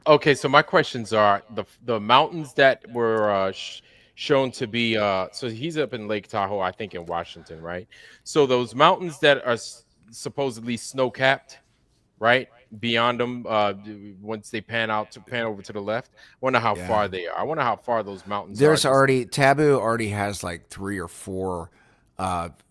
Okay, so my questions are the mountains that were shown to be so he's up in Lake Tahoe, I think in Washington, right? So those mountains that are supposedly snow-capped, right? Beyond them, once they pan over to the left, I wonder how far they are. I wonder how far those mountains There's are. Taboo already has like 3 or 4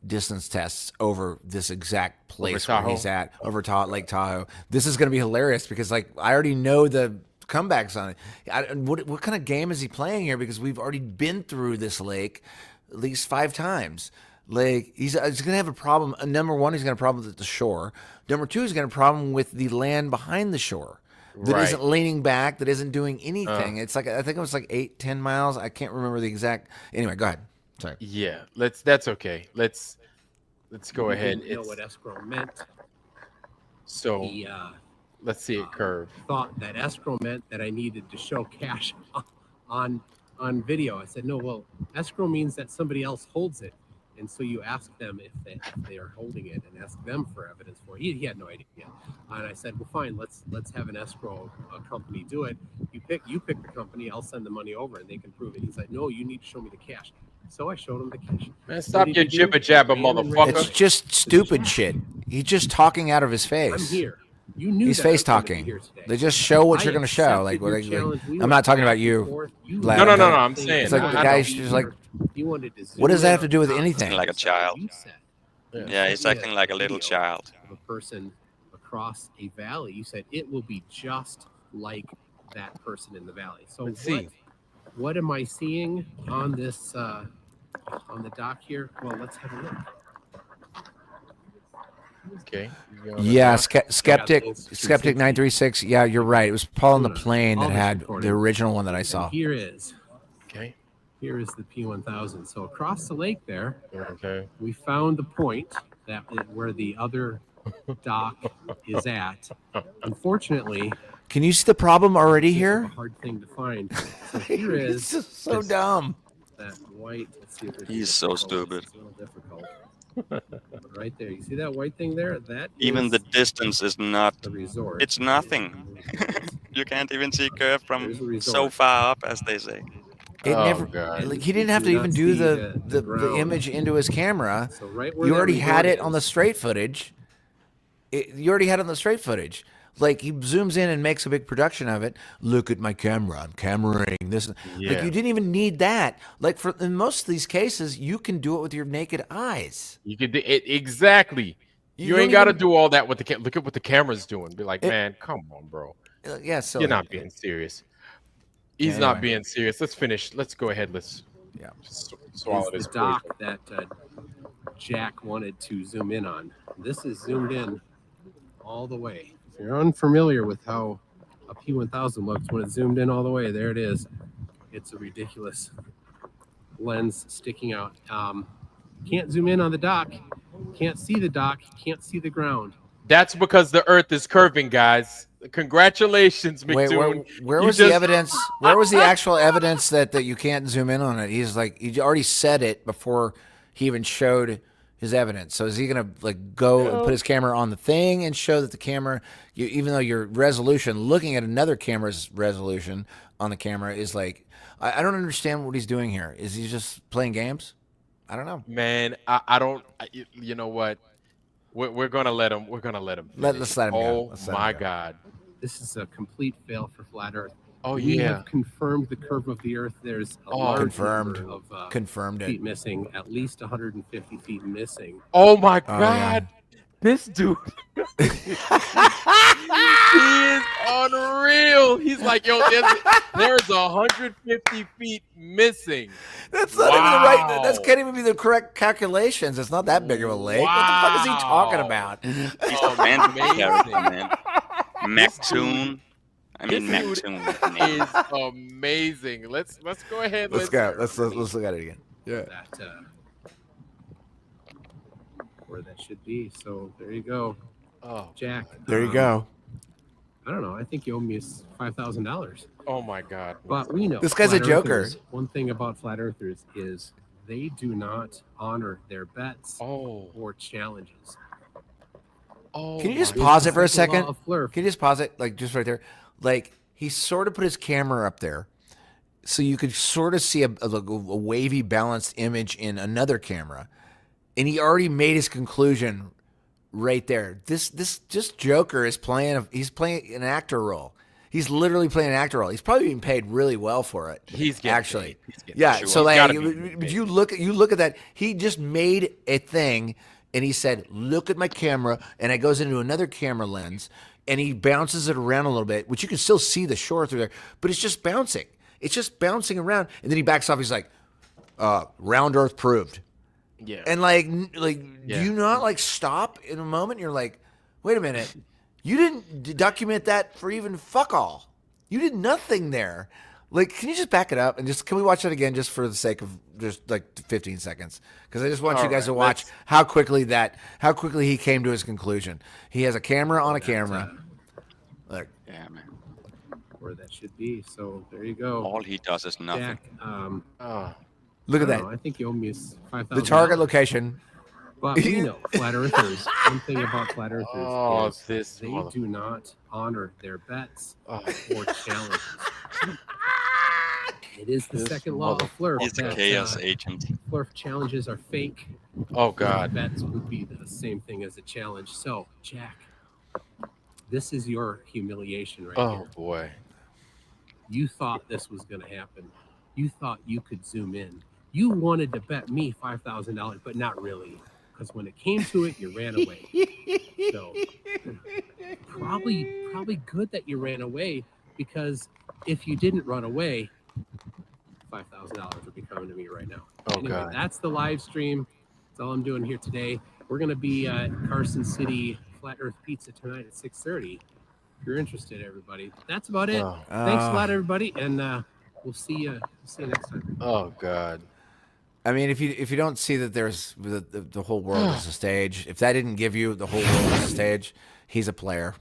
distance tests over this exact place where Tahoe? he's at, over Lake Tahoe. This is going to be hilarious because like I already know the comebacks on it. What kind of game is he playing here? Because we've already been through this lake at least 5 times. Like he's going to have a problem. Number one, he's going to have a problem with the shore. Number two, he's going to have a problem with the land behind the shore that Right. isn't leaning back, that isn't doing anything. It's like I think it was like 8-10 miles. I can't remember the exact. Anyway, go ahead. Sorry. Yeah, that's okay. Let's go We ahead. didn't know It's, what escrow meant. so He let's see it curve. thought that escrow meant that I needed to show cash on video. I said, no, well, escrow means that somebody else holds it. And so you ask them if they are holding it and ask them for evidence for it. He had no idea. And I said, well, fine, let's have an escrow company do it. You pick the company, I'll send the money over and they can prove it. He's like, no, you need to show me the cash. So I showed him the cash. Man, stop did your he do? jibber jabber, Ran and ran. motherfucker. It's just stupid shit. He's just talking out of his face. I'm here. You knew He's that I face was gonna be talking. here today. They just show what I you're going to show. accepted Like, your challenge. We I'm went not talking back about and you. forth. You Lad. No, No, I'm saying. It's like I the guy's don't- just like, You wanted to what does zoom that in have to do with on top anything? of Like a something child. you said. Yeah, he's Sent me acting like a little video child. of a person across a valley. You said it will be just like that person in the valley. So Let's see. what am I seeing on this on the dock here? Well, let's have a look. Okay. Yeah, skeptic Yeah, it's skeptic 936. Yeah, you're right. It was Paul on the plane All that this had recording. the original one that I And saw. here is Okay. here is the P1000. So across the lake there, Okay. we found the point where the other dock is at. Unfortunately, Can you see the problem already it's a here? hard thing to find. So here is It's just so this- dumb. that white. Let's see if there's He's a so different color. stupid. It's a little difficult. But right there, you see that white thing there? That Even is the distance is not. the resort. It's nothing. You can't even see curve from There's a resort. so far up, as they say. It Oh, never. God. Like, he didn't have to Do even not do see the ground. image into his camera. So right where You that already had resort it on the is, straight footage. You already had it on the straight footage. Like he zooms in and makes a big production of it. Look at my camera. I'm cameraing this. Like Yeah. you didn't even need that. Like for in most of these cases, you can do it with your naked eyes. You could do it exactly. You don't ain't got to even- do all that with the look at what the camera's doing. Be like, It- man, come on, bro. Yeah, so You're not being serious. He's Yeah, not anyway. being serious. Let's finish. Let's go ahead. Let's Yeah. just is swallow the this. dock poison. that Jack wanted to zoom in on. This is zoomed in all the way. If you're unfamiliar with how a P1000 looks when it's zoomed in all the way, there it is. It's a ridiculous lens sticking out. Can't zoom in on the dock. Can't see the dock. Can't see the ground. That's because the Earth is curving, guys. Congratulations, Wait, McDoon. where You was just- the evidence? Where was the actual evidence that you can't zoom in on it? He's like, he already said it before he even showed his evidence. So is he gonna like go and put his camera on the thing and show that the camera, even though your resolution, looking at another camera's resolution on the camera is like, I don't understand what he's doing here. Is he just playing games? I don't know. Man, I don't. You know what? We're gonna let him. We're gonna let him. Let's let him go. Oh Let's let him my go. God. This is a complete fail for flat Earth. Oh We yeah. have confirmed the curve of the Earth. There's a Oh, large confirmed. number of Confirmed it. feet missing, at least 150 feet missing. Oh my Oh, God. This dude. He is unreal. He's like, yo, there's 150 feet missing. That's not even the right. Wow. That can't even be the correct calculations. It's not that big of a lake. What the fuck is he talking Wow. about? He's a fancy character, man. Mactoon. I mean, This dude Mactoon. is amazing. Let's go ahead. Let's go. Let's look at it again. Yeah. That where that should be. So there you go, Oh, Jack. There you go. I don't know. I think you owe me $5,000. oh my God. But we know This guy's a flat joker. earthers- One thing about flat earthers is they do not honor their bets Oh. or challenges. Oh. Can you just my- pause it for a It's like the second? law of Fleur. Can you just pause it, like just right there? Like he sort of put his camera up there, so you could sort of see a wavy, balanced image in another camera, and he already made his conclusion right there. This Joker is playing. He's playing an actor role. He's literally playing an actor role. He's probably being paid really well for it. He's getting actually. paid. He's getting Yeah. paid. So He's like, gotta be paid. you look at that. He just made a thing, and he said, "Look at my camera," and it goes into another camera lens, and he bounces it around a little bit, which you can still see the shore through there, but it's just bouncing. It's just bouncing around, and then he backs off. He's like, "Round Earth proved." Yeah. And like, do you not like stop in a moment? You're like, wait a minute, you didn't document that for even fuck all. You did nothing there. Like, can you just back it up and can we watch it again just for the sake of just like 15 seconds? Because I just want you guys to watch how quickly he came to his conclusion. He has a camera on a camera. Look. Yeah, man. Where that should be. So there you go. All he does is nothing. Jack, Look at that. I think you owe me $5,000. The target location. But we know flat earthers. One thing about flat earthers is they do not honor their bets or challenges. It is the second law of Flurf. He's a chaos agent. Flurf challenges are fake. Oh God. Bets would be the same thing as a challenge. So, Jack, this is your humiliation right here. Oh boy. You thought this was going to happen. You thought you could zoom in. You wanted to bet me $5,000, but not really. Because when it came to it, you ran away. So probably good that you ran away, because if you didn't run away, $5,000 would be coming to me right now. Oh, anyway, God. That's the live stream. That's all I'm doing here today. We're going to be at Carson City Flat Earth Pizza tonight at 6:30. If you're interested, everybody. That's about it. Thanks a lot, everybody, and we'll see you next time. Oh God. I mean, if you don't see that there's the whole world is a stage, if that didn't give you the whole world is a stage, he's a player.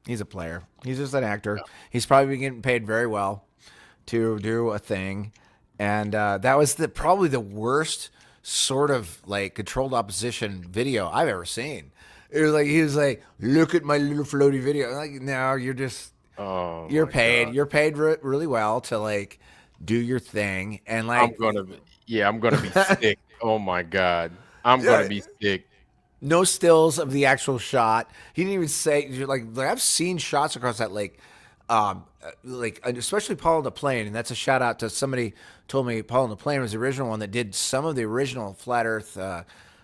He's a player. He's just an actor. He's probably getting paid very well to do a thing, and that was probably the worst sort of like controlled opposition video I've ever seen. It was like he was like, "Look at my little floaty video." I'm like, no, you're just you're paid. God. You're paid really well to like do your thing, and like I'm gonna be sick. Oh my God. I'm gonna be sick. No stills of the actual shot. He didn't even say like I've seen shots across that lake, like especially Paul on the Plane, and that's a shout out to somebody told me Paul on the Plane was the original one that did some of the original flat Earth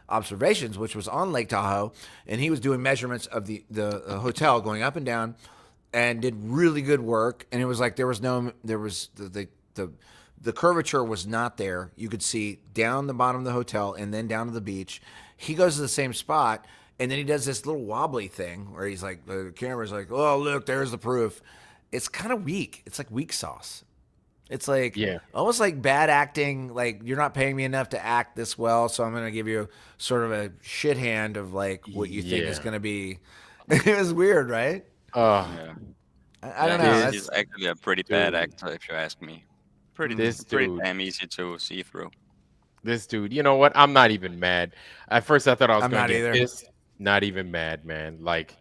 observations, which was on Lake Tahoe, and he was doing measurements of the hotel going up and down, and did really good work. And it was like there was the curvature was not there. You could see down the bottom of the hotel and then down to the beach. He goes to the same spot, and then he does this little wobbly thing where he's like, the camera's like, oh, look, there's the proof. It's kind of weak. It's like weak sauce. It's like almost like bad acting. Like, you're not paying me enough to act this well, so I'm going to give you sort of a shit hand of like what you think is going to be. It was weird, right? Yeah. I don't know. He's actually a pretty bad actor, if you ask me. Pretty damn easy to see through. This dude, you know what? I'm not even mad. At first, I thought I was going to get either. pissed. Not even mad, man. Like,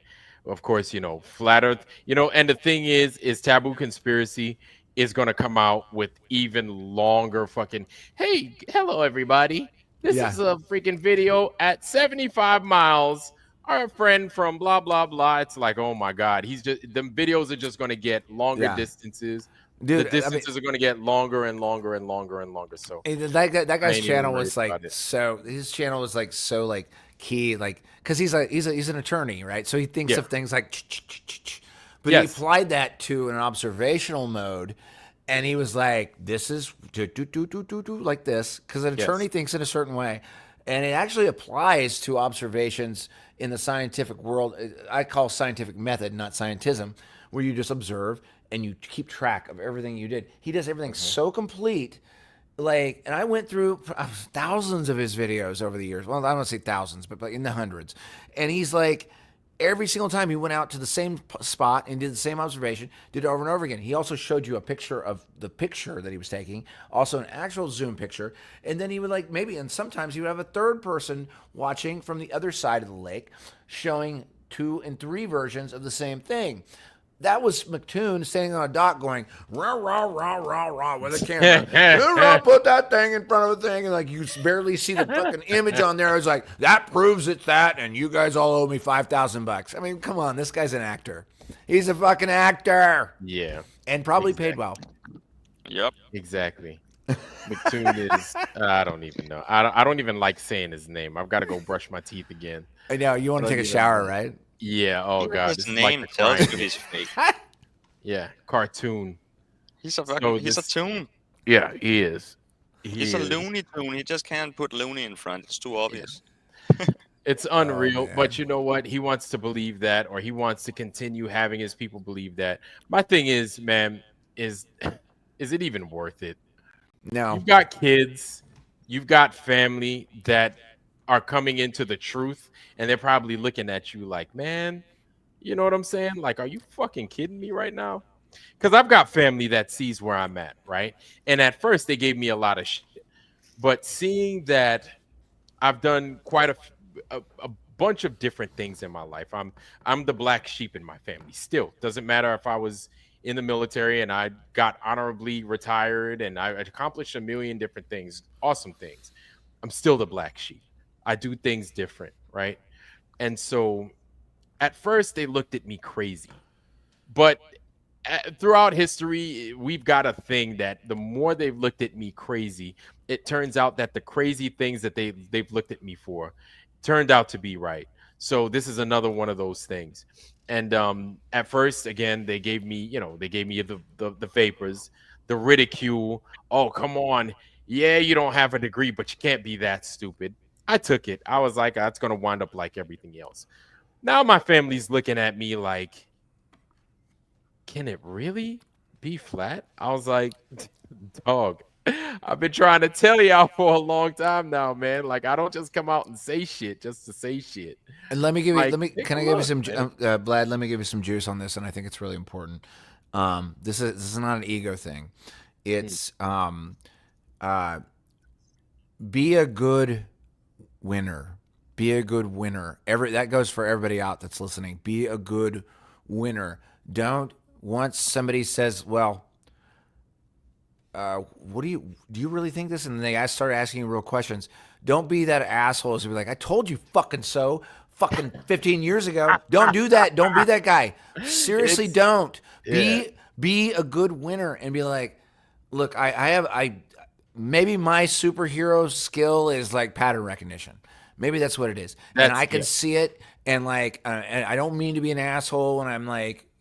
of course, Flat Earth. And the thing is Taboo Conspiracy is going to come out with even longer fucking, hey, hello, everybody. This is a freaking video at 75 miles. Our friend from blah, blah, blah. It's like, oh, my God. Them videos are just going to get longer distances. Dude, the distances are going to get longer and longer and longer and longer. So that guy's channel was like his channel was like so like key, like because he's an attorney, right? So he thinks of things like, but he applied that to an observational mode, and he was like, this is like this, because an attorney thinks in a certain way, and it actually applies to observations in the scientific world. I call scientific method, not scientism, where you just observe and you keep track of everything you did. He does everything so complete. Like, and I went through thousands of his videos over the years. Well, I don't want to say thousands, but in the hundreds. And he's like, every single time he went out to the same spot and did the same observation, did it over and over again. He also showed you a picture of the picture that he was taking, also an actual zoom picture. And then he would and sometimes he would have a third person watching from the other side of the lake, showing 2 and 3 versions of the same thing. That was McToon standing on a dock going, rah, rah, rah, rah, rah, with a camera. Put that thing in front of the thing, and like you barely see the fucking image on there. It's like, that proves it's that, and you guys all owe me $5,000. I mean, come on, this guy's an actor. He's a fucking actor. Yeah. And probably paid well. Yep. Exactly. McToon is I don't even know. I don't even like saying his name. I've got to go brush my teeth again. I know you want to Don't take a even shower, know. right? Yeah. Oh Even god. his This is like name the tells crime you game. he's fake. Yeah. Cartoon. He's a So fucking, he's a this- tune. Yeah, he is. He's a Looney Tune. He just can't put Looney in front. It's too obvious. It's unreal, man. but you know what? He wants to believe that, or he wants to continue having his people believe that. My thing is, man, is it even worth it? No. You've got kids, you've got family that are coming into the truth, and they're probably looking at you like, man, you know what I'm saying? Like, are you fucking kidding me right now? Because I've got family that sees where I'm at, right? And at first, they gave me a lot of shit. But seeing that I've done quite a bunch of different things in my life. I'm the black sheep in my family. Still, doesn't matter if I was in the military and I got honorably retired and I accomplished a million different things, awesome things. I'm still the black sheep. I do things different, right? And so at first they looked at me crazy. But throughout history, we've got a thing that the more they've looked at me crazy, it turns out that the crazy things that they've looked at me for turned out to be right. So this is another one of those things. And at first, again, they gave me the vapors, the ridicule. Oh, come on. Yeah, you don't have a degree, but you can't be that stupid. I took it. I was like, that's going to wind up like everything else. Now my family's looking at me like, can it really be flat? I was like, dog, I've been trying to tell y'all for a long time now, man. Like, I don't just come out and say shit just to say shit. And let me give you, Like, can I take a give you look, some, man. Vlad, let me give you some juice on this, and I think it's really important. This is not an ego thing. It's be a good winner. Be a good winner. That goes for everybody out that's listening. Be a good winner. Don't, once somebody says, well, what do you really think this? And they start asking you real questions. Don't be that asshole to be like, I told you fucking so fucking 15 years ago. Don't do that. Don't be that guy. Seriously, don't. Be a good winner and be like, look, I maybe my superhero skill is like pattern recognition. Maybe that's what it is. And I can see it. And like, and I don't mean to be an asshole when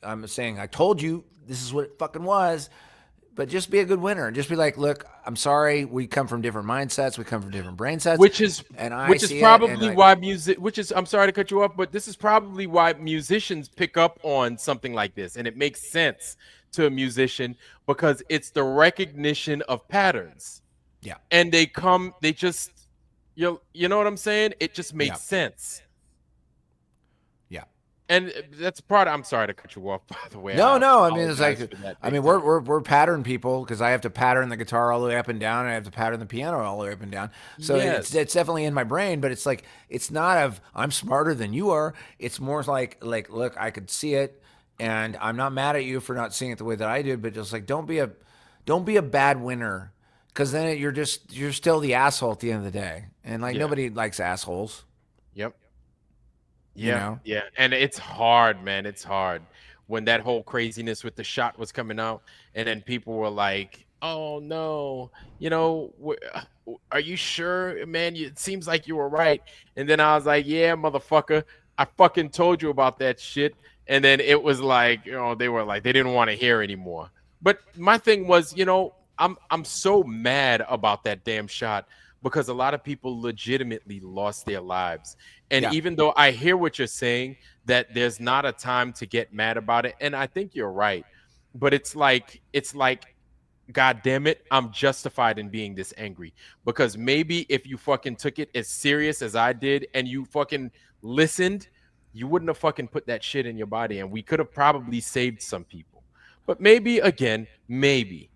I'm saying, I told you this is what it fucking was. But just be a good winner. Just be like, look, I'm sorry. We come from different mindsets. We come from different brain sets. Which is probably why music. I'm sorry to cut you off, but this is probably why musicians pick up on something like this, and it makes sense to a musician because it's the recognition of patterns. Yeah, and they just, you know what I'm saying? It just makes sense. And that's part. I'm sorry to cut you off, by the way. No. I mean, it's like, I mean, we're pattern people because I have to pattern the guitar all the way up and down. And I have to pattern the piano all the way up and down. So it's definitely in my brain, but it's like, it's not of I'm smarter than you are. It's more like, look, I could see it, and I'm not mad at you for not seeing it the way that I did. But just like, don't be a bad winner, because then you're still the asshole at the end of the day, and like nobody likes assholes. Yep. You know? Yeah, and it's hard, man. It's hard when that whole craziness with the shot was coming out, and then people were like, "Oh no, are you sure, man? It seems like you were right." And then I was like, "Yeah, motherfucker, I fucking told you about that shit." And then it was like, they were like, they didn't want to hear anymore. But my thing was, I'm so mad about that damn shot because a lot of people legitimately lost their lives. And even though I hear what you're saying, that there's not a time to get mad about it, and I think you're right, but it's like, God damn it, I'm justified in being this angry, because maybe if you fucking took it as serious as I did and you fucking listened, you wouldn't have fucking put that shit in your body, and we could have probably saved some people. But maybe, again, maybe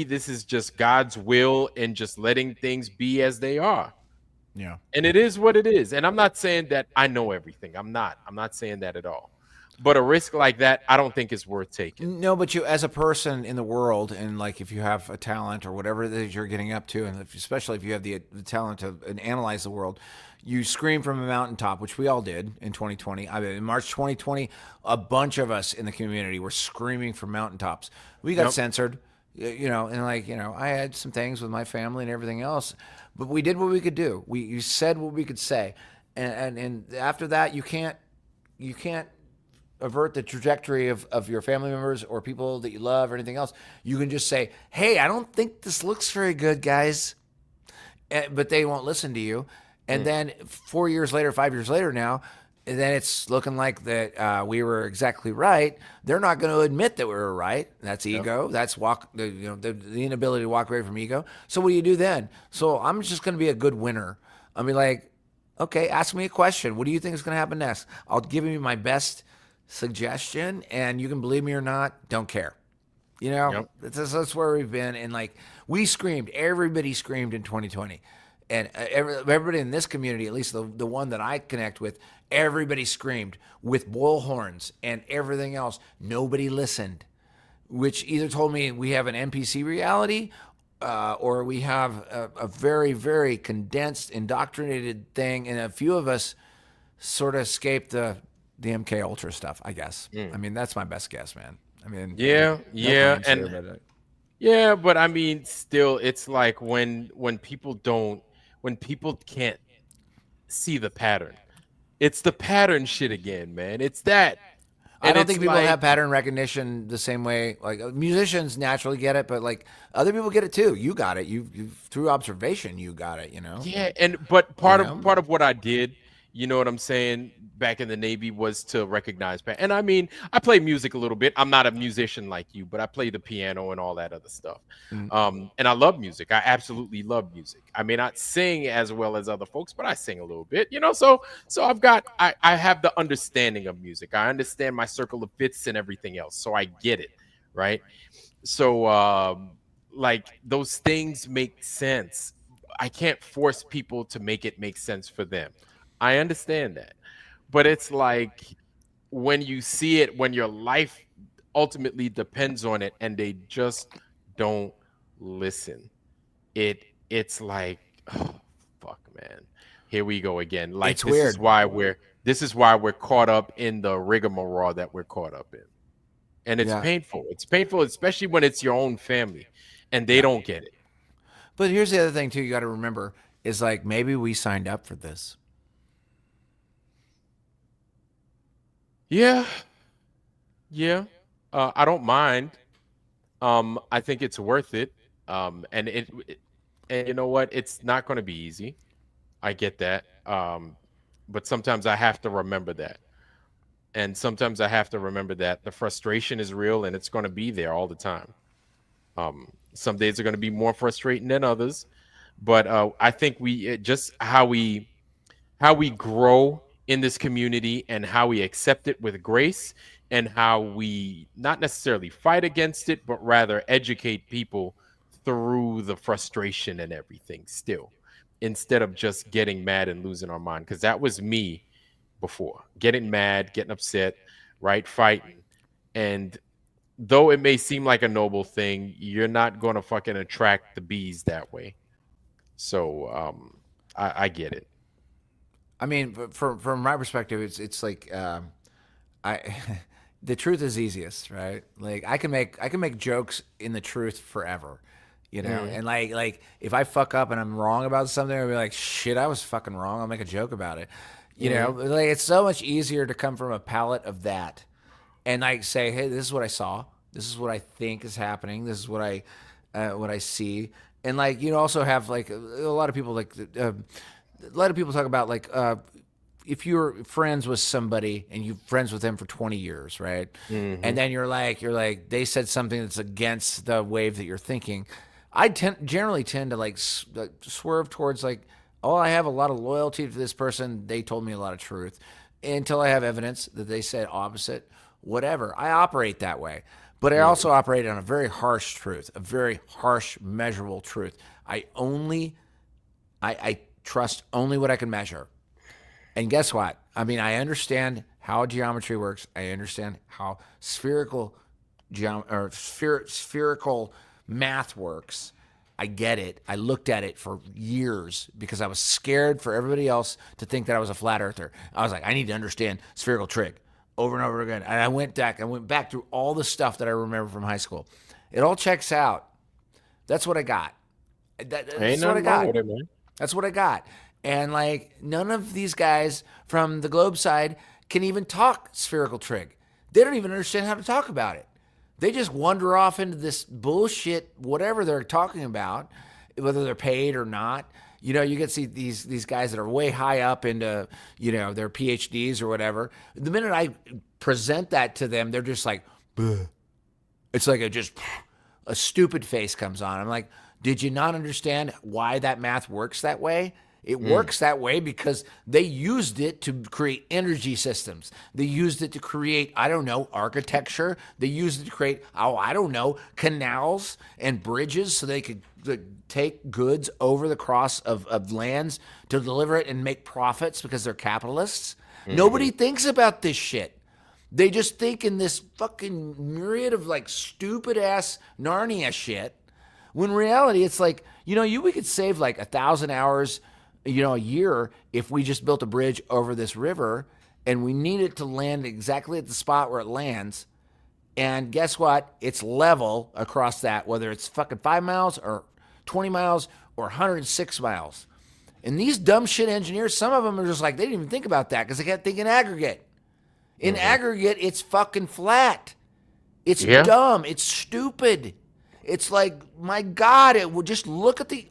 this is just God's will and just letting things be as they are. Yeah. And it is what it is. And I'm not saying that I know everything. I'm not saying that at all. But a risk like that, I don't think is worth taking. No, but you, as a person in the world, and like if you have a talent or whatever it is you're getting up to, and especially if you have the talent to analyze the world, you scream from a mountaintop, which we all did in 2020. I mean, in March 2020, a bunch of us in the community were screaming from mountaintops. We got censored, and I had some things with my family and everything else, but we did what we could do. You said what we could say, and after that, you can't avert the trajectory of your family members or people that you love or anything else. You can just say, hey, I don't think this looks very good, guys. But they won't listen to you. And then 4 years later, 5 years later now, then it's looking like that we were exactly right. They're not going to admit that we were right. That's ego. That's the inability to walk away from ego. So what do you do then? So I'm just going to be a good winner. I'll be like, okay, ask me a question. What do you think is going to happen next? I'll give you my best suggestion, and you can believe me or not, don't care. That's where we've been. And like, we screamed, everybody screamed in 2020, and everybody in this community, at least the one that I connect with, everybody screamed with bullhorns and everything else. Nobody listened, which either told me we have an NPC reality, or we have a very, very condensed, indoctrinated thing, and a few of us sort of escaped the MK Ultra stuff, I guess. I mean, that's my best guess, man. I mean, but I mean, still, it's like when people can't see the pattern, it's the pattern shit again, man. It's that. I don't think people have pattern recognition the same way. Like, musicians naturally get it, but like other people get it too. You got it. You through observation, you got it. Yeah, but part of what I did, you know what I'm saying, back in the Navy was to recognize. And I mean, I play music a little bit. I'm not a musician like you, but I play the piano and all that other stuff. And I love music. I absolutely love music. I may not sing as well as other folks, but I sing a little bit, So I have the understanding of music. I understand my circle of fifths and everything else. So I get it, right? So like, those things make sense. I can't force people to make it make sense for them. I understand that. But it's like, when you see it, when your life ultimately depends on it, and they just don't listen, it's like, oh, fuck, man. Here we go again. Like, it's weird. This is why we're caught up in the rigmarole that we're caught up in. And it's painful. It's painful, especially when it's your own family and they don't get it. But here's the other thing too, you got to remember, is like, maybe we signed up for this. Yeah. I don't mind. I think it's worth it. And you know what? It's not going to be easy. I get that. But sometimes I have to remember that. And sometimes I have to remember that the frustration is real, and it's going to be there all the time. Some days are going to be more frustrating than others, but I think how we grow in this community, and how we accept it with grace, and how we not necessarily fight against it, but rather educate people through the frustration and everything still, instead of just getting mad and losing our mind. Because that was me before, getting mad, getting upset, right, fighting. And though it may seem like a noble thing, you're not going to fucking attract the bees that way. So I get it. I mean, from my perspective, it's like, the truth is easiest, right? Like, I can make jokes in the truth forever, and like if I fuck up and I'm wrong about something, I'll be like, shit, I was fucking wrong. I'll make a joke about it. Like, it's so much easier to come from a palette of that, and like say, hey, this is what I saw. This is what I think is happening. This is what I see. And like, also have like a lot of people talk about like, if you're friends with somebody and you're friends with them for 20 years, right? Mm-hmm. And then you're like, they said something that's against the wave that you're thinking. I generally tend to like swerve towards like, oh, I have a lot of loyalty to this person. They told me a lot of truth, until I have evidence that they said opposite, whatever. I operate that way. But I also operate on a very harsh truth, a very harsh, measurable truth. I trust only what I can measure. And guess what? I mean, I understand how geometry works. I understand how spherical spherical math works. I get it. I looked at it for years because I was scared for everybody else to think that I was a flat earther. I was like, I need to understand spherical trig over and over again. And I went back through all the stuff that I remember from high school. It all checks out. That's what I got. That's what I got. With it, man. That's what I got. And like none of these guys from the globe side can even talk spherical trig. They don't even understand how to talk about it. They just wander off into this bullshit, whatever they're talking about, whether they're paid or not. You know, you get to see these guys that are way high up into, you know, their PhDs or whatever. The minute I present that to them, they're just like, bleh. It's like a stupid face comes on. I'm like, did you not understand why that math works that way? It works that way because they used it to create energy systems. They used it to create, I don't know, architecture. They used it to create, I don't know, canals and bridges so they could take goods over the cross of lands to deliver it and make profits because they're capitalists. Nobody thinks about this shit. They just think in this fucking myriad of like stupid ass Narnia shit. When in reality, it's like, you know, we could save like 1,000 hours, you know, a year if we just built a bridge over this river and we need it to land exactly at the spot where it lands. And guess what? It's level across that, whether it's fucking 5 miles or 20 miles or 106 miles. And these dumb shit engineers, some of them are just like, they didn't even think about that because they can't think in aggregate. In aggregate, it's fucking flat. It's dumb. It's stupid. It's like, my God, it would just look at the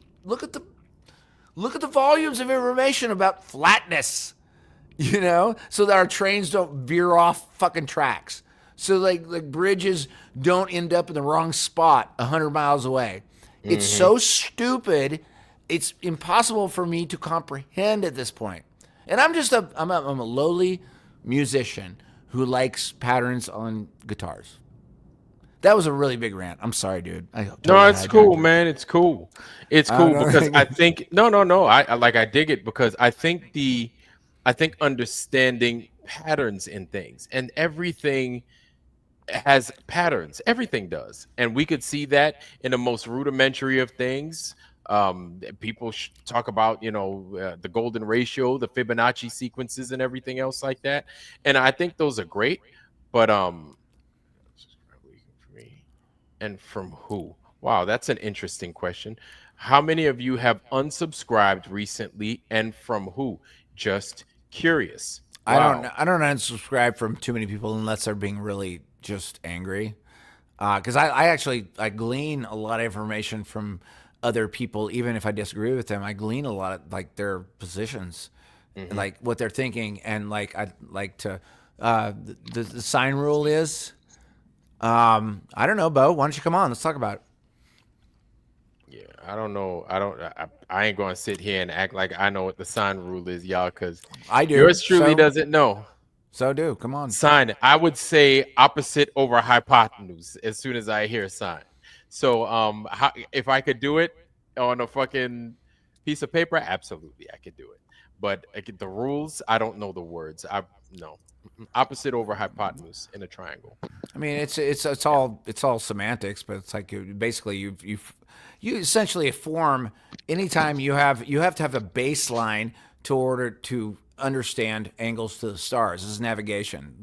volumes of information about flatness, you know, so that our trains don't veer off fucking tracks. So like bridges don't end up in the wrong spot 100 miles away. It's so stupid. It's impossible for me to comprehend at this point. And I'm a lowly musician who likes patterns on guitars. That was a really big rant. I'm sorry, dude. No, it's cool, man. It's cool. It's cool because I think no. I dig it because I think understanding patterns in things, and everything has patterns. Everything does, and we could see that in the most rudimentary of things. People talk about, you know, the golden ratio, the Fibonacci sequences, and everything else like that. And I think those are great, but and from who? Wow, that's an interesting question. How many of you have unsubscribed recently, and from who? Just curious. Wow. I don't unsubscribe from too many people unless they're being really just angry. Because I glean a lot of information from other people, even if I disagree with them. I glean a lot of like their positions, like what they're thinking, and like I like to. The sign rule is. I don't know, Bo. Why don't you come on? Let's talk about it. Yeah, I don't know. I ain't gonna sit here and act like I know what the sign rule is, y'all, because I do. Yours truly doesn't know. So do. Come on. Sign. I would say opposite over hypotenuse as soon as I hear sign. So if I could do it on a fucking piece of paper, absolutely I could do it. But the rules, I don't know the words. No. Opposite over hypotenuse in a triangle. I mean, it's all semantics, but it's like basically you essentially form anytime you have to have a baseline to order to understand angles to the stars. This is navigation.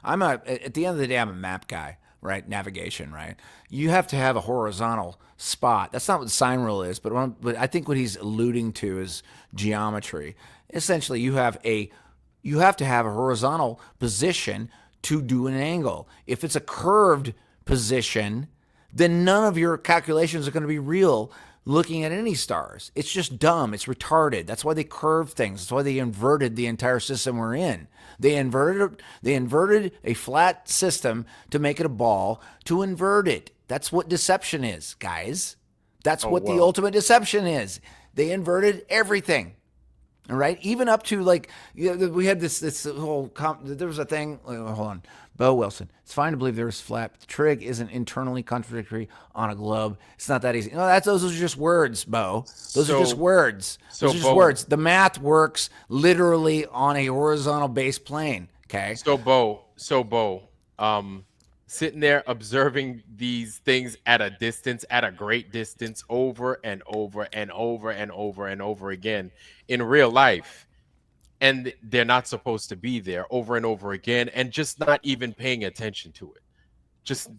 At the end of the day, I'm a map guy, right? Navigation, right? You have to have a horizontal spot. That's not what the sign rule is, but I think what he's alluding to is geometry. Essentially, you have to have a horizontal position to do an angle. If it's a curved position, then none of your calculations are going to be real looking at any stars. It's just dumb. It's retarded. That's why they curved things. That's why they inverted the entire system we're in. They inverted a flat system to make it a ball, to invert it. That's what deception is, guys. That's what the ultimate deception is. They inverted everything. All right, even up to like, we had this whole there was a thing. Hold on, Bo Wilson. It's fine to believe there is flat. The trig isn't internally contradictory on a globe. It's not that easy. No, those are just words, Bo. Those are just words. Those are just words. The math works literally on a horizontal base plane. Okay. So Bo, sitting there observing these things at a distance, at a great distance, over and over and over and over and over again in real life, and they're not supposed to be there over and over again, and just not even paying attention to it, just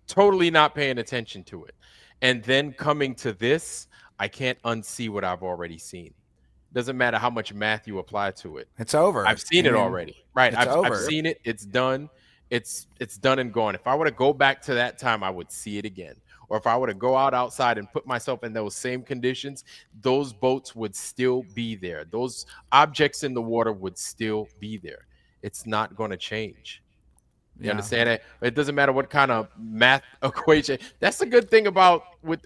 totally not paying attention to it, and then coming to this, I can't unsee what I've already seen. Doesn't matter how much math you apply to it. It's over. I've seen I it mean, already. Right. it's I've over. seen it. It's done. It's done and gone. If I were to go back to that time, I would see it again. Or if I were to go outside and put myself in those same conditions, those boats would still be there. Those objects in the water would still be there. It's not going to change. You understand that? It doesn't matter what kind of math equation. That's the good thing about with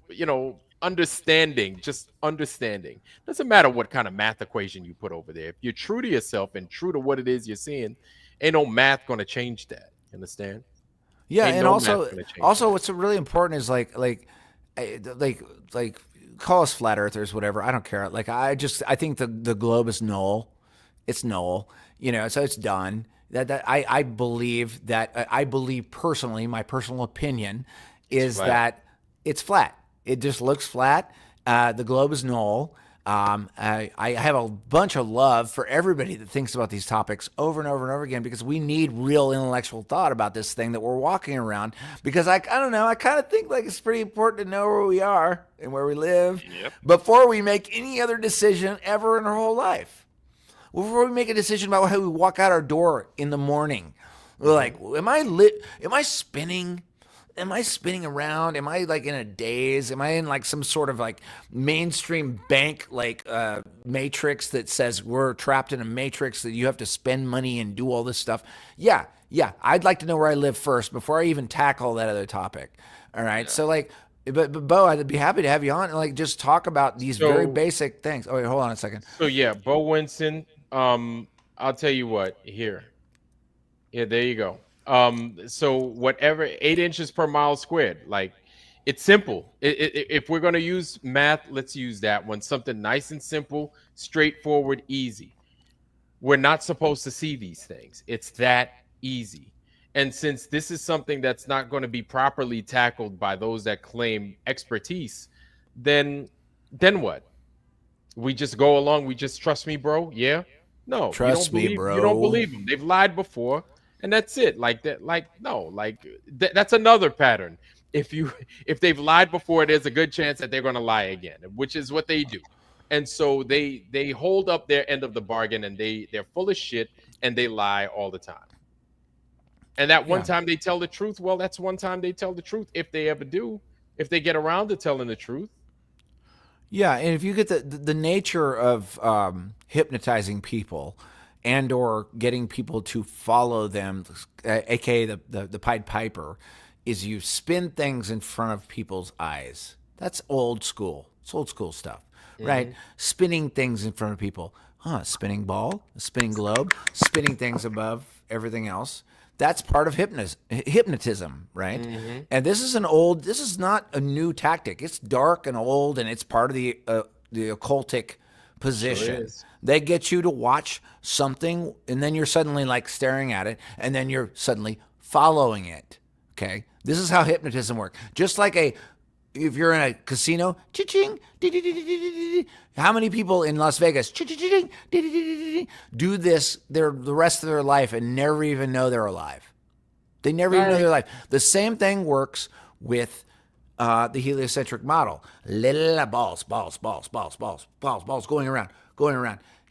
understanding, just understanding. Doesn't matter what kind of math equation you put over there. If you're true to yourself and true to what it is you're seeing, ain't no math gonna change that. You understand? Yeah, Ain't and no also math gonna change also that. what's really important is like call us flat earthers, whatever. I don't care. Like I think the globe is null. It's null. So it's done. I believe personally, my personal opinion is flat. that it's flat. It just looks flat. The globe is null. I have a bunch of love for everybody that thinks about these topics over and over and over again, because we need real intellectual thought about this thing that we're walking around. Because I don't know, I kind of think like it's pretty important to know where we are and where we live before we make any other decision ever in our whole life. Before we make a decision about how we walk out our door in the morning, we're like, am I spinning? Am I spinning around? Am I like in a daze? Am I in like some sort of like mainstream bank like matrix that says we're trapped in a matrix that you have to spend money and do all this stuff? Yeah. I'd like to know where I live first before I even tackle that other topic. All right. So like, but Bo, I'd be happy to have you on and like just talk about these very basic things. Oh wait, hold on a second. So yeah, Bo Winston. I'll tell you what. Here. Yeah, there you go. So whatever 8 inches per mile squared, like it's simple. If we're going to use math, let's use that one. Something nice and simple, straightforward, easy. We're not supposed to see these things. It's that easy. And since this is something that's not going to be properly tackled by those that claim expertise, then what? We just go along. We just trust me, bro. Yeah. No, Trust me, bro. You don't believe them. They've lied before. And that's it. Like that. Like no. Like that's another pattern. If they've lied before, there's a good chance that they're going to lie again, which is what they do. And so they hold up their end of the bargain, and they're full of shit, and they lie all the time. And that one time they tell the truth, well, that's one time they tell the truth, if they ever do, if they get around to telling the truth. Yeah, and if you get the nature of hypnotizing people and or getting people to follow them, aka the Pied Piper, is you spin things in front of people's eyes. That's old school. It's old school stuff, right? Spinning things in front of people. Spinning ball, a spinning globe, spinning things above everything else. That's part of hypnotism, right? And this is not a new tactic. It's dark and old, and it's part of the occultic position. Sure, they get you to watch something, and then you're suddenly like staring at it, and then you're suddenly following it. Okay, this is how hypnotism works. Just like if you're in a casino, cha-ching, how many people in Las Vegas do this the rest of their life and never even know they're alive? They never even know they're alive. The same thing works with the heliocentric model. Little balls going around,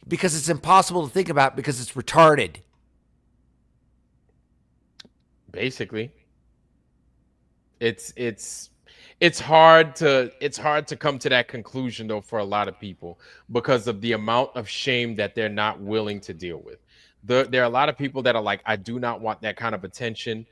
because it's impossible to think about because it's retarded. Basically, it's hard to come to that conclusion though for a lot of people because of the amount of shame that they're not willing to deal with. There are a lot of people that are like, I do not want that kind of attention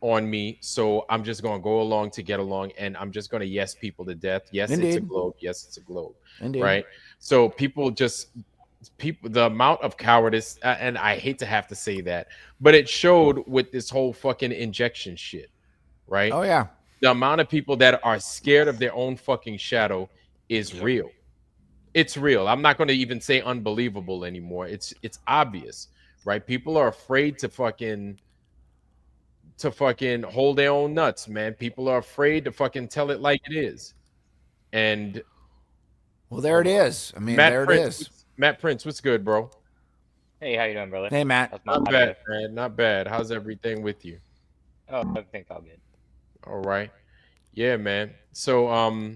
on me, so I'm just going to go along to get along, and I'm just going to yes people to death. Yes, Indeed. It's a globe. Yes, it's a globe. Indeed. Right? So people, the amount of cowardice, and I hate to have to say that, but it showed with this whole fucking injection shit, right? Oh yeah. The amount of people that are scared of their own fucking shadow is real. It's real. I'm not going to even say unbelievable anymore. It's obvious, right? People are afraid to fucking hold their own nuts, man. People are afraid to fucking tell it like it is. And well, there it is. I mean, there it is. Matt Prince, what's good, bro? Hey, how you doing, brother? Hey, Matt. How's my Not audio? bad, man. Not bad. How's everything with you? Oh, everything's all good. All right. Yeah, man. So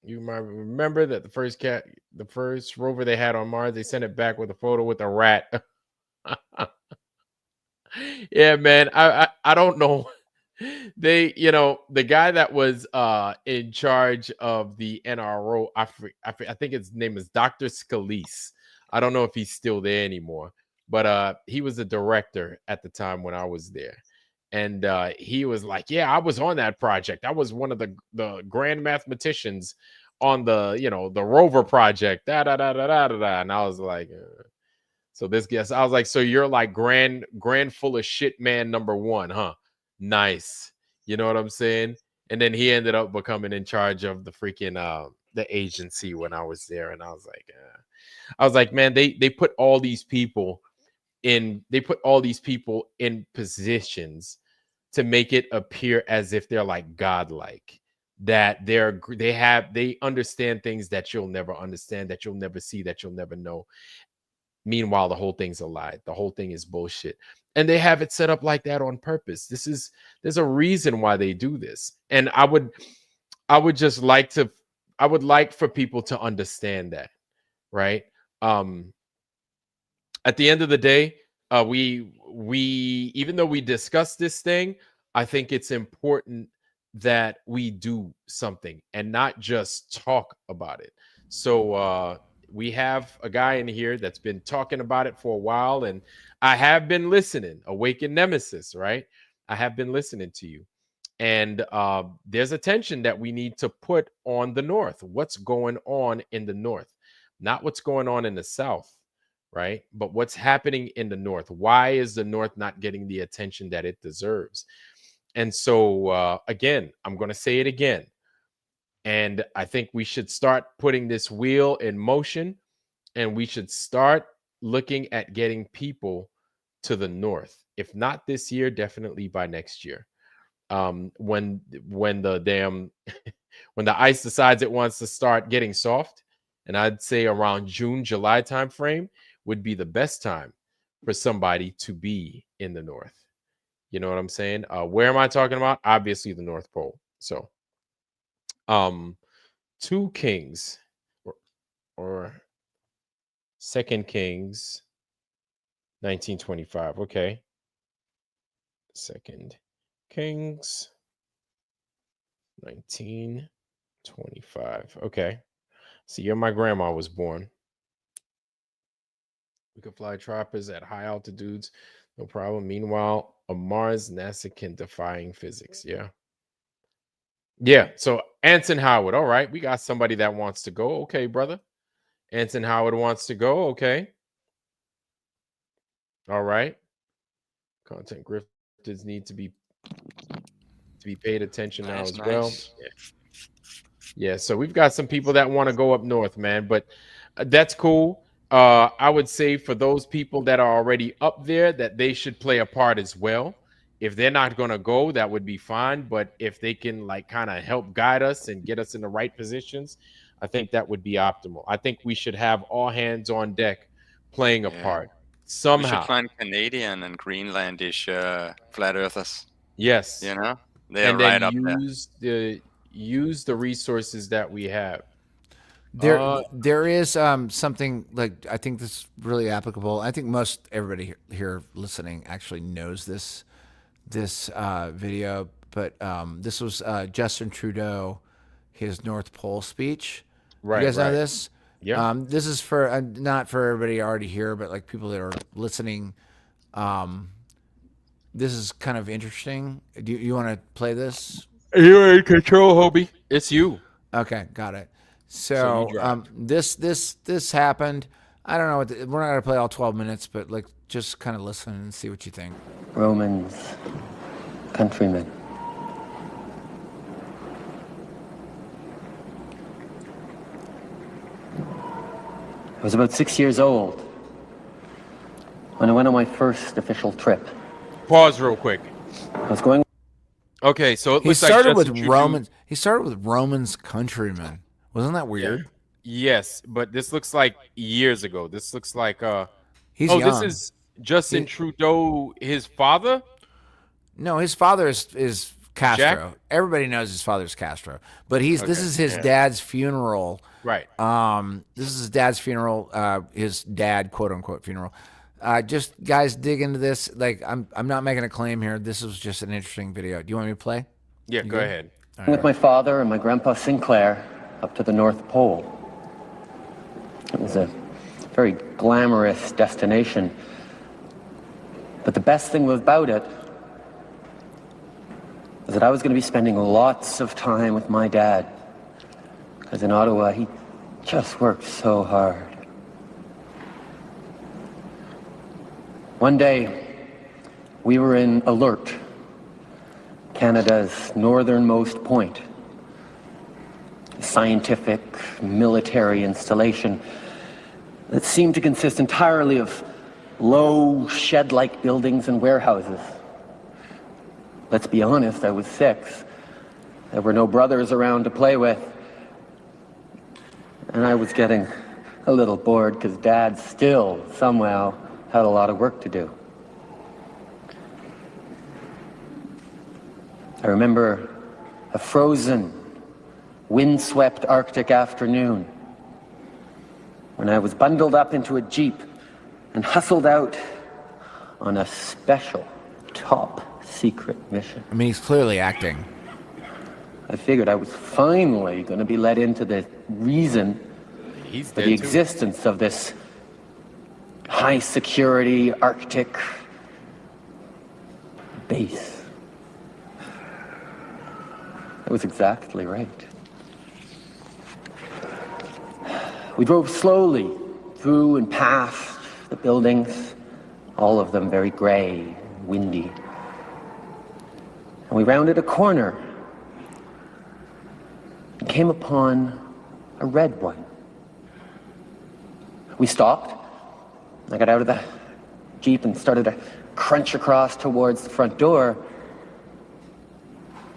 you might remember that the first rover they had on Mars, they sent it back with a photo with a rat. Yeah, man. I don't know. They, the guy that was in charge of the NRO, I think his name is Dr. Scalise. I don't know if he's still there anymore, but he was a director at the time when I was there. And he was like, yeah, I was on that project. I was one of the grand mathematicians on the, the rover project. Da da da da da da. Da. And I was like, so this guess, I was like, so you're like grand full of shit man #1, huh? Nice. You know what I'm saying? And then he ended up becoming in charge of the freaking the agency when I was there. And I was like, man, they put all these people in positions to make it appear as if they're like godlike, that they understand things that you'll never understand, that you'll never see, that you'll never know. Meanwhile, the whole thing's a lie. The whole thing is bullshit. And they have it set up like that on purpose. There's a reason why they do this. And I would like for people to understand that, right? At the end of the day, we even though we discuss this thing, I think it's important that we do something and not just talk about it. So we have a guy in here that's been talking about it for a while, and I have been listening. Awaken Nemesis, right? I have been listening to you. And there's attention that we need to put on the North. What's going on in the North? Not what's going on in the South, right? But what's happening in the North. Why is the North not getting the attention that it deserves? And so, again, I'm going to say it again. And I think we should start putting this wheel in motion, and we should start looking at getting people to the North. If not this year, definitely by next year. When the damn when the ice decides it wants to start getting soft, and I'd say around June, July timeframe would be the best time for somebody to be in the North. You know what I'm saying? Where am I talking about? Obviously the North Pole. So 2 Kings or 2 Kings 1925. Okay. 2 Kings 1925. Okay. See, year my grandma was born. We could fly choppers at high altitudes, no problem. Meanwhile, on Mars, NASA can defying physics. Yeah. Yeah. So Anson Howard. All right. We got somebody that wants to go. Okay, brother. Anson Howard wants to go. Okay. All right. Content grifters need to be paid attention now as well. Yeah. So we've got some people that want to go up north, man, but that's cool. I would say for those people that are already up there, that they should play a part as well. If they're not going to go, that would be fine. But if they can like kind of help guide us and get us in the right positions, I think that would be optimal. I think we should have all hands on deck playing a part somehow. We should find Canadian and Greenlandish flat earthers. Yes. You know, they're and right then up there. Use the resources that we have. There is something like, I think this is really applicable. I think most everybody here listening actually knows this video, but this was Justin Trudeau, his North Pole speach. Right. You guys know this? Yeah. This is for not for everybody already here, but like people that are listening. This is kind of interesting. Do you want to play this? You're in control, Hobie. It's you. Okay, got it. So this happened. I don't know. We're not gonna play all 12 minutes, but like just kind of listen and see what you think. Romans, countrymen. I was about 6 years old when I went on my first official trip. Pause real quick. I was going. Okay, so it He looks like started with Justin Trudeau- Romans. He started with Romans Countrymen. Wasn't that weird? Yes, but this looks like years ago. This looks like He's oh, young. this is Justin Trudeau, his father? No, his father is Castro. Jack? Everybody knows his father's Castro. But this is his dad's funeral. Right. This is his dad's funeral, his dad, quote unquote, funeral. Just guys dig into this. Like I'm not making a claim here. This was just an interesting video. Do you want me to play? Yeah, go ahead. With my father and my grandpa Sinclair up to the North Pole. It was a very glamorous destination. But the best thing about it was that I was going to be spending lots of time with my dad. Because in Ottawa, he just worked so hard. One day, we were in Alert, Canada's northernmost point. A scientific, military installation that seemed to consist entirely of low, shed-like buildings and warehouses. Let's be honest, I was 6. There were no brothers around to play with. And I was getting a little bored because Dad still, somehow, had a lot of work to do. I remember a frozen, windswept Arctic afternoon when I was bundled up into a Jeep and hustled out on a special, top-secret mission. I mean, he's clearly acting. I figured I was finally going to be let into the reason for the existence of this high-security Arctic base. I was exactly right. We drove slowly through and past the buildings, all of them very gray and windy. And we rounded a corner and came upon a red one. We stopped. I got out of the Jeep and started to crunch across towards the front door.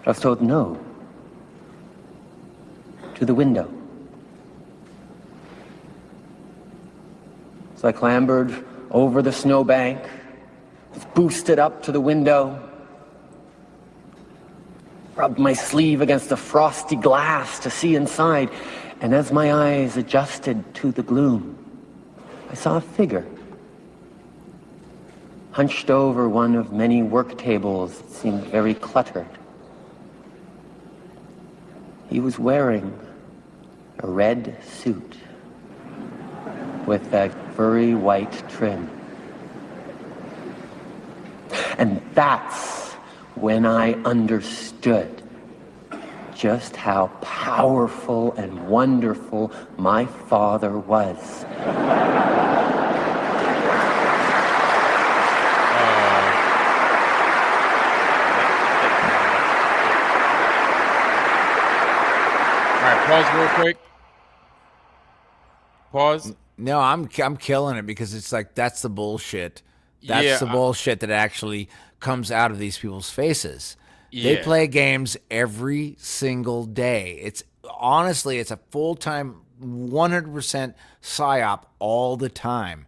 I was told no. To the window. So I clambered over the snowbank, boosted up to the window, rubbed my sleeve against the frosty glass to see inside, and as my eyes adjusted to the gloom, I saw a figure hunched over one of many work tables that seemed very cluttered. He was wearing a red suit with that furry white trim. And that's when I understood just how powerful and wonderful my father was. Pause real quick. Pause. No, I'm killing it because it's like that's the bullshit. That's the bullshit that actually comes out of these people's faces. They play games every single day. It's honestly, it's a full-time 100% psyop all the time.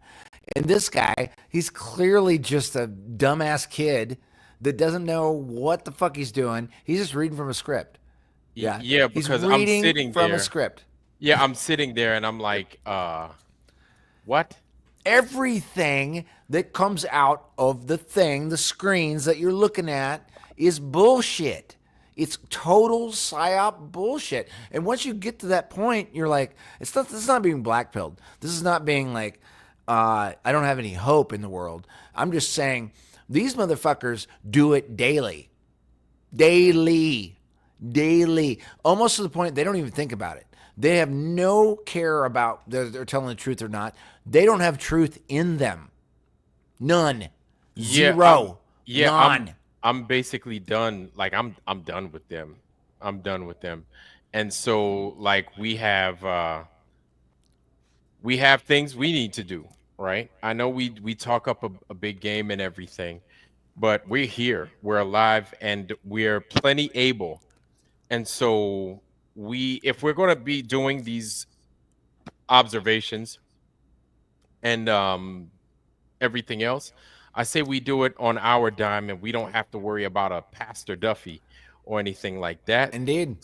And this guy, he's clearly just a dumbass kid that doesn't know what the fuck he's doing. He's just reading from a script. Yeah, because I'm sitting from there. a script. Yeah, I'm sitting there and I'm like, what? Everything that comes out of the screens that you're looking at is bullshit. It's total psyop bullshit. And once you get to that point, you're like, this is not being blackpilled. This is not being like, I don't have any hope in the world. I'm just saying these motherfuckers do it daily. Daily. Almost to the point they don't even think about it. They have no care about they're telling the truth or not. They don't have truth in them. None. Zero. None. I'm basically done. Like I'm done with them. I'm done with them. And so like we have things we need to do. right? I know we talk up a big game and everything, but we're here, we're alive, and we're plenty able. And so if we're going to be doing these observations and everything else, I say we do it on our dime, and we don't have to worry about a Pastor Duffy or anything like that. Indeed.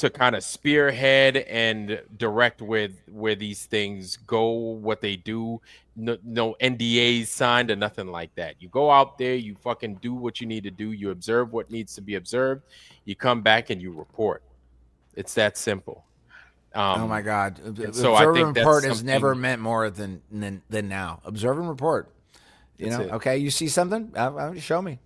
To kind of spearhead and direct where these things go, what they do. No NDAs signed or nothing like that. You go out there, you fucking do what you need to do, you observe what needs to be observed, you come back and you report. It's that simple. Oh my God! So Observe I and think report that's has never something- meant more than now. Observe and report. You That's know, it. okay, you see something? Show me.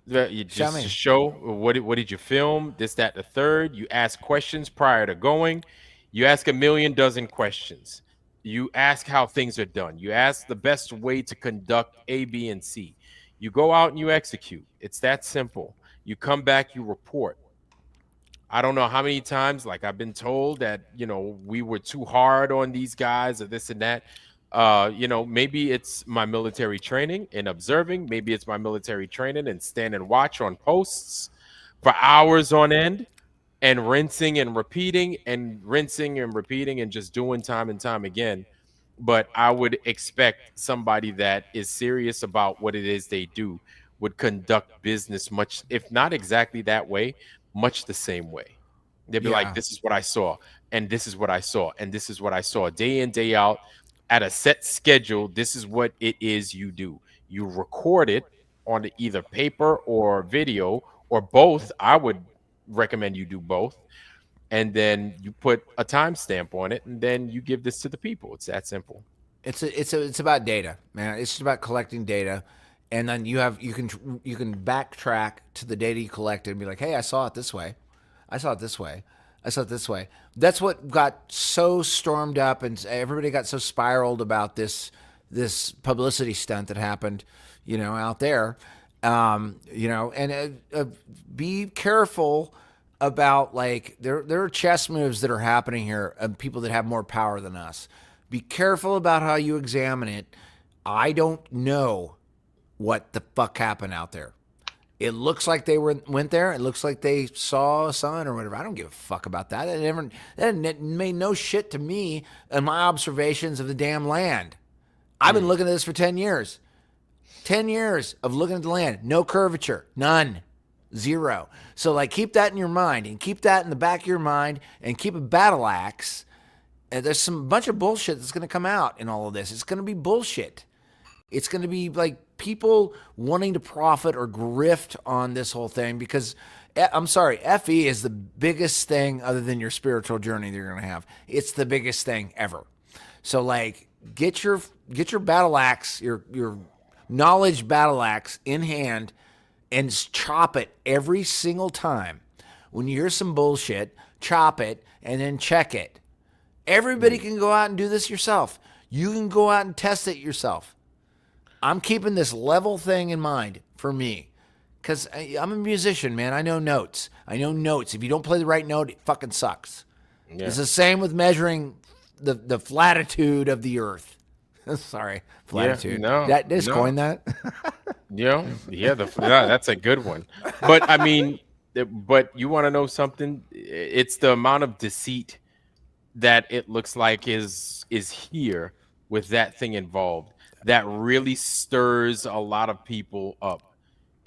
that you Show just me. show what did you film, this, that, the third. You ask questions prior to going. You ask a million dozen questions. You ask how things are done. You ask the best way to conduct A, B, and C. You go out and you execute. It's that simple. You come back, you report. I don't know how many times, like I've been told that, we were too hard on these guys or this and that. Maybe it's my military training and observing. Maybe it's my military training and stand and watch on posts for hours on end and rinsing and repeating and just doing time and time again. But I would expect somebody that is serious about what it is they do would conduct business much, if not exactly that way, much the same way. They'd be like, Yeah. this is what I saw, and this is what I saw, and this is what I saw day in, day out at a set schedule. This is what it is you do. You record it on either paper or video or both. I would recommend you do both. And then you put a timestamp on it, and then you give this to the people. It's that simple. It's about data, man. It's just about collecting data, and then you can backtrack to the data you collected and be like, hey, I saw it this way, I saw it this way, I saw it this way. That's what got so stormed up, and everybody got so spiraled about this publicity stunt that happened, out there. And be careful about, like, there are chess moves that are happening here of people that have more power than us. Be careful about how you examine it. I don't know what the fuck happened out there. It looks like they went there. It looks like they saw a sun or whatever. I don't give a fuck about that. That made no shit to me and my observations of the damn land. I've been looking at this for 10 years. 10 years of looking at the land. No curvature. None. Zero. So, like, keep that in your mind and keep that in the back of your mind and keep a battle axe. And there's some bunch of bullshit that's going to come out in all of this. It's going to be bullshit. It's going to be like people wanting to profit or grift on this whole thing because, I'm sorry, FE is the biggest thing other than your spiritual journey that you're going to have. It's the biggest thing ever. So, like, get your battle axe, your knowledge battle axe in hand and chop it every single time. When you hear some bullshit, chop it and then check it. Everybody can go out and do this yourself. You can go out and test it yourself. I'm keeping this level thing in mind for me because I'm a musician, man. I know notes. If you don't play the right note, it fucking sucks. Yeah. It's the same with measuring the flatitude of the earth. Sorry, flatitude. Yeah, Just coined that. That's a good one. But I mean, but you want to know something? It's the amount of deceit that it looks like is here with that thing involved that really stirs a lot of people up.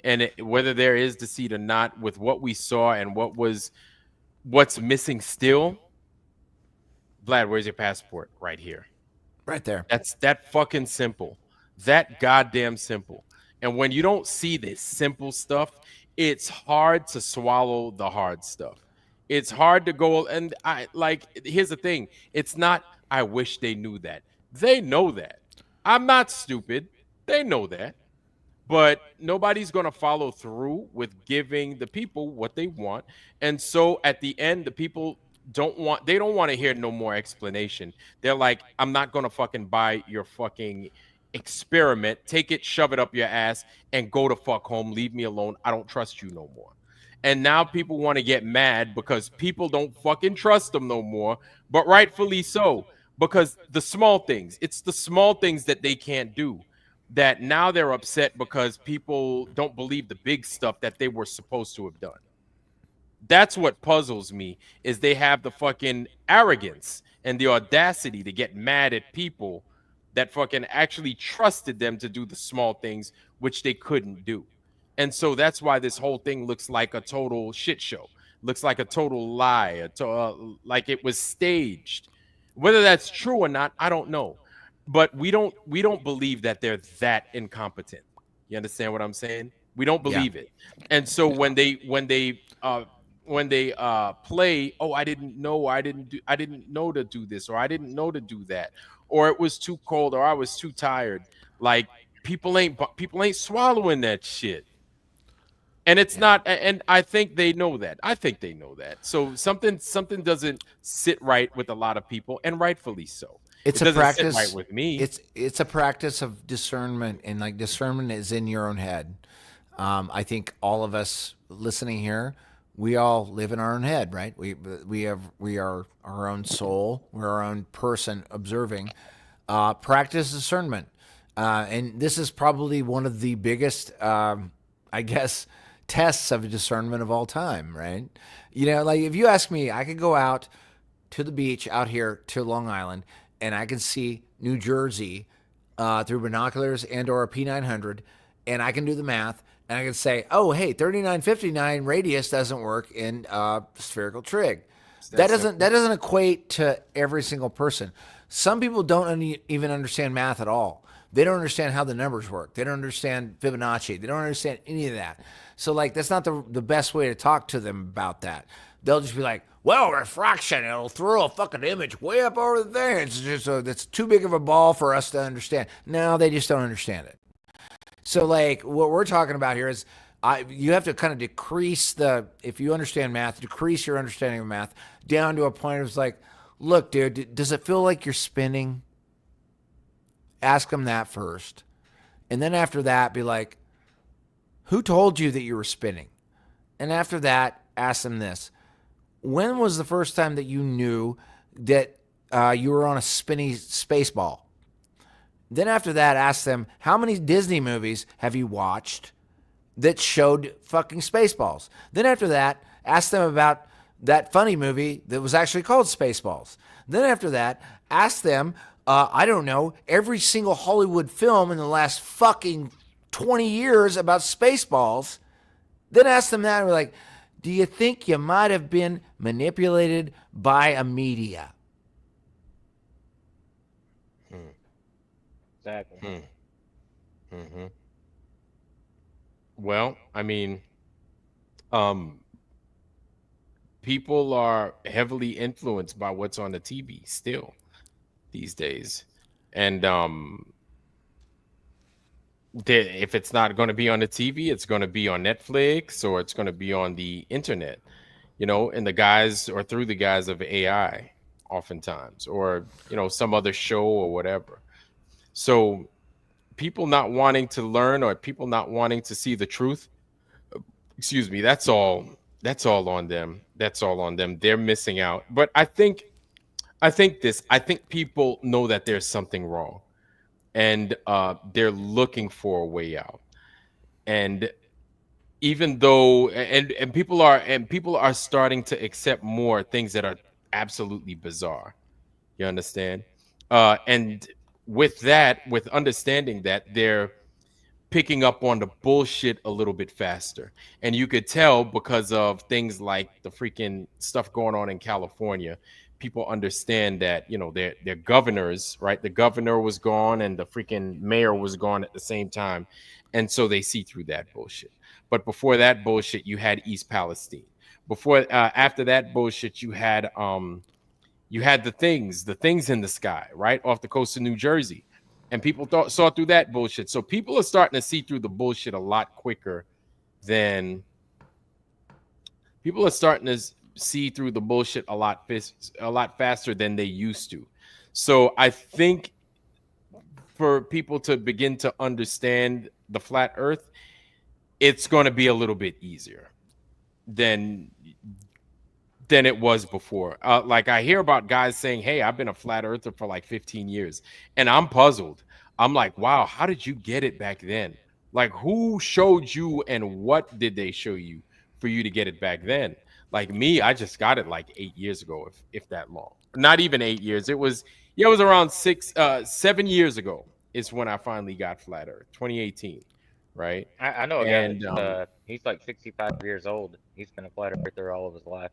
And whether there is deceit or not, with what we saw and what's missing still, Vlad, where's your passport? Right here. Right there. That's that fucking simple. That goddamn simple. And when you don't see this simple stuff, it's hard to swallow the hard stuff. It's hard to go. And here's the thing. It's not, I wish they knew that. They know that. I'm not stupid. They know that. But nobody's going to follow through with giving the people what they want. And so at the end, the people don't want to hear no more explanation. They're like, I'm not going to fucking buy your fucking experiment. Take it, shove it up your ass, and go to fuck home. Leave me alone. I don't trust you no more. And now people want to get mad because people don't fucking trust them no more, but rightfully so. because the small things, it's the small things that they can't do, that now they're upset because people don't believe the big stuff that they were supposed to have done. That's what puzzles me, is they have the fucking arrogance and the audacity to get mad at people that fucking actually trusted them to do the small things which they couldn't do. And so that's why this whole thing looks like a total shit show, looks like a total lie, like it was staged. Whether that's true or not, I don't know. But we don't believe that they're that incompetent. You understand what I'm saying? We don't believe it. And so when they play, oh, I didn't know to do this, or I didn't know to do that, or it was too cold, or I was too tired. Like people ain't swallowing that shit. And it's not, and I think they know that. So something doesn't sit right with a lot of people, and rightfully so. It's it a doesn't practice. sit right with me. It's a practice of discernment, and like discernment is in your own head. I think all of us listening here, we all live in our own head, right? We are our own soul. We're our own person observing. Practice discernment, and this is probably one of the biggest, I guess, tests of discernment of all time, right? You know, like if you ask me, I could go out to the beach out here to Long Island, and I can see New Jersey through binoculars and or a P900, and I can do the math, and I can say, oh, hey, 3959 radius doesn't work in spherical trig. That doesn't equate to every single person. Some people don't even understand math at all. They don't understand how the numbers work. They don't understand Fibonacci. They don't understand any of that. So, like, that's not the best way to talk to them about that. They'll just be like, well, refraction, it'll throw a fucking image way up over there. It's just that's too big of a ball for us to understand. No, they just don't understand it. So, like, what we're talking about here is you have to kind of decrease if you understand math, decrease your understanding of math down to a point of it's like, look, dude, does it feel like you're spinning? Ask them that first. And then after that, be like, who told you that you were spinning? And after that, ask them this. When was the first time that you knew that you were on a spinny space ball? Then after that, ask them, how many Disney movies have you watched that showed fucking Spaceballs? Then after that, ask them about that funny movie that was actually called Spaceballs. Then after that, ask them, I don't know, every single Hollywood film in the last fucking 20 years about Spaceballs. Then ask them that, and we're like, do you think you might have been manipulated by a media? Exactly. Mm-hmm. Well, I mean, people are heavily influenced by what's on the TV still these days. And if it's not going to be on the TV, it's going to be on Netflix, or it's going to be on the internet, you know, and through the guise of AI oftentimes, or, you know, some other show or whatever. So people not wanting to learn, or people not wanting to see the truth, excuse me, that's all on them. They're missing out. But I think people know that there's something wrong, and they're looking for a way out. And even though and people are starting to accept more things that are absolutely bizarre. You understand? And with understanding that, they're picking up on the bullshit a little bit faster. And you could tell because of things like the freaking stuff going on in California. People understand that, you know, their governors, right? The governor was gone and the freaking mayor was gone at the same time. And so they see through that bullshit. But before that bullshit, you had East Palestine. After that bullshit, you had the things in the sky, right? Off the coast of New Jersey. And people saw through that bullshit. So people are starting to see through the bullshit a lot quicker than people are starting to see through the bullshit a lot faster than they used to. So I think for people to begin to understand the flat earth, it's going to be a little bit easier than than it was before. Like I hear about guys saying, "Hey, I've been a flat earther for like 15 years," and I'm puzzled. I'm like, "Wow, how did you get it back then? Like, who showed you, and what did they show you for you to get it back then?" Like me, I just got it like 8 years ago, if that long. Not even 8 years. It was around 7 years ago. Is when I finally got flat Earth, 2018, right? I know a guy And that's he's like 65 years old. He's been a flat earther all of his life.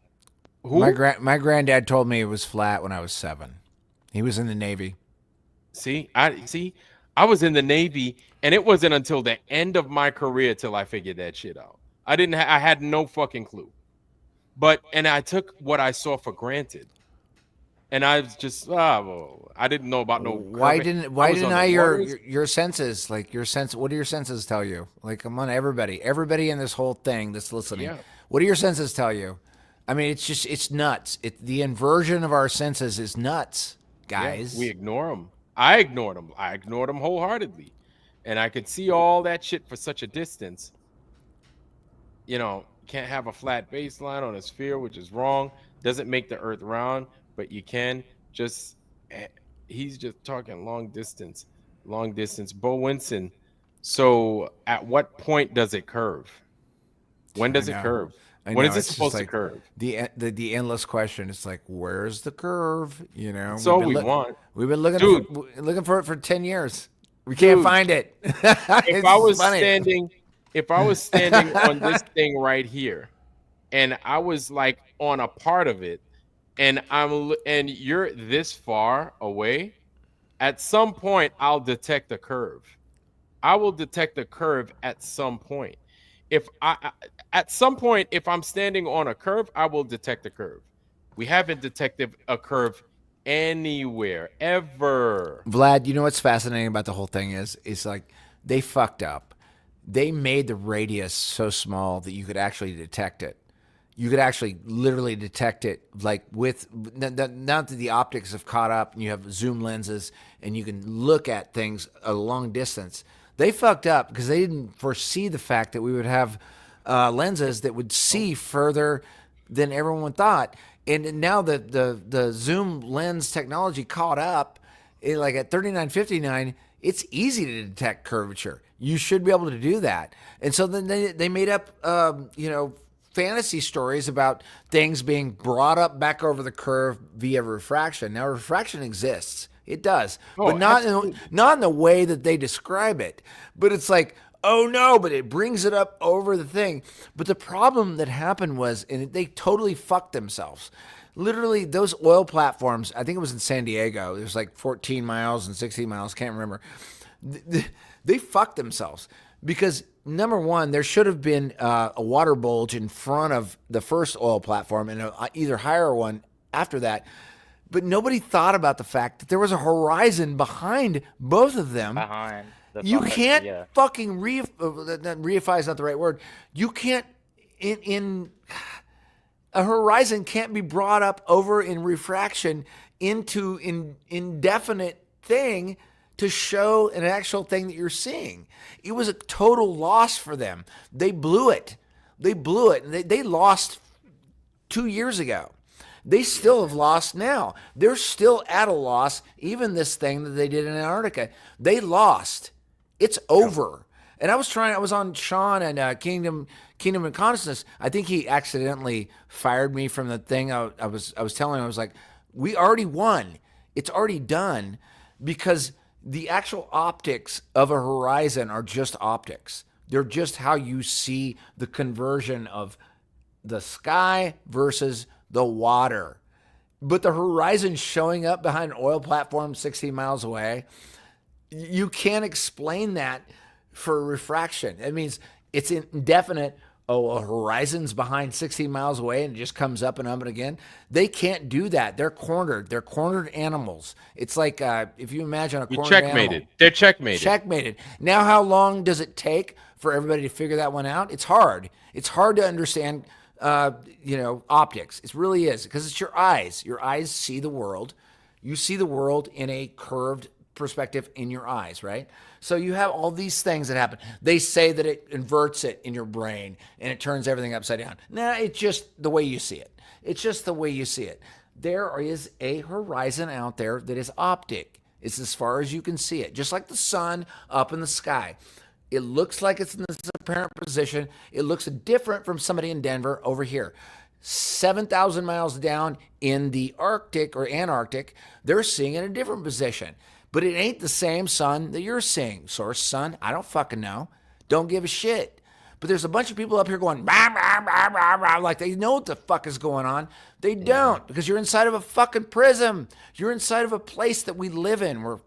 who? My granddad told me it was flat when I was 7. He was in the Navy. I was in the Navy, and it wasn't until the end of my career till I figured that shit out. I had no fucking clue. And I took what I saw for granted. And I was just well, I didn't know about no Why curving. didn't your senses, like your sense, what do your senses tell you? Like, come on, everybody in this whole thing that's listening. Yeah. What do your senses tell you? I mean, it's nuts. The inversion of our senses is nuts, guys. Yeah, we ignore them. I ignored them. I ignored them wholeheartedly. And I could see all that shit for such a distance. You know, can't have a flat baseline on a sphere, which is wrong. Doesn't make the earth round, but you can just, he's just talking long distance. Bo Winson. So at what point does it curve? When does it curve? When is it supposed to curve? The endless question. It's like, where's the curve? You know, That's all we want. We've been looking for it for 10 years. We can't find it. If I was standing on this thing right here, and I was like on a part of it, and you're this far away, at some point I'll detect a curve. I will detect a curve at some point. At some point, if I'm standing on a curve, I will detect a curve. We haven't detected a curve anywhere ever. Vlad, you know what's fascinating about the whole thing is like they fucked up. They made the radius so small that you could actually detect it. You could actually literally detect it, like with now that the optics have caught up and you have zoom lenses and you can look at things a long distance. They fucked up because they didn't foresee the fact that we would have lenses that would see further than everyone thought. And now the zoom lens technology caught up, like at 3959, it's easy to detect curvature. You should be able to do that. And so then they made up, fantasy stories about things being brought up back over the curve via refraction. Now, refraction exists. It does, but not in the way that they describe it. But it's like, oh no, but it brings it up over the thing. But the problem that happened was, and they totally fucked themselves. Literally, those oil platforms, I think it was in San Diego, it was like 14 miles and 16 miles, can't remember. They fucked themselves because, number one, there should have been a water bulge in front of the first oil platform and either higher one after that. But nobody thought about the fact that there was a horizon behind both of them. You can't fucking reify is not the right word. You can't in a horizon can't be brought up over in refraction into indefinite thing to show an actual thing that you're seeing. It was a total loss for them. They blew it. And they lost 2 years ago. They still have lost now. They're still at a loss. Even this thing that they did in Antarctica, they lost. It's over. And I was on Sean and Kingdom and Consciousness. I think he accidentally fired me from the thing. I was telling him, I was like, we already won. It's already done, because the actual optics of a horizon are just optics. They're just how you see the conversion of the sky versus the water. But the horizon showing up behind an oil platform 16 miles away, you can't explain that for refraction. It means it's indefinite. Oh, a horizon's behind 16 miles away and it just comes up and again. They can't do that. They're cornered. They're cornered animals. It's like if you imagine a cornered animal. They're checkmated. Checkmated. Now, how long does it take for everybody to figure that one out? It's hard. It's hard to understand optics. It really is, because it's your eyes. Your eyes see the world. You see the world in a curved perspective in your eyes, right? So you have all these things that happen. They say that it inverts it in your brain and it turns everything upside down. Nah, it's just the way you see it. It's just the way you see it. There is a horizon out there that is optic. It's as far as you can see it, just like the sun up in the sky. It looks like it's in this apparent position. It looks different from somebody in Denver over here. 7,000 miles down in the Arctic or Antarctic, they're seeing it in a different position. But it ain't the same sun that you're seeing. Source sun, I don't fucking know. Don't give a shit. But there's a bunch of people up here going, rah, rah, rah, rah, rah, like they know what the fuck is going on. They don't, because you're inside of a fucking prism. You're inside of a place that we live in.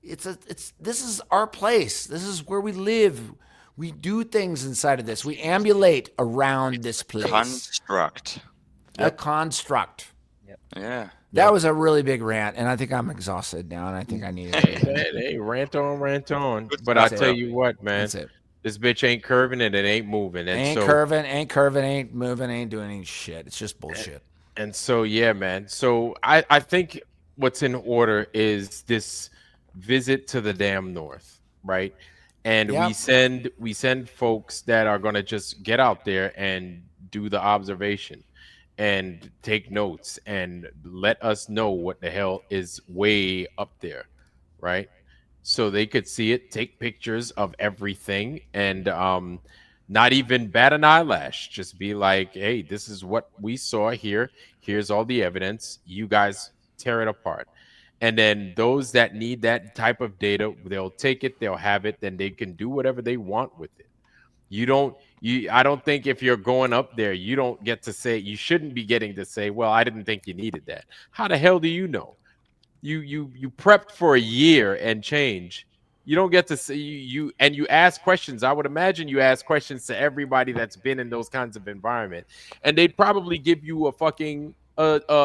This is our place. This is where we live. We do things inside of this. We ambulate around this place. Construct. A construct. Yeah. That was a really big rant, and I think I'm exhausted now, and I think I need it. Hey, rant on, rant on. But That's I tell it. you what, man, That's it. this bitch ain't curving and it ain't moving. And Ain't curving, ain't moving, ain't doing any shit. It's just bullshit. And so, yeah, man. So I think what's in order is this visit to the damn north, right? And Yep. we send folks that are going to just get out there and do the observation and take notes and let us know what the hell is way up there, right? So they could see it, take pictures of everything, and not even bat an eyelash. Just be like, hey, this is what we saw here. Here's all the evidence. You guys tear it apart. And then those that need that type of data, they'll take it, they'll have it, then they can do whatever they want with it. I don't think if you're going up there, you don't get to say, you shouldn't be getting to say, well, I didn't think you needed that. How the hell do you know? You prepped for a year and change. You don't get to say you ask questions. I would imagine you ask questions to everybody that's been in those kinds of environment, and they'd probably give you a fucking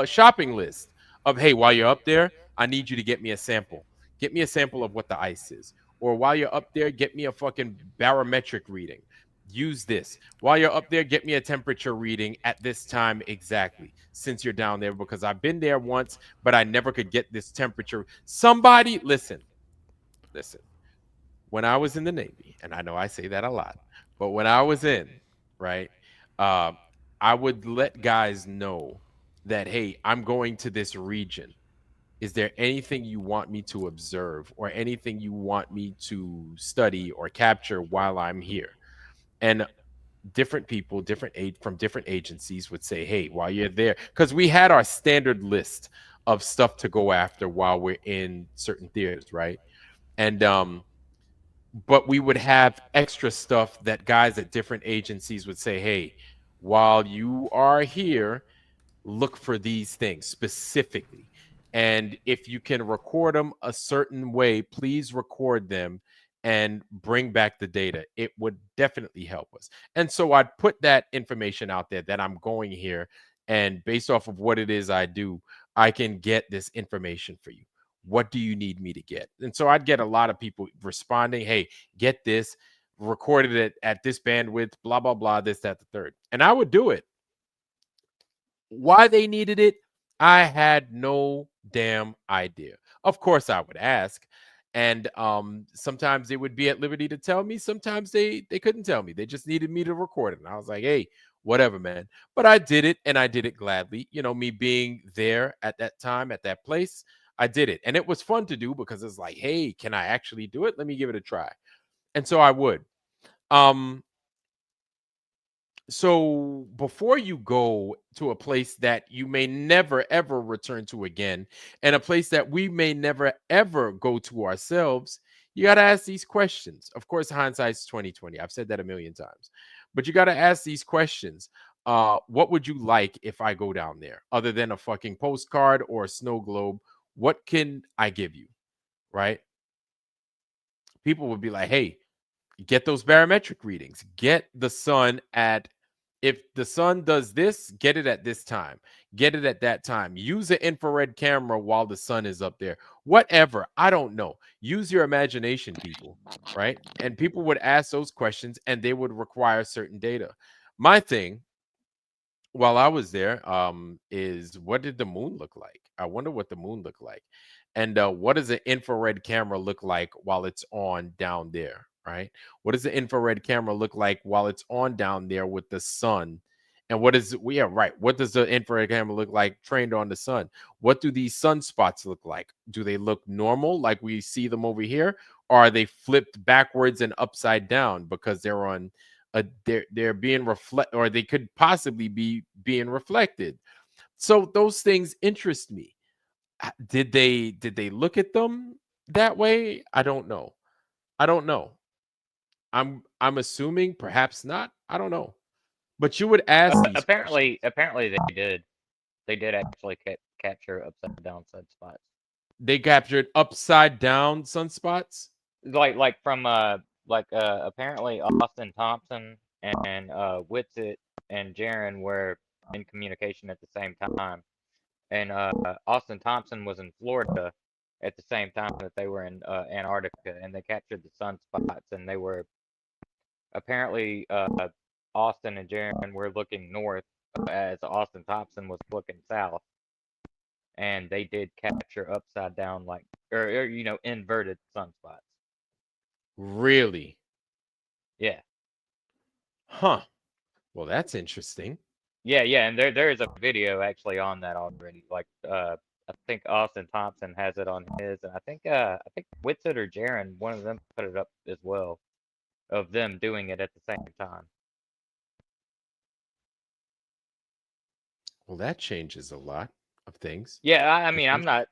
shopping list of, hey, while you're up there, I need you to get me a sample. Get me a sample of what the ice is. Or while you're up there, get me a fucking barometric reading. Use this. While you're up there, get me a temperature reading at this time exactly, since you're down there, because I've been there once, but I never could get this temperature. Somebody, listen. When I was in the Navy, and I know I say that a lot, but when I was in, right, I would let guys know that, hey, I'm going to this region. Is there anything you want me to observe or anything you want me to study or capture while I'm here? And different people, from different agencies would say, hey, while you're there, because we had our standard list of stuff to go after while we're in certain theaters, right? And but we would have extra stuff that guys at different agencies would say, hey, while you are here, look for these things specifically. And if you can record them a certain way, please record them and bring back the data. It would definitely help us. And so I'd put that information out there that I'm going here, and based off of what it is I do, I can get this information for you. What do you need me to get? And so I'd get a lot of people responding, hey, get this, recorded it at this bandwidth, blah, blah, blah, this, that, the third. And I would do it. Why they needed it, I had no damn idea. Of course, I would ask. And sometimes they would be at liberty to tell me. Sometimes they couldn't tell me. They just needed me to record it. And I was like, hey, whatever, man. But I did it, and I did it gladly. You know, me being there at that time, at that place, I did it. And it was fun to do because it's like, hey, can I actually do it? Let me give it a try. And so I would. So before you go to a place that you may never, ever return to again, and a place that we may never, ever go to ourselves, you got to ask these questions. Of course, hindsight's 2020. I've said that a million times. But you got to ask these questions. What would you like if I go down there? Other than a fucking postcard or a snow globe, what can I give you? Right? People would be like, hey, get those barometric readings. Get the sun at, if the sun does this, get it at this time. Get it at that time. Use an infrared camera while the sun is up there. Whatever. I don't know. Use your imagination, people, right? And people would ask those questions, and they would require certain data. My thing, while I was there, is what did the moon look like? I wonder what the moon looked like. And what does an infrared camera look like while it's on down there, right? What does the infrared camera look like while it's on down there with the sun? And what is, yeah, right. What does the infrared camera look like trained on the sun? What do these sunspots look like? Do they look normal like we see them over here? Or are they flipped backwards and upside down because they're on they're being reflect, or they could possibly be being reflected? So those things interest me. Did they look at them that way? I don't know. I'm assuming perhaps not. I don't know. But you would ask these apparently they did. They did actually capture upside down sunspots. They captured upside down sunspots? Like from apparently Austin Thompson and Whitsitt and Jaron were in communication at the same time. And Austin Thompson was in Florida at the same time that they were in Antarctica, and they captured the sunspots, and they were apparently Austin and Jaron were looking north as Austin Thompson was looking south, and they did capture upside down, like or inverted sunspots. Really? Yeah. Huh. Well, that's interesting. Yeah, and there is a video actually on that already. Like I think Austin Thompson has it on his, and I think Whitsitt or Jaron, one of them put it up as well, of them doing it at the same time. Well, that changes a lot of things. Yeah, I mean, I'm not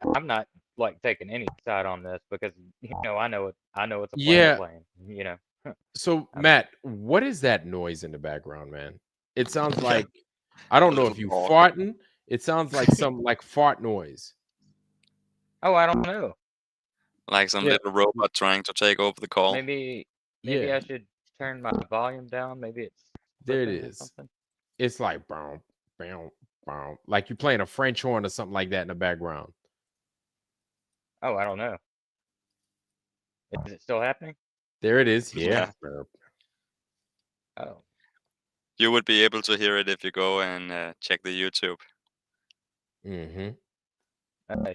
like taking any side on this because I know it's a plane. So Matt, what is that noise in the background, man? It sounds like, I don't know if you farting. It sounds like some like fart noise. Oh, I don't know. Like some little robot trying to take over the call. Maybe I should turn my volume down. Maybe it's there. It is. It's like boom, boom, boom, like you're playing a French horn or something like that in the background. Oh, I don't know. Is it still happening? There it is. Yeah. Oh. You would be able to hear it if you go and check the YouTube. Mm-hmm.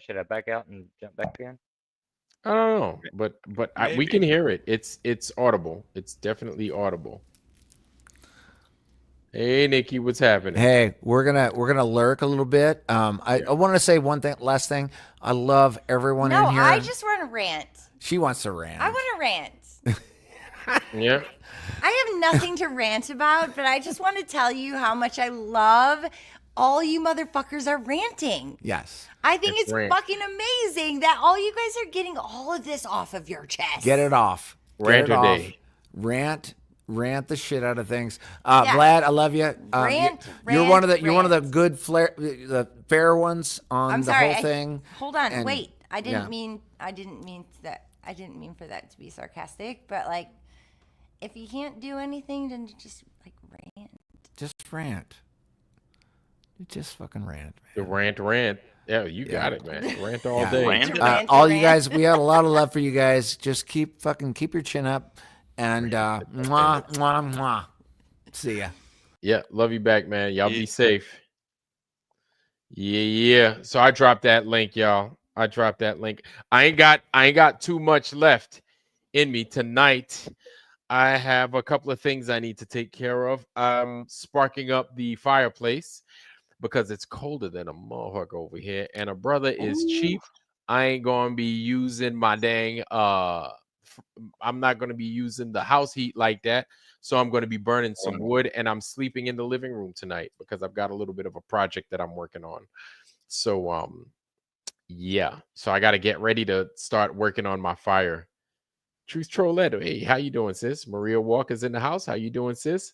Should I back out and jump back in? I don't know, but we can hear it. It's audible. It's definitely audible. Hey, Nikki, what's happening? Hey, we're gonna lurk a little bit. I want to say one last thing. I love everyone in here. No, I just want to rant. She wants to rant. I want to rant. Yeah. I have nothing to rant about, but I just want to tell you how much I love all you motherfuckers are ranting. Yes. I think it's fucking amazing that all you guys are getting all of this off of your chest. Get it off. Rant Get it day. Off. Rant the shit out of things. Vlad, I love you. You're one of the good the fair ones on the whole thing. Hold on, wait. I didn't mean for that to be sarcastic, but like, if you can't do anything, then just like rant. Just rant. Just fucking rant. Man. The rant. Yeah, you got it, man. Rant all day. All you guys, we had a lot of love for you guys. Just keep your chin up, and mwah, mwah, mwah. See ya. Yeah, love you back, man. Y'all be safe. Yeah. So I dropped that link, y'all. I dropped that link. I ain't got too much left in me tonight. I have a couple of things I need to take care of. I'm sparking up the fireplace because it's colder than a motherfucker over here, and a brother is cheap. I ain't gonna be using my dang I'm not gonna be using the house heat like that, so I'm gonna be burning some wood, and I'm sleeping in the living room tonight because I've got a little bit of a project that I'm working on. So yeah, so I got to get ready to start working on my fire. Truth Trolletto, hey, how you doing, sis? Maria Walker's in the house. How you doing, sis?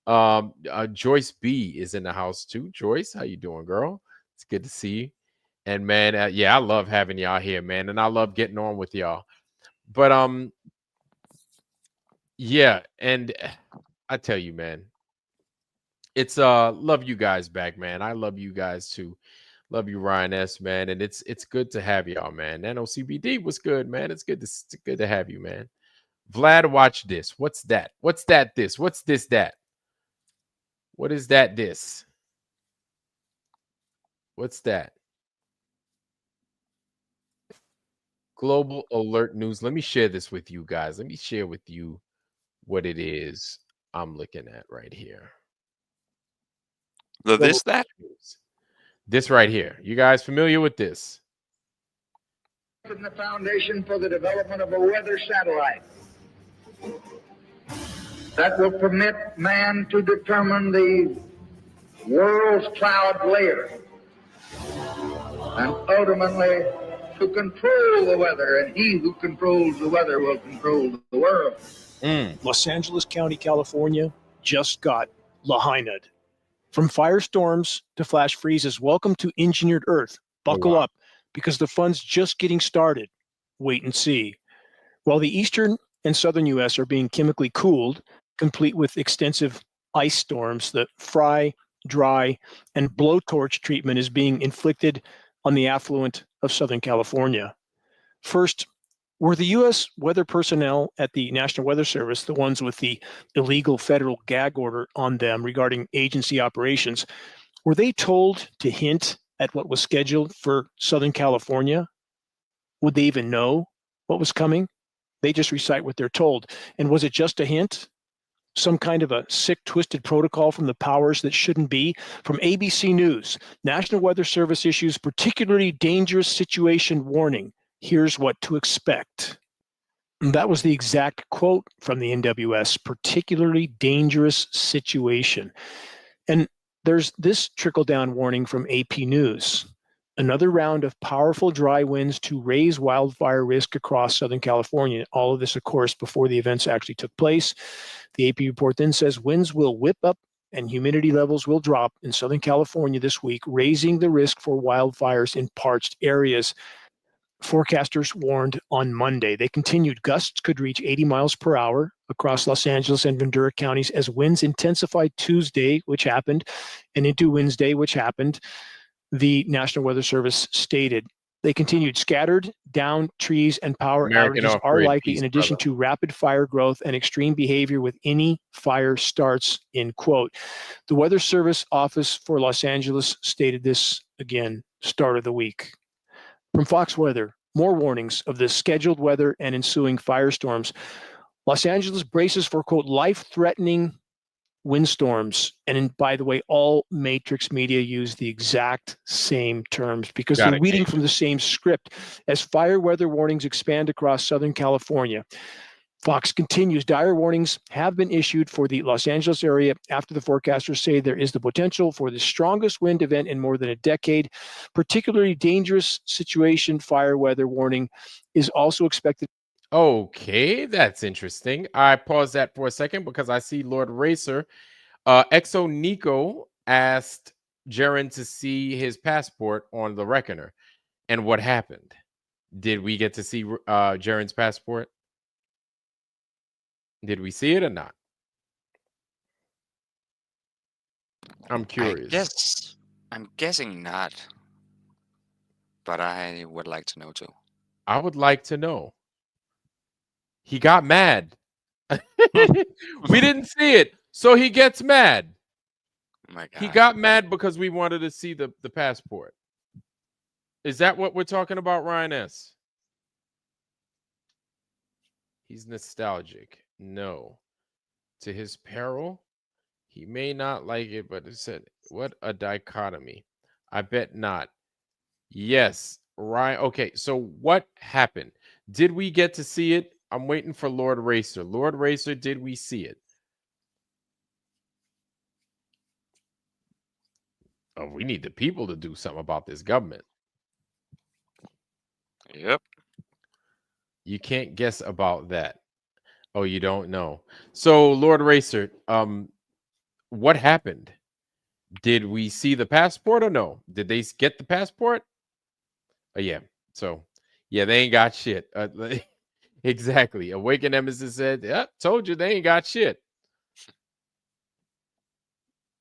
Joyce B is in the house too. Joyce, how you doing, girl? It's good to see you. And man, yeah, I love having y'all here, man, and I love getting on with y'all. But yeah, and I tell you, man, it's love you guys back, man. I love you guys too. Love you, Ryan S, man, and it's good to have y'all, man. Nano CBD was good, man. It's good to have you, man. Vlad, watch this. What's that? What's that? This? What's this? That? What is that? This? What's that? Global alert news. Let me share this with you guys. Let me share with you what it is I'm looking at right here. The Global this that? news. This right here. You guys familiar with this? The foundation for the development of a weather satellite that will permit man to determine the world's cloud layer and ultimately to control the weather, and he who controls the weather will control the world. Los Angeles County, California just got Lahaina'd. From firestorms to flash freezes, welcome to Engineered Earth. Buckle up, because the fun's just getting started. Wait and see. While the eastern and southern U.S. are being chemically cooled, complete with extensive ice storms, the fry, dry, and blowtorch treatment is being inflicted on the affluent of Southern California. First, were the U.S. weather personnel at the National Weather Service, the ones with the illegal federal gag order on them regarding agency operations, were they told to hint at what was scheduled for Southern California? Would they even know what was coming? They just recite what they're told. And was it just a hint? Some kind of a sick, twisted protocol from the powers that shouldn't be? From ABC News, National Weather Service issues particularly dangerous situation warning. Here's what to expect. And that was the exact quote from the NWS, particularly dangerous situation. And there's this trickle-down warning from AP News. Another round of powerful dry winds to raise wildfire risk across Southern California. All of this, of course, before the events actually took place. The AP report then says winds will whip up and humidity levels will drop in Southern California this week, raising the risk for wildfires in parched areas. Forecasters warned on Monday. They continued gusts could reach 80 miles per hour across Los Angeles and Ventura counties as winds intensified Tuesday, which happened, and into Wednesday, which happened. The National Weather Service stated. They continued scattered down trees and power American outages are off-grid likely piece, in addition brother. to rapid fire growth and extreme behavior with any fire starts, end quote. The Weather Service Office for Los Angeles stated this again, start of the week. From Fox Weather, more warnings of the scheduled weather and ensuing firestorms. Los Angeles braces for, quote, life-threatening windstorms. And by the way, all Matrix media use the exact same terms because they're reading from the same script as fire weather warnings expand across Southern California. Fox continues, dire warnings have been issued for the Los Angeles area after the forecasters say there is the potential for the strongest wind event in more than a decade. Particularly dangerous situation fire weather warning is also expected. Okay, that's interesting. I pause that for a second because I see Lord Racer. Exo Nico asked Jaren to see his passport on the Reckoner. And what happened? Did we get to see Jaren's passport? Did we see it or not? I'm curious. I'm guessing not. But I would like to know too. I would like to know. He got mad. We didn't see it, so he gets mad. Oh my God. He got mad because we wanted to see the passport. Is that what we're talking about, Ryan S? He's nostalgic. No. To his peril, he may not like it, but it said, what a dichotomy. I bet not. Yes, Ryan. Okay, so what happened? Did we get to see it? I'm waiting for Lord Racer. Lord Racer, did we see it? Oh, we need the people to do something about this government. Yep. You can't guess about that. Oh, you don't know. So, Lord Racer, what happened? Did we see the passport or no? Did they get the passport? Oh, yeah. So, yeah, they ain't got shit. Exactly. Awakened Nemesis said, yep, told you they ain't got shit.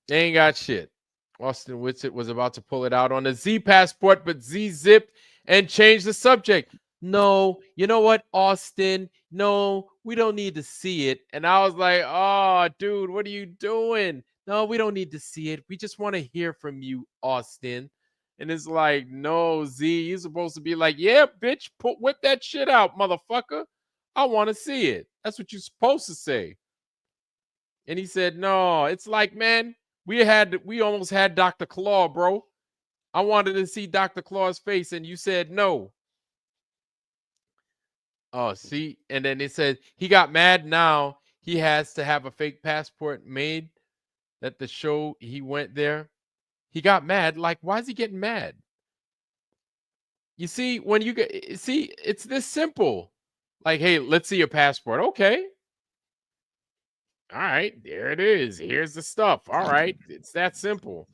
They ain't got shit. Austin Whitsitt was about to pull it out on a Z passport, but Z zipped and changed the subject. No, you know what, Austin? No, we don't need to see it. And I was like, oh, dude, what are you doing? No, we don't need to see it. We just want to hear from you, Austin. And it's like, no, Z, you're supposed to be like, yeah, bitch, whip that shit out, motherfucker. I want to see it. That's what you're supposed to say. And he said, no, it's like, man, we almost had Dr. Claw, bro. I wanted to see Dr. Claw's face, and you said no. Oh, see, and then it said he got mad now. He has to have a fake passport made that the show he went there. He got mad. Like, why is he getting mad? You see, when you get it's this simple. Like, hey, let's see your passport. Okay. All right, there it is. Here's the stuff. All right, it's that simple.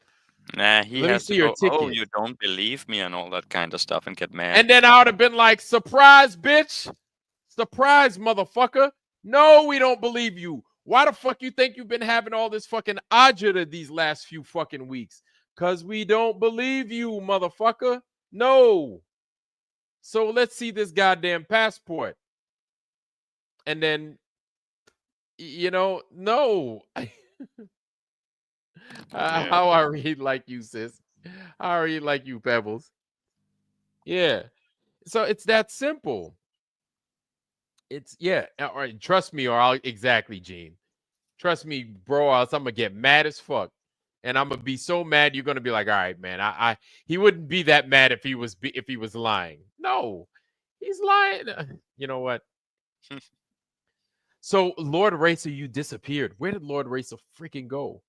Nah, he Let me has see to your go, oh, ticket. you don't believe me and all that kind of stuff and get mad. And then I would have been like, surprise, bitch. Surprise, motherfucker. No, we don't believe you. Why the fuck you think you've been having all this fucking agita these last few fucking weeks? Because we don't believe you, motherfucker. No. So let's see this goddamn passport. And then, you know, no. How I read like you, sis. How I read like you, Pebbles. Yeah. So it's that simple. It's, yeah. All right. Trust me, or I'll, exactly, Gene. Trust me, bro, else I'm gonna get mad as fuck. And I'm gonna be so mad you're gonna be like, all right, man. He wouldn't be that mad if he was lying. No, he's lying. You know what? So Lord Racer, you disappeared. Where did Lord Racer freaking go?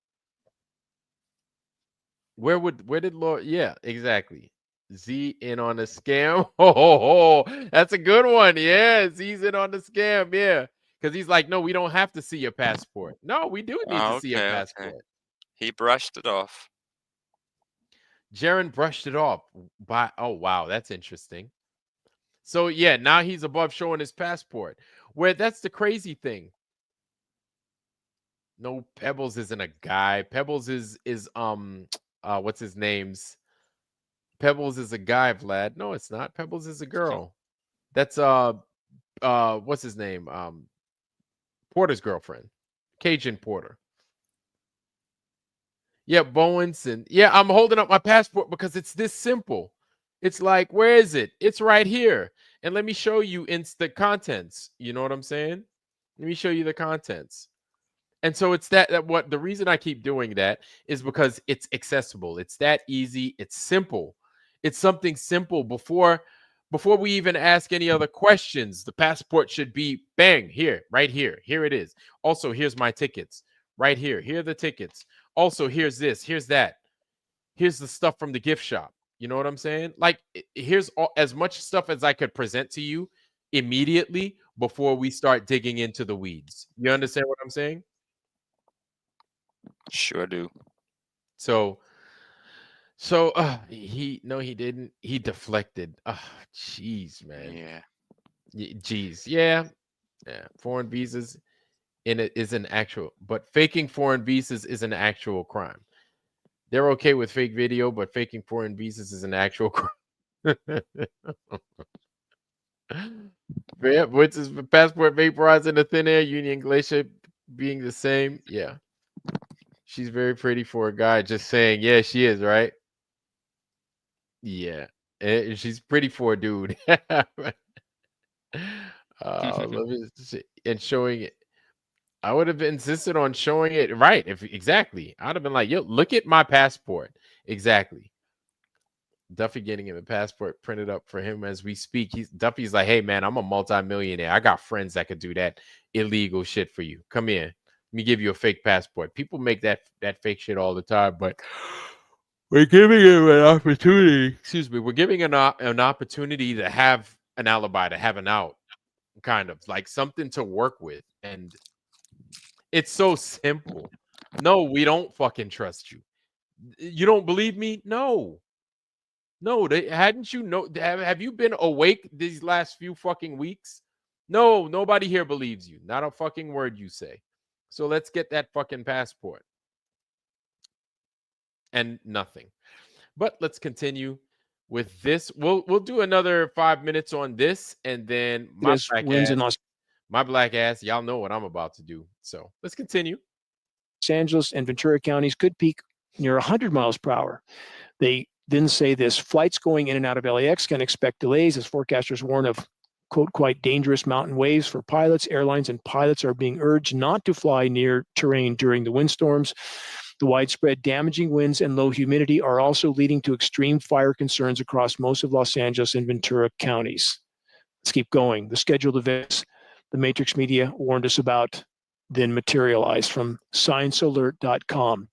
Where did Lord? Yeah, exactly. Z in on the scam. Oh, that's a good one. Yeah, Z's in on the scam. Yeah. Because he's like, no, we don't have to see your passport. No, we do need to see your passport. Okay. He brushed it off. Jaren brushed it off by, oh, wow, that's interesting. So, yeah, now he's above showing his passport. Where that's the crazy thing. No, Pebbles isn't a guy. Pebbles is what's his name's? Pebbles is a guy, Vlad. No, it's not. Pebbles is a girl. That's what's his name? Porter's girlfriend, Cajun Porter. Yeah, Bowenson. Yeah, I'm holding up my passport because it's this simple. It's like, where is it? It's right here. And let me show you instant contents. You know what I'm saying? Let me show you the contents. And so it's that what the reason I keep doing that is because it's accessible. It's that easy. It's simple. It's something simple before we even ask any other questions. The passport should be bang here, right here. Here it is. Also, here's my tickets right here. Here are the tickets. Also, here's this. Here's that. Here's the stuff from the gift shop. You know what I'm saying? Like, here's as much stuff as I could present to you immediately before we start digging into the weeds. You understand what I'm saying? Sure do. So he didn't. He deflected. Jeez, man. Yeah. Jeez. Yeah. Foreign visas is an actual, but faking foreign visas is an actual crime. They're okay with fake video, but faking foreign visas is an actual crime. Yeah, which is passport vaporized in the thin air, Union Glacier being the same. Yeah. She's very pretty for a guy. Just saying. Yeah, she is, right? Yeah. She's pretty for a dude. Let me see. And showing it. I would have insisted on showing it right. Exactly. I'd have been like, yo, look at my passport. Exactly. Duffy getting him a passport printed up for him as we speak. Duffy's like, hey man, I'm a multimillionaire. I got friends that could do that illegal shit for you. Come here. Let me give you a fake passport. People make that fake shit all the time, but we're giving him an opportunity. Excuse me. We're giving an opportunity to have an alibi, to have an out, kind of like something to work with. And it's so simple. No, we don't fucking trust you. You don't believe me? No. No, hadn't you know? Have you been awake these last few fucking weeks? No, nobody here believes you. Not a fucking word you say. So let's get that fucking passport. And nothing. But let's continue with this. We'll do another 5 minutes on this, and then my black ass, y'all know what I'm about to do. So let's continue. Los Angeles and Ventura counties could peak near 100 miles per hour. They then say this: flights going in and out of LAX can expect delays as forecasters warn of, quote, quite dangerous mountain waves for pilots. Airlines and pilots are being urged not to fly near terrain during the windstorms. The widespread damaging winds and low humidity are also leading to extreme fire concerns across most of Los Angeles and Ventura counties. Let's keep going. The scheduled events the Matrix Media warned us about then materialized from sciencealert.com.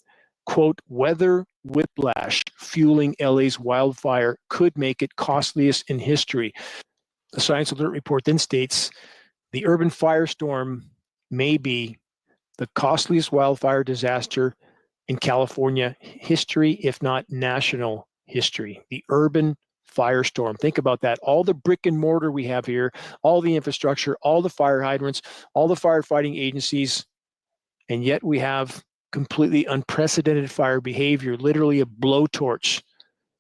Quote, weather whiplash fueling LA's wildfire could make it costliest in history. The Science Alert report then states the urban firestorm may be the costliest wildfire disaster in California history, if not national history. The urban firestorm. Think about that. All the brick and mortar we have here, all the infrastructure, all the fire hydrants, all the firefighting agencies, and yet we have completely unprecedented fire behavior, literally a blowtorch,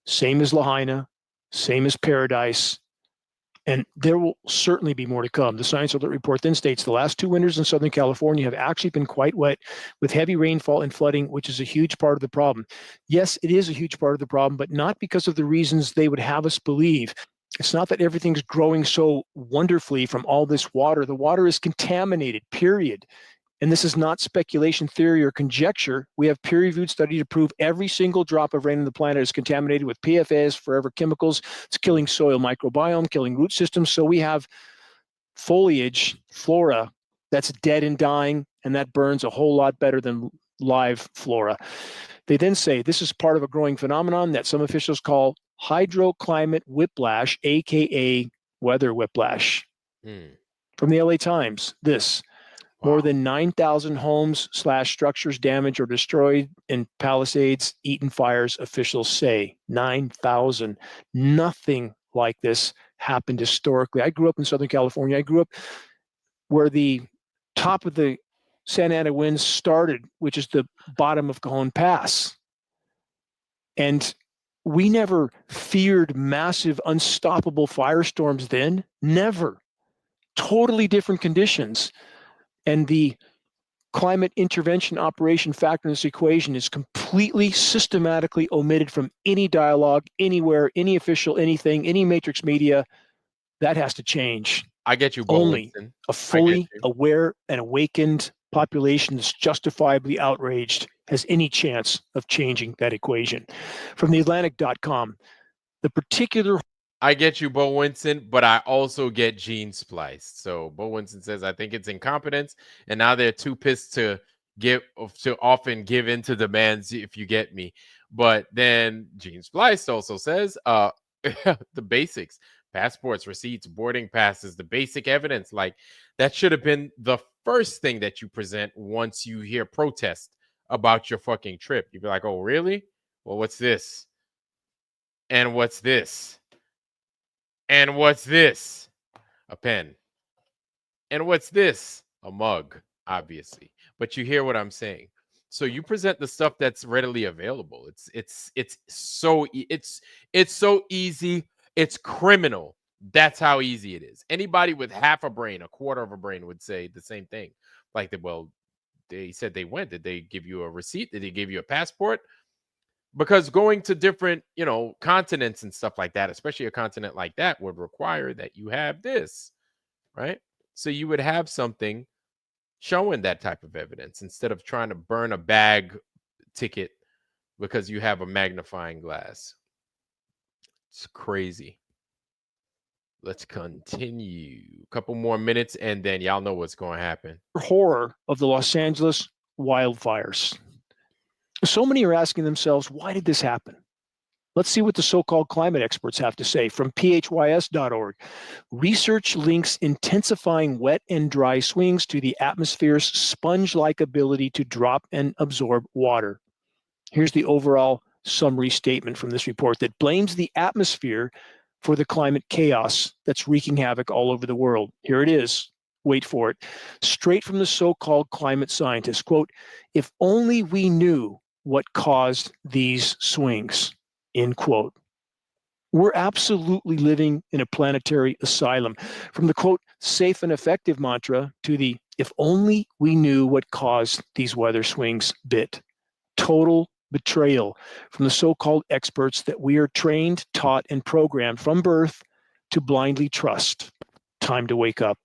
same as Lahaina, same as Paradise, and there will certainly be more to come. The Science Alert report then states the last 2 winters in Southern California have actually been quite wet with heavy rainfall and flooding, which is a huge part of the problem. Yes, it is a huge part of the problem, but not because of the reasons they would have us believe. It's not that everything's growing so wonderfully from all this water. The water is contaminated, period. And this is not speculation, theory, or conjecture. We have peer-reviewed study to prove every single drop of rain on the planet is contaminated with PFAS, forever chemicals. It's killing soil microbiome, killing root systems. So we have foliage, flora, that's dead and dying, and that burns a whole lot better than live flora. They then say this is part of a growing phenomenon that some officials call hydroclimate whiplash, aka weather whiplash. From the LA Times, this. More than 9,000 homes / structures damaged or destroyed in Palisades, Eaton fires, officials say. 9,000. Nothing like this happened historically. I grew up in Southern California. I grew up where the top of the Santa Ana winds started, which is the bottom of Cajon Pass. And we never feared massive, unstoppable firestorms then. Never. Totally different conditions. And the climate intervention operation factor in this equation is completely systematically omitted from any dialogue, anywhere, any official, anything, any Matrix Media. That has to change. I get you, Bo Only Winston. a fully aware and awakened population that's justifiably outraged has any chance of changing that equation. From theatlantic.com, the particular I get you, Bo Winston, but I also get Gene spliced. So Bo Winston says, I think it's incompetence, and now they're too pissed to often give in to demands, if you get me. But then Gene spliced also says, the basics, passports, receipts, boarding passes, the basic evidence, like that should have been the first thing that you present once you hear protest about your fucking trip. You'd be like, oh, really? Well, what's this? And what's this? And what's this? A pen. And what's this? A mug, obviously. But you hear what I'm saying. So you present the stuff that's readily available. It's so easy. It's criminal. That's how easy it is. Anybody with half a brain, a quarter of a brain would say the same thing. Like, well, they said they went. Did they give you a receipt? Did they give you a passport? Because going to different, continents and stuff like that, especially a continent like that, would require that you have this, right? So you would have something showing that type of evidence instead of trying to burn a bag ticket because you have a magnifying glass. It's crazy. Let's continue. A couple more minutes, and then y'all know what's going to happen. Horror of the Los Angeles wildfires. So many are asking themselves, why did this happen? Let's see what the so-called climate experts have to say. From phys.org, research links intensifying wet and dry swings to the atmosphere's sponge-like ability to drop and absorb water. Here's the overall summary statement from this report that blames the atmosphere for the climate chaos that's wreaking havoc all over the world. Here it is. Wait for it. Straight from the so-called climate scientists, quote, if only we knew what caused these swings, end quote. We're absolutely living in a planetary asylum. From the, quote, safe and effective mantra to the, if only we knew what caused these weather swings bit. Total betrayal from the so-called experts that we are trained, taught, and programmed from birth to blindly trust. Time to wake up.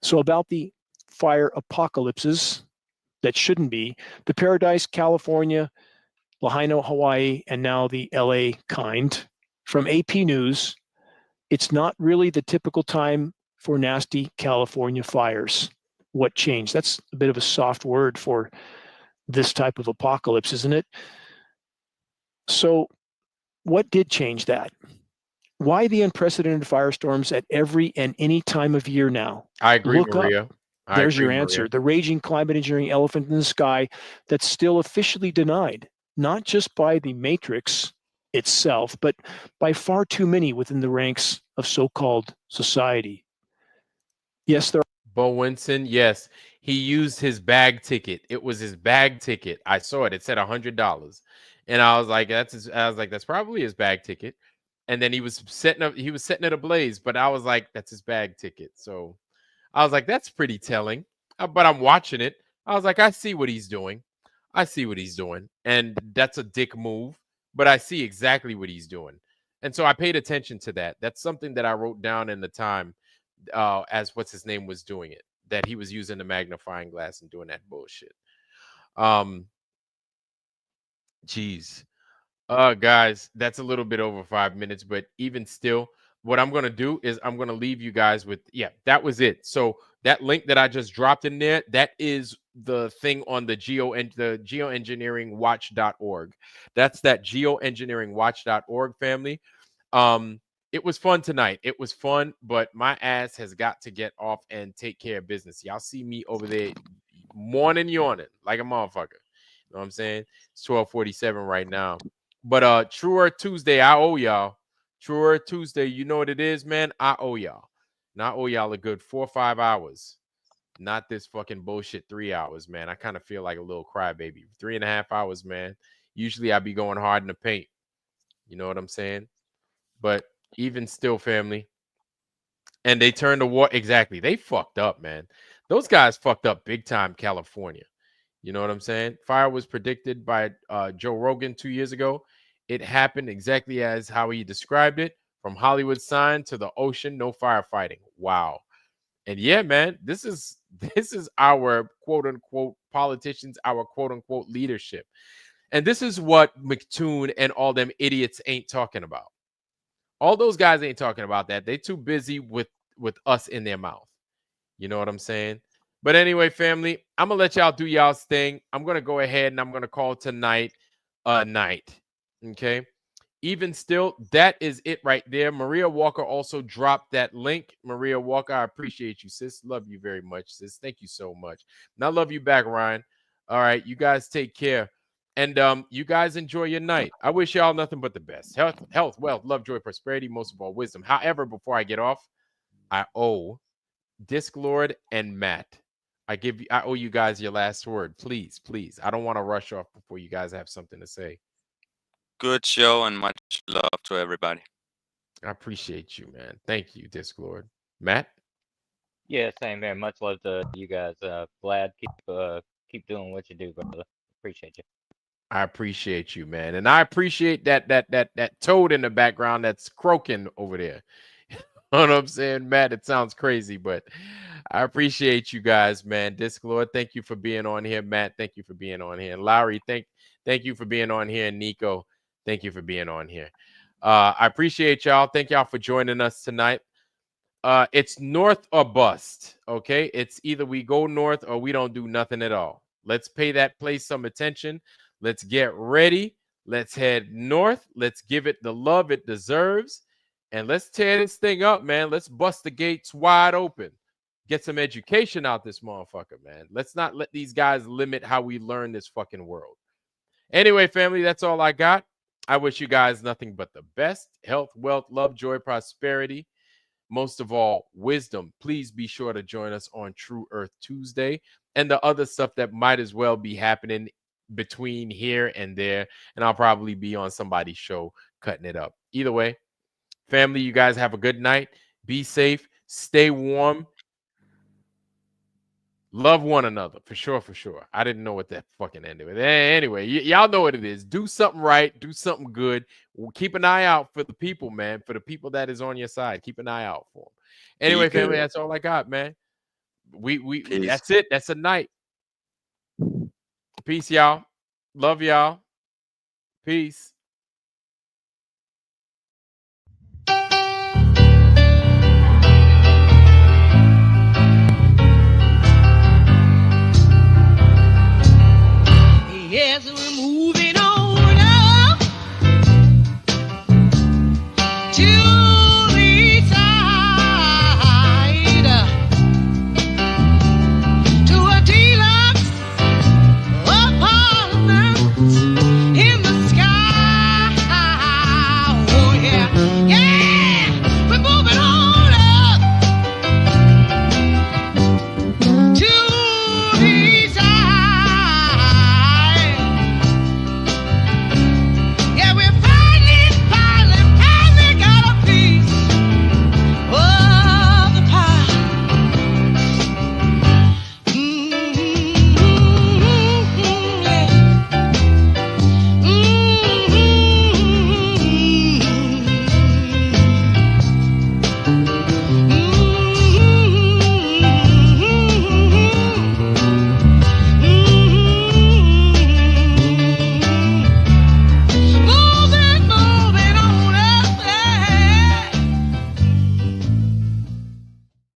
So about the fire apocalypses that shouldn't be, the Paradise, California, Lahaina, Hawaii, and now the LA kind. From AP News, it's not really the typical time for nasty California fires. What changed? That's a bit of a soft word for this type of apocalypse, isn't it? So what did change that? Why the unprecedented firestorms at every and any time of year now? I agree, Look Maria. up. There's your answer. Maria. The raging climate engineering elephant in the sky that's still officially denied, not just by the Matrix itself, but by far too many within the ranks of so-called society. Yes, there are. Bo Winston, yes, he used his bag ticket. It was his bag ticket. I saw it. It said $100, and I was like, that's probably his bag ticket. And then he was setting it ablaze, but I was like, that's his bag ticket. So I was like, that's pretty telling. But I'm watching it. I was like, I see what he's doing. I see what he's doing, and that's a dick move. But I see exactly what he's doing, and so I paid attention to that. That's something that I wrote down in the time. As what's his name was doing it, that he was using the magnifying glass and doing that bullshit. Geez, guys, that's a little bit over 5 minutes, but even still, what I'm gonna do is I'm gonna leave you guys with, yeah, that was it. So that link that I just dropped in there, that is the thing on the geoengineeringwatch.org. That's that geoengineeringwatch.org, family. It was fun tonight. It was fun, but my ass has got to get off and take care of business. Y'all see me over there morning yawning like a motherfucker. You know what I'm saying? It's 12:47 right now. But Truer Tuesday, I owe y'all. Truer Tuesday, you know what it is, man? I owe y'all. And I owe y'all a good 4 or 5 hours. Not this fucking bullshit 3 hours, man. I kind of feel like a little crybaby. 3.5 hours, man. Usually I be going hard in the paint. You know what I'm saying? But even still, family, and they turned the war. Exactly. They fucked up, man. Those guys fucked up big time, California. You know what I'm saying? Fire was predicted by Joe Rogan 2 years ago. It happened exactly as how he described it. From Hollywood sign to the ocean, no firefighting. Wow. And yeah, man, this is our quote unquote politicians, our quote unquote leadership. And this is what McToon and all them idiots ain't talking about. All those guys ain't talking about that. They too busy with us in their mouth. You know what I'm saying? But anyway, family, I'm going to let y'all do y'all's thing. I'm going to go ahead and I'm going to call tonight a night. Okay? Even still, that is it right there. Maria Walker also dropped that link. Maria Walker, I appreciate you, sis. Love you very much, sis. Thank you so much. And I love you back, Ryan. All right, you guys take care. And you guys enjoy your night. I wish y'all nothing but the best. Health, wealth, love, joy, prosperity, most of all, wisdom. However, before I get off, I owe Disc Lord and Matt. I owe you guys your last word. Please, please. I don't want to rush off before you guys have something to say. Good show and much love to everybody. I appreciate you, man. Thank you, Disc Lord. Matt? Yeah, same here. Much love to you guys. Glad keep doing what you do, brother. Appreciate you. I appreciate you, man. And I appreciate that toad in the background that's croaking over there. You know what I'm saying, Matt? It sounds crazy, but I appreciate you guys, man. Disc Lord, thank you for being on here. Matt, thank you for being on here. And Lowry, thank you for being on here. And Nico, thank you for being on here. I appreciate y'all. Thank y'all for joining us tonight. It's north or bust, okay? It's either we go north or we don't do nothing at all. Let's pay that place some attention. Let's get ready. Let's head north. Let's give it the love it deserves. And let's tear this thing up, man. Let's bust the gates wide open. Get some education out this motherfucker, man. Let's not let these guys limit how we learn this fucking world. Anyway, family, that's all I got. I wish you guys nothing but the best. Health, wealth, love, joy, prosperity. Most of all, wisdom. Please be sure to join us on True Earth Tuesday and the other stuff that might as well be happening between here and there. And I'll probably be on somebody's show cutting it up. Either way, family, you guys have a good night. Be safe. Stay warm. Love one another, for sure, for sure. I didn't know what that fucking ended with. Anyway, y'all know what it is. Do something right. Do something good. Keep an eye out for the people, man. For the people that is on your side. Keep an eye out for them. Anyway, family, that's all I got, man. That's it. That's a night. Peace, y'all. Love y'all. Peace.